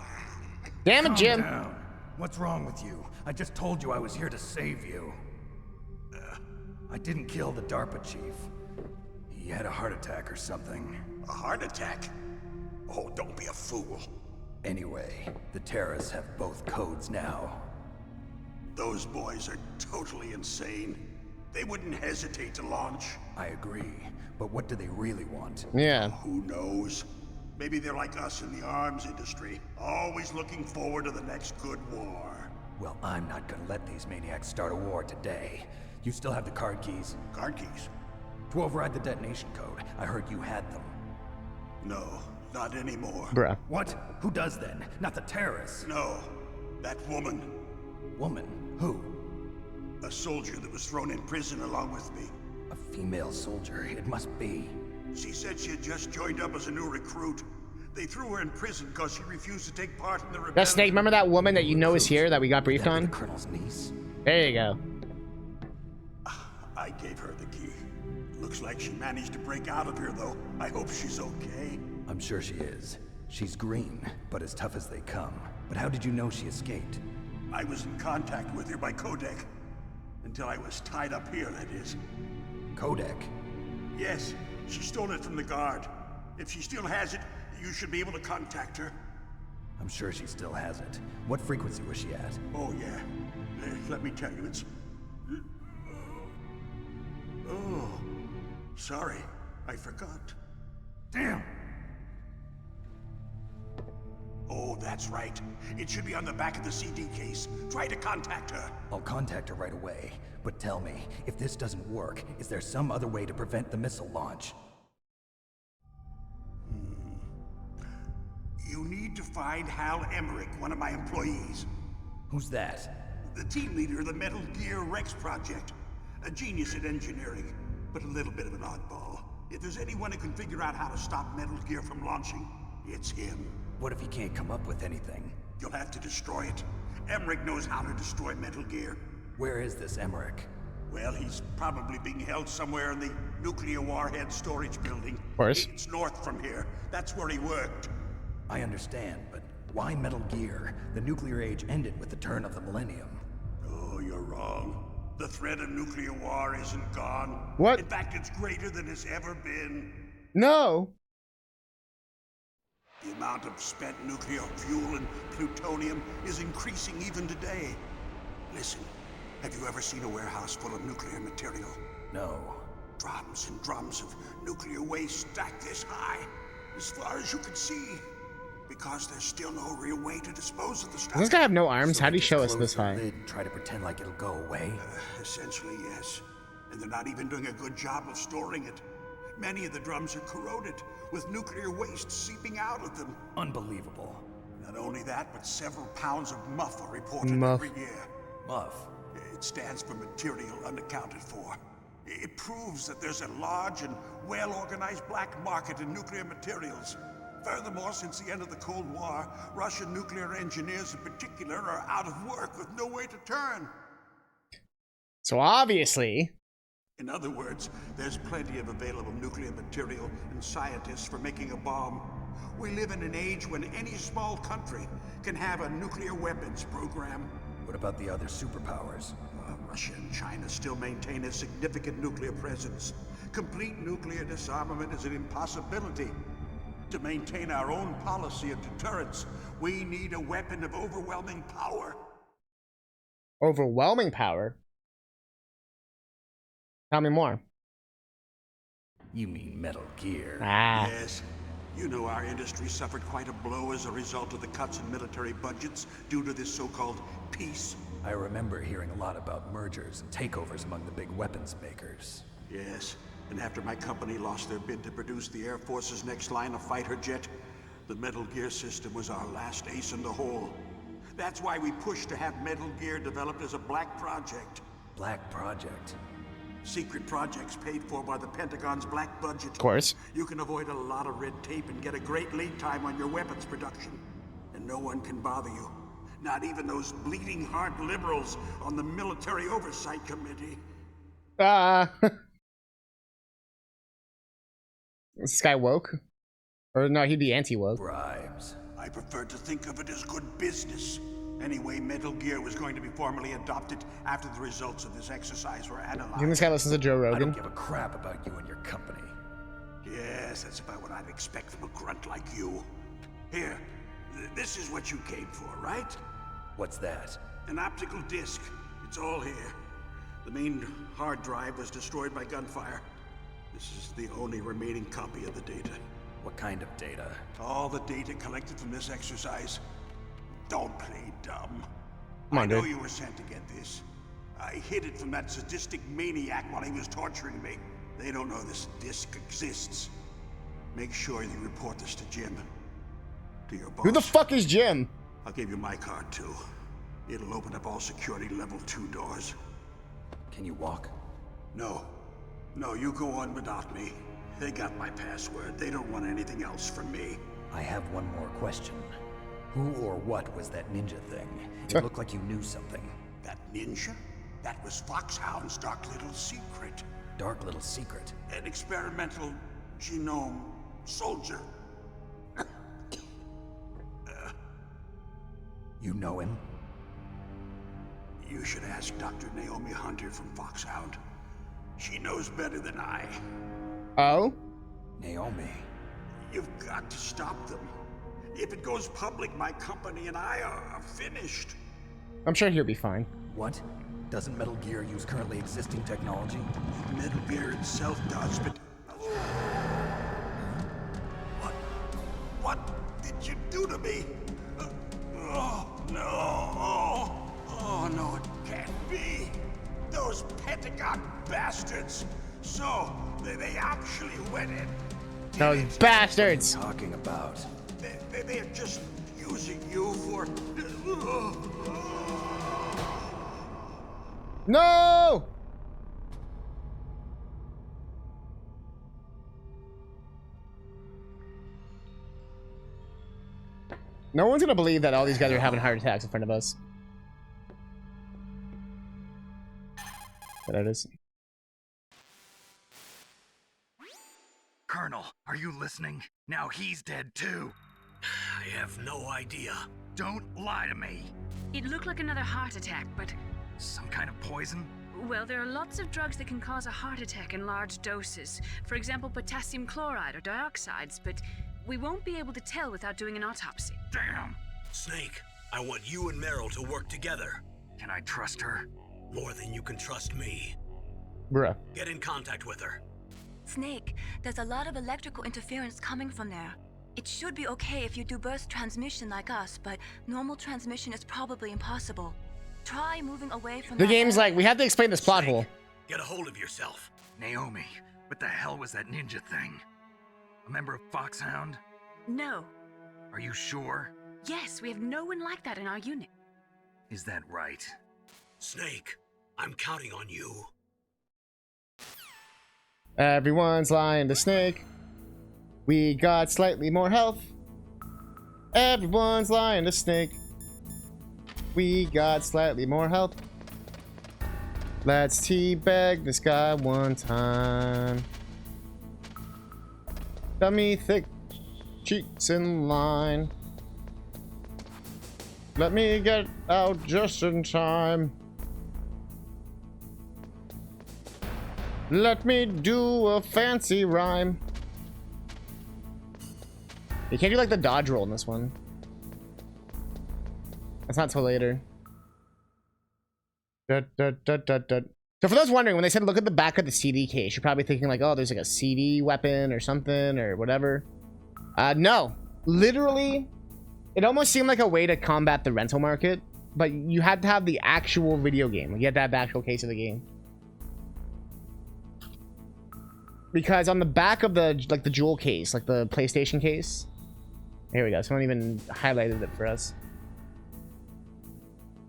Damn it, Jim.
Calm down. What's wrong with you? I just told you I was here to save you. I didn't kill the DARPA chief. He had a heart attack or something.
A heart attack? Oh, don't be a fool.
Anyway, the terrorists have both codes now.
Those boys are totally insane. They wouldn't hesitate to launch.
I agree, but what do they really want?
Yeah.
Who knows? Maybe they're like us in the arms industry, always looking forward to the next good war.
Well, I'm not gonna let these maniacs start a war today. You still have the card keys?
Card keys?
To override the detonation code. I heard you had them.
No, not anymore.
Bruh.
What? Who does then? Not the terrorists.
No, that woman.
Woman? Who?
A soldier that was thrown in prison along with me.
A female soldier. It must be.
She said she had just joined up as a new recruit. They threw her in prison because she refused to take part in the rebellion.
That Snake, remember that woman that you know is here that we got briefed on?
The colonel's niece?
There you go.
I gave her the key. Looks like she managed to break out of here, though. I hope she's okay.
I'm sure she is. She's green, but as tough as they come. But how did you know she escaped?
I was in contact with her by codec. Until I was tied up here, that is.
Codec?
Yes, she stole it from the guard. If she still has it, you should be able to contact her.
I'm sure she still has it. What frequency was she at?
Oh, yeah. Let me tell you, it's... Oh, sorry. I forgot.
Damn!
Oh, that's right. It should be on the back of the CD case. Try to contact her.
I'll contact her right away. But tell me, if this doesn't work, is there some other way to prevent the missile launch?
You need to find Hal Emmerich, one of my employees.
Who's that?
The team leader of the Metal Gear Rex project. A genius at engineering, but a little bit of an oddball. If there's anyone who can figure out how to stop Metal Gear from launching, it's him.
What if he can't come up with anything?
You'll have to destroy it. Emmerich knows how to destroy Metal Gear.
Where is this Emmerich?
Well, he's probably being held somewhere in the nuclear warhead storage building.
Of course.
It's north from here. That's where he worked.
I understand, but why Metal Gear? The nuclear age ended with the turn of the millennium.
Oh, you're wrong. The threat of nuclear war isn't gone.
What?
In fact, it's greater than it's ever been.
No.
The amount of spent nuclear fuel and plutonium is increasing even today. Listen, have you ever seen a warehouse full of nuclear material?
No.
Drums and drums of nuclear waste stacked this high, as far as you can see. Because there's still no real way to dispose of the stuff.
Does this guy have no arms?
So
How do you
just
show us
close
this
the
high?
lid and try to pretend like it'll go away?
Essentially, yes. And they're not even doing a good job of storing it. Many of the drums are corroded, with nuclear waste seeping out of them.
Unbelievable.
Not only that, but several pounds of muff are reported
Muff.
every year.
Muff?
It stands for material unaccounted for. It proves that there's a large and well-organized black market in nuclear materials. Furthermore, since the end of the Cold War, Russian nuclear engineers in particular are out of work with no way to turn.
So obviously...
In other words, there's plenty of available nuclear material and scientists for making a bomb. We live in an age when any small country can have a nuclear weapons program.
What about the other superpowers?
Russia and China still maintain a significant nuclear presence. Complete nuclear disarmament is an impossibility. To maintain our own policy of deterrence, we need a weapon of overwhelming power.
Overwhelming power? Tell me more.
You mean Metal Gear?
Ah.
Yes. You know our industry suffered quite a blow as a result of the cuts in military budgets due to this so-called peace.
I remember hearing a lot about mergers and takeovers among the big weapons makers.
Yes. And after my company lost their bid to produce the Air Force's next line of fighter jet, the Metal Gear system was our last ace in the hole. That's why we pushed to have Metal Gear developed as a black project.
Black project?
Secret projects paid for by the Pentagon's black budget.
Of course.
You can avoid a lot of red tape and get a great lead time on your weapons production. And no one can bother you. Not even those bleeding heart liberals on the Military Oversight Committee.
Is this guy woke? Or no, he'd be anti-woke.
Bribes.
I prefer to think of it as good business. Anyway, Metal Gear was going to be formally adopted after the results of this exercise were analyzed.
You think this guy listens to Joe Rogan?
I don't give a crap about you and your company.
Yes, that's about what I'd expect from a grunt like you. Here, this is what you came for, right?
What's that?
An optical disc. It's all here. The main hard drive was destroyed by gunfire. This is the only remaining copy of the data.
What kind of data?
All the data collected from this exercise. Don't play dumb.
Come on,
I know
dude.
you were sent to get this. I hid it from that sadistic maniac while he was torturing me. They don't know this disc exists. Make sure you report this to Jim. To your boss.
Who the fuck is Jim?
I'll give you my card too. It'll open up all security level 2 doors.
Can you walk?
No. No, you go on without me. They got my password. They don't want anything else from me.
I have one more question. Who or what was that ninja thing? It looked like you knew something.
That ninja? That was Foxhound's dark little secret.
Dark little secret?
An experimental genome soldier.
You know him?
You should ask Dr. Naomi Hunter from Foxhound. She knows better than I.
Oh?
Naomi.
You've got to stop them. If it goes public, my company and I are finished.
I'm sure he'll be fine.
What? Doesn't Metal Gear use currently existing technology?
Metal Gear itself does, but... What did you do to me? Oh, no. Oh, no, it can't be. Those Pentagon bastards. So, they actually went in.
Those bastards.
What are you talking about?
They're just using you for...
No! No one's gonna believe that all these guys are having heart attacks in front of us. But it is.
Colonel, are you listening? Now he's dead too.
I have no idea.
Don't lie to me.
It looked like another heart attack, but...
Some kind of poison?
Well, there are lots of drugs that can cause a heart attack in large doses. For example, potassium chloride or dioxides, but we won't be able to tell without doing an autopsy.
Damn!
Snake, I want you and Meryl to work together.
Can I trust her?
More than you can trust me.
Bruh.
Get in contact with her.
Snake, there's a lot of electrical interference coming from there. It should be okay if you do burst transmission like us, but normal transmission is probably impossible. Try moving away from
The game's like, we have to explain this plot hole.
Get a hold of yourself.
Naomi, what the hell was that ninja thing? A member of Foxhound?
No.
Are you sure?
Yes, we have no one like that in our unit.
Is that right?
Snake, I'm counting on you.
Everyone's lying to Snake. We got slightly more health. Everyone's lying to Snake. We got slightly more health. Let's teabag this guy one time. Dummy thick cheeks in line. Let me get out just in time. Let me do a fancy rhyme. You can't do like the dodge roll in this one. That's not till later. So for those wondering, when they said look at the back of the CD case, you're probably thinking like, oh, there's like a CD weapon or something or whatever. No. Literally, it almost seemed like a way to combat the rental market, but you had to have the actual video game. You had to have the actual case of the game. Because on the back of the, like the jewel case, like the PlayStation case. Here we go. Someone even highlighted it for us.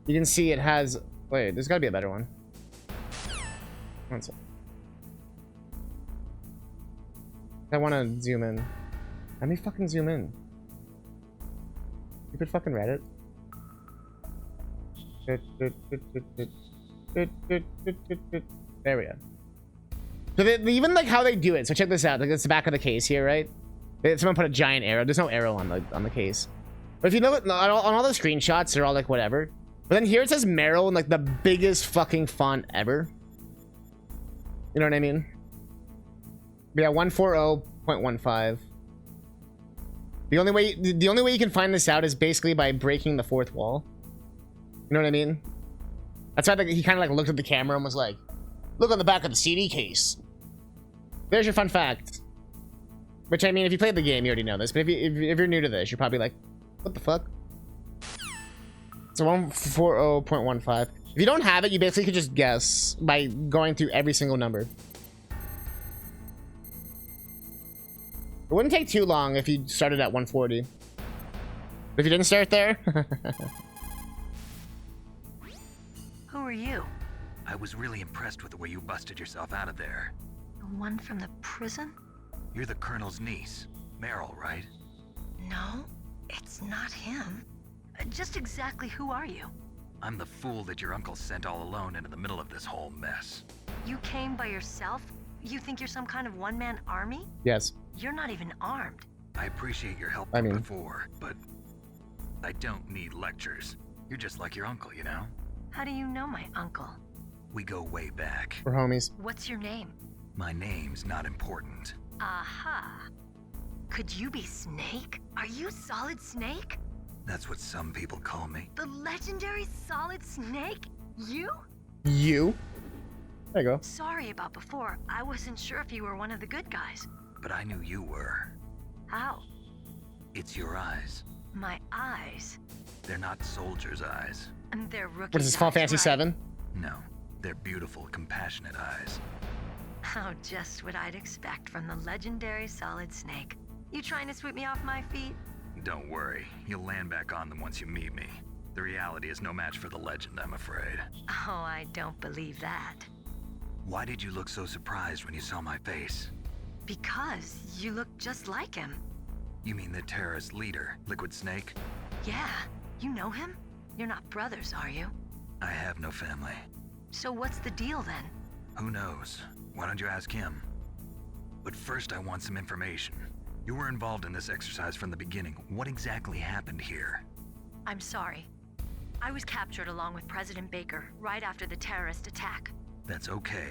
You can see it has... Wait, there's got to be a better one. One sec. I want to zoom in. Let me fucking zoom in. You could fucking Reddit. There we go. So even like how they do it. So check this out. Like it's the back of the case here, right? Someone put a giant arrow. There's no arrow on the case. But if you look at on all the screenshots, they're all like whatever. But then here it says Meryl in like the biggest fucking font ever. You know what I mean? But yeah, 140.15. The only way you can find this out is basically by breaking the fourth wall. You know what I mean? That's why he kind of like looked at the camera and was like, "Look on the back of the CD case." There's your fun fact. Which, I mean, if you played the game, you already know this. But if you're new to this, you're probably like, what the fuck? It's a 140.15. If you don't have it, you basically could just guess by going through every single number. It wouldn't take too long if you started at 140. But if you didn't start there...
Who are you?
I was really impressed with the way you busted yourself out of there.
The one from the prison?
You're the Colonel's niece, Meryl, right?
No, it's not him. Just exactly who are you?
I'm the fool that your uncle sent all alone into the middle of this whole mess.
You came by yourself? You think you're some kind of one-man army?
Yes.
You're not even armed.
I appreciate your help
I mean,
before, but
I don't need lectures. You're just like your uncle, you know?
How do you know my uncle?
We go way back.
We're homies.
What's your name?
My name's not important.
Aha. Could you be Snake? Are you Solid Snake?
That's what some people call me.
The legendary Solid Snake? You?
You? There you go.
Sorry about before. I wasn't sure if you were one of the good guys.
But I knew you were.
How?
It's your eyes.
My eyes.
They're not soldiers' eyes.
And they're rookie
What is this, Final Fantasy VII?
No, they're beautiful, compassionate eyes.
Oh, just what I'd expect from the legendary Solid Snake. You trying to sweep me off my feet?
Don't worry, you'll land back on them once you meet me. The reality is no match for the legend, I'm afraid.
Oh, I don't believe that.
Why did you look so surprised when you saw my face?
Because you look just like him.
You mean the terrorist leader, Liquid Snake?
Yeah, you know him? You're not brothers, are you?
I have no family.
So what's the deal then?
Who knows? Why don't you ask him? But first I want some information. You were involved in this exercise from the beginning. What exactly happened here?
I'm sorry. I was captured along with President Baker right after the terrorist attack.
That's okay.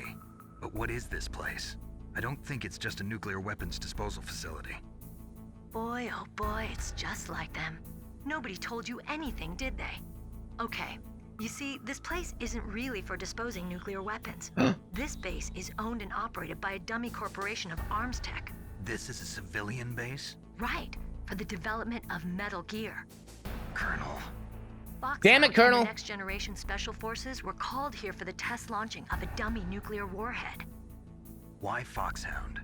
But what is this place? I don't think it's just a nuclear weapons disposal facility.
Boy, oh boy, it's just like them. Nobody told you anything, did they? Okay, you see, this place isn't really for disposing nuclear weapons. This base is owned and operated by a dummy corporation of arms tech.
This is a civilian base?
Right, for the development of Metal Gear.
Colonel.
Damn it, Colonel.
And the Next Generation Special Forces were called here for the test launching of a dummy nuclear warhead.
Why Foxhound?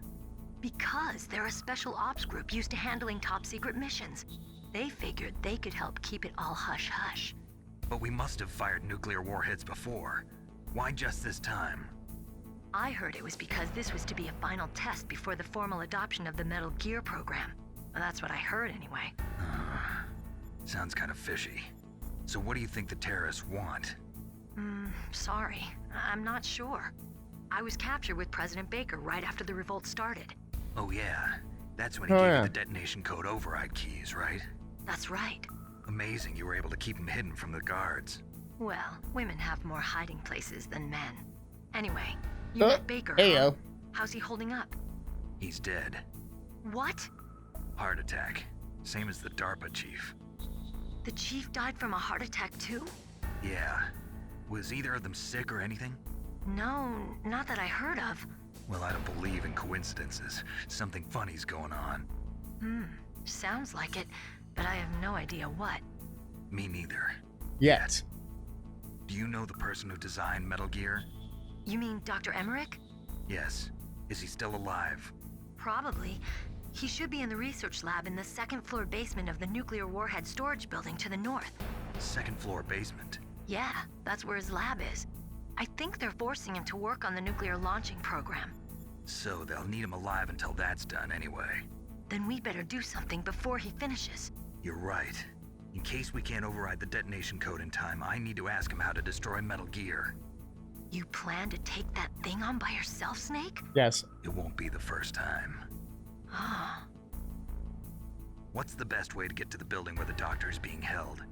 Because they're a special ops group used to handling top secret missions. They figured they could help keep it all hush-hush.
But we must have fired nuclear warheads before. Why just this time?
I heard it was because this was to be a final test before the formal adoption of the Metal Gear program. Well, that's what I heard anyway.
Sounds kind of fishy. So what do you think the terrorists want?
Sorry. I'm not sure. I was captured with President Baker right after the revolt started.
Oh yeah, that's when he gave you the detonation code override keys, right?
That's right.
Amazing you were able to keep him hidden from the guards.
Well, women have more hiding places than men. Anyway, you met Baker,
Heyo.
huh? How's he holding up?
He's dead.
What?
Heart attack. Same as the DARPA chief.
The chief died from a heart attack too?
Yeah. Was either of them sick or anything?
No, not that I heard of.
Well, I don't believe in coincidences. Something funny's going on.
Sounds like it, but I have no idea what.
Me neither.
Yet.
Do you know the person who designed Metal Gear?
You mean Dr. Emmerich?
Yes. Is he still alive?
Probably. He should be in the research lab in the second floor basement of the nuclear warhead storage building to the north.
Second floor basement?
Yeah, that's where his lab is. I think they're forcing him to work on the nuclear launching program.
So they'll need him alive until that's done anyway.
Then we better do something before he finishes.
You're right. In case we can't override the detonation code in time, I need to ask him how to destroy Metal Gear.
You plan to take that thing on by yourself, Snake?
Yes.
It won't be the first time.
Ah.
What's the best way to get to the building where the doctor is being held?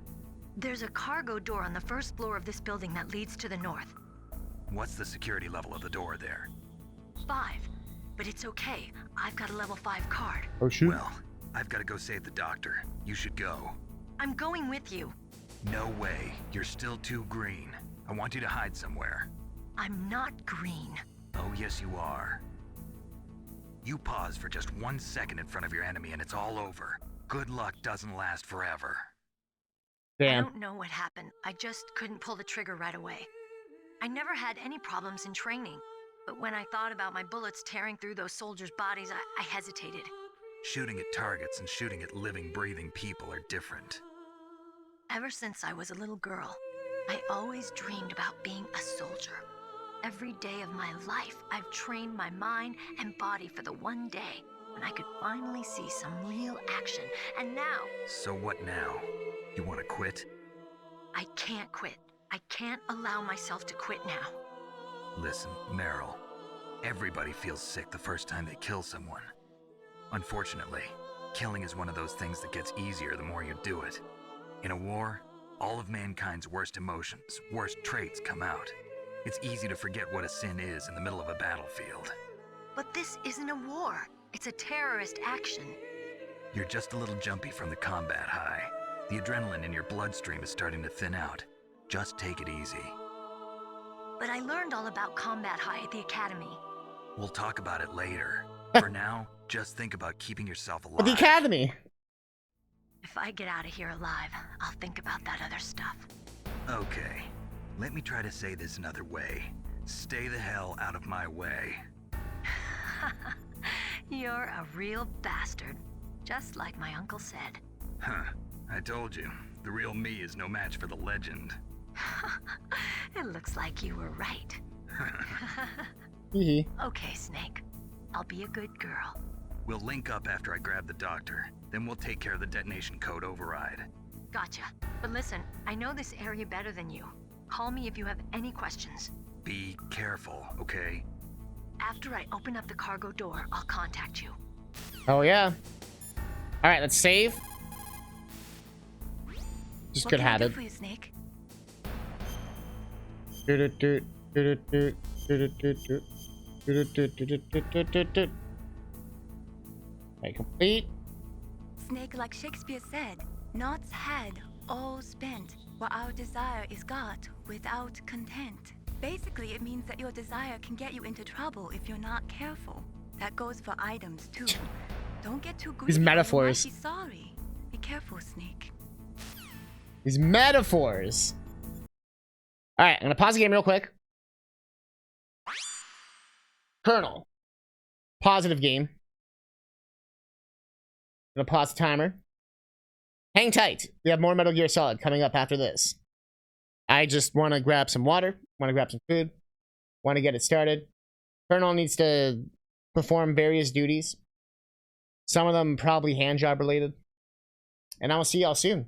There's a cargo door on the first floor of this building that leads to the north.
What's the security level of the door there?
5. But it's okay. I've got a level 5 card.
Oh, shoot.
Well, I've got to go save the doctor. You should go.
I'm going with you.
No way. You're still too green. I want you to hide somewhere.
I'm not green.
Oh, yes, you are. You pause for just 1 second in front of your enemy and it's all over. Good luck doesn't last forever.
Damn.
I don't know what happened. I just couldn't pull the trigger right away. I never had any problems in training, but when I thought about my bullets tearing through those soldiers' bodies, I hesitated.
Shooting at targets and shooting at living, breathing people are different.
Ever since I was a little girl, I always dreamed about being a soldier. Every day of my life, I've trained my mind and body for the one day when I could finally see some real action, and now...
So what now? You want to quit?
I can't quit. I can't allow myself to quit now.
Listen, Meryl, everybody feels sick the first time they kill someone. Unfortunately, killing is one of those things that gets easier the more you do it. In a war, all of mankind's worst emotions, worst traits come out. It's easy to forget what a sin is in the middle of a battlefield.
But this isn't a war. It's a terrorist action.
You're just a little jumpy from the combat high. The adrenaline in your bloodstream is starting to thin out. Just take it easy.
But I learned all about combat high at the academy.
We'll talk about it later. For now, just think about keeping yourself alive.
At the academy.
If I get out of here alive, I'll think about that other stuff.
Okay, let me try to say this another way. Stay the hell out of my way.
You're a real bastard, just like my uncle said.
Huh, I told you, the real me is no match for the legend.
It looks like you were right. Okay, Snake. I'll be a good girl.
We'll link up after I grab the doctor. Then we'll take care of the detonation code override.
Gotcha. But listen, I know this area better than you. Call me if you have any questions.
Be careful, okay?
After I open up the cargo door, I'll contact you.
Oh, yeah. All right, let's save. Just good habit.
For you, Snake?
Okay, complete.
Snake, like Shakespeare said, naught's had, all spent, while our desire is got without content. Basically, it means that your desire can get you into trouble if you're not careful. That goes for items, too. Don't get too greedy.
These metaphors.
Be sorry. Be careful, Snake.
These metaphors. All right, I'm gonna pause the game real quick. Colonel. Positive game. I'm gonna pause the timer. Hang tight. We have more Metal Gear Solid coming up after this. I just want to grab some water. Want to grab some food. Want to get it started. Colonel needs to perform various duties. Some of them probably hand job related. And I will see y'all soon.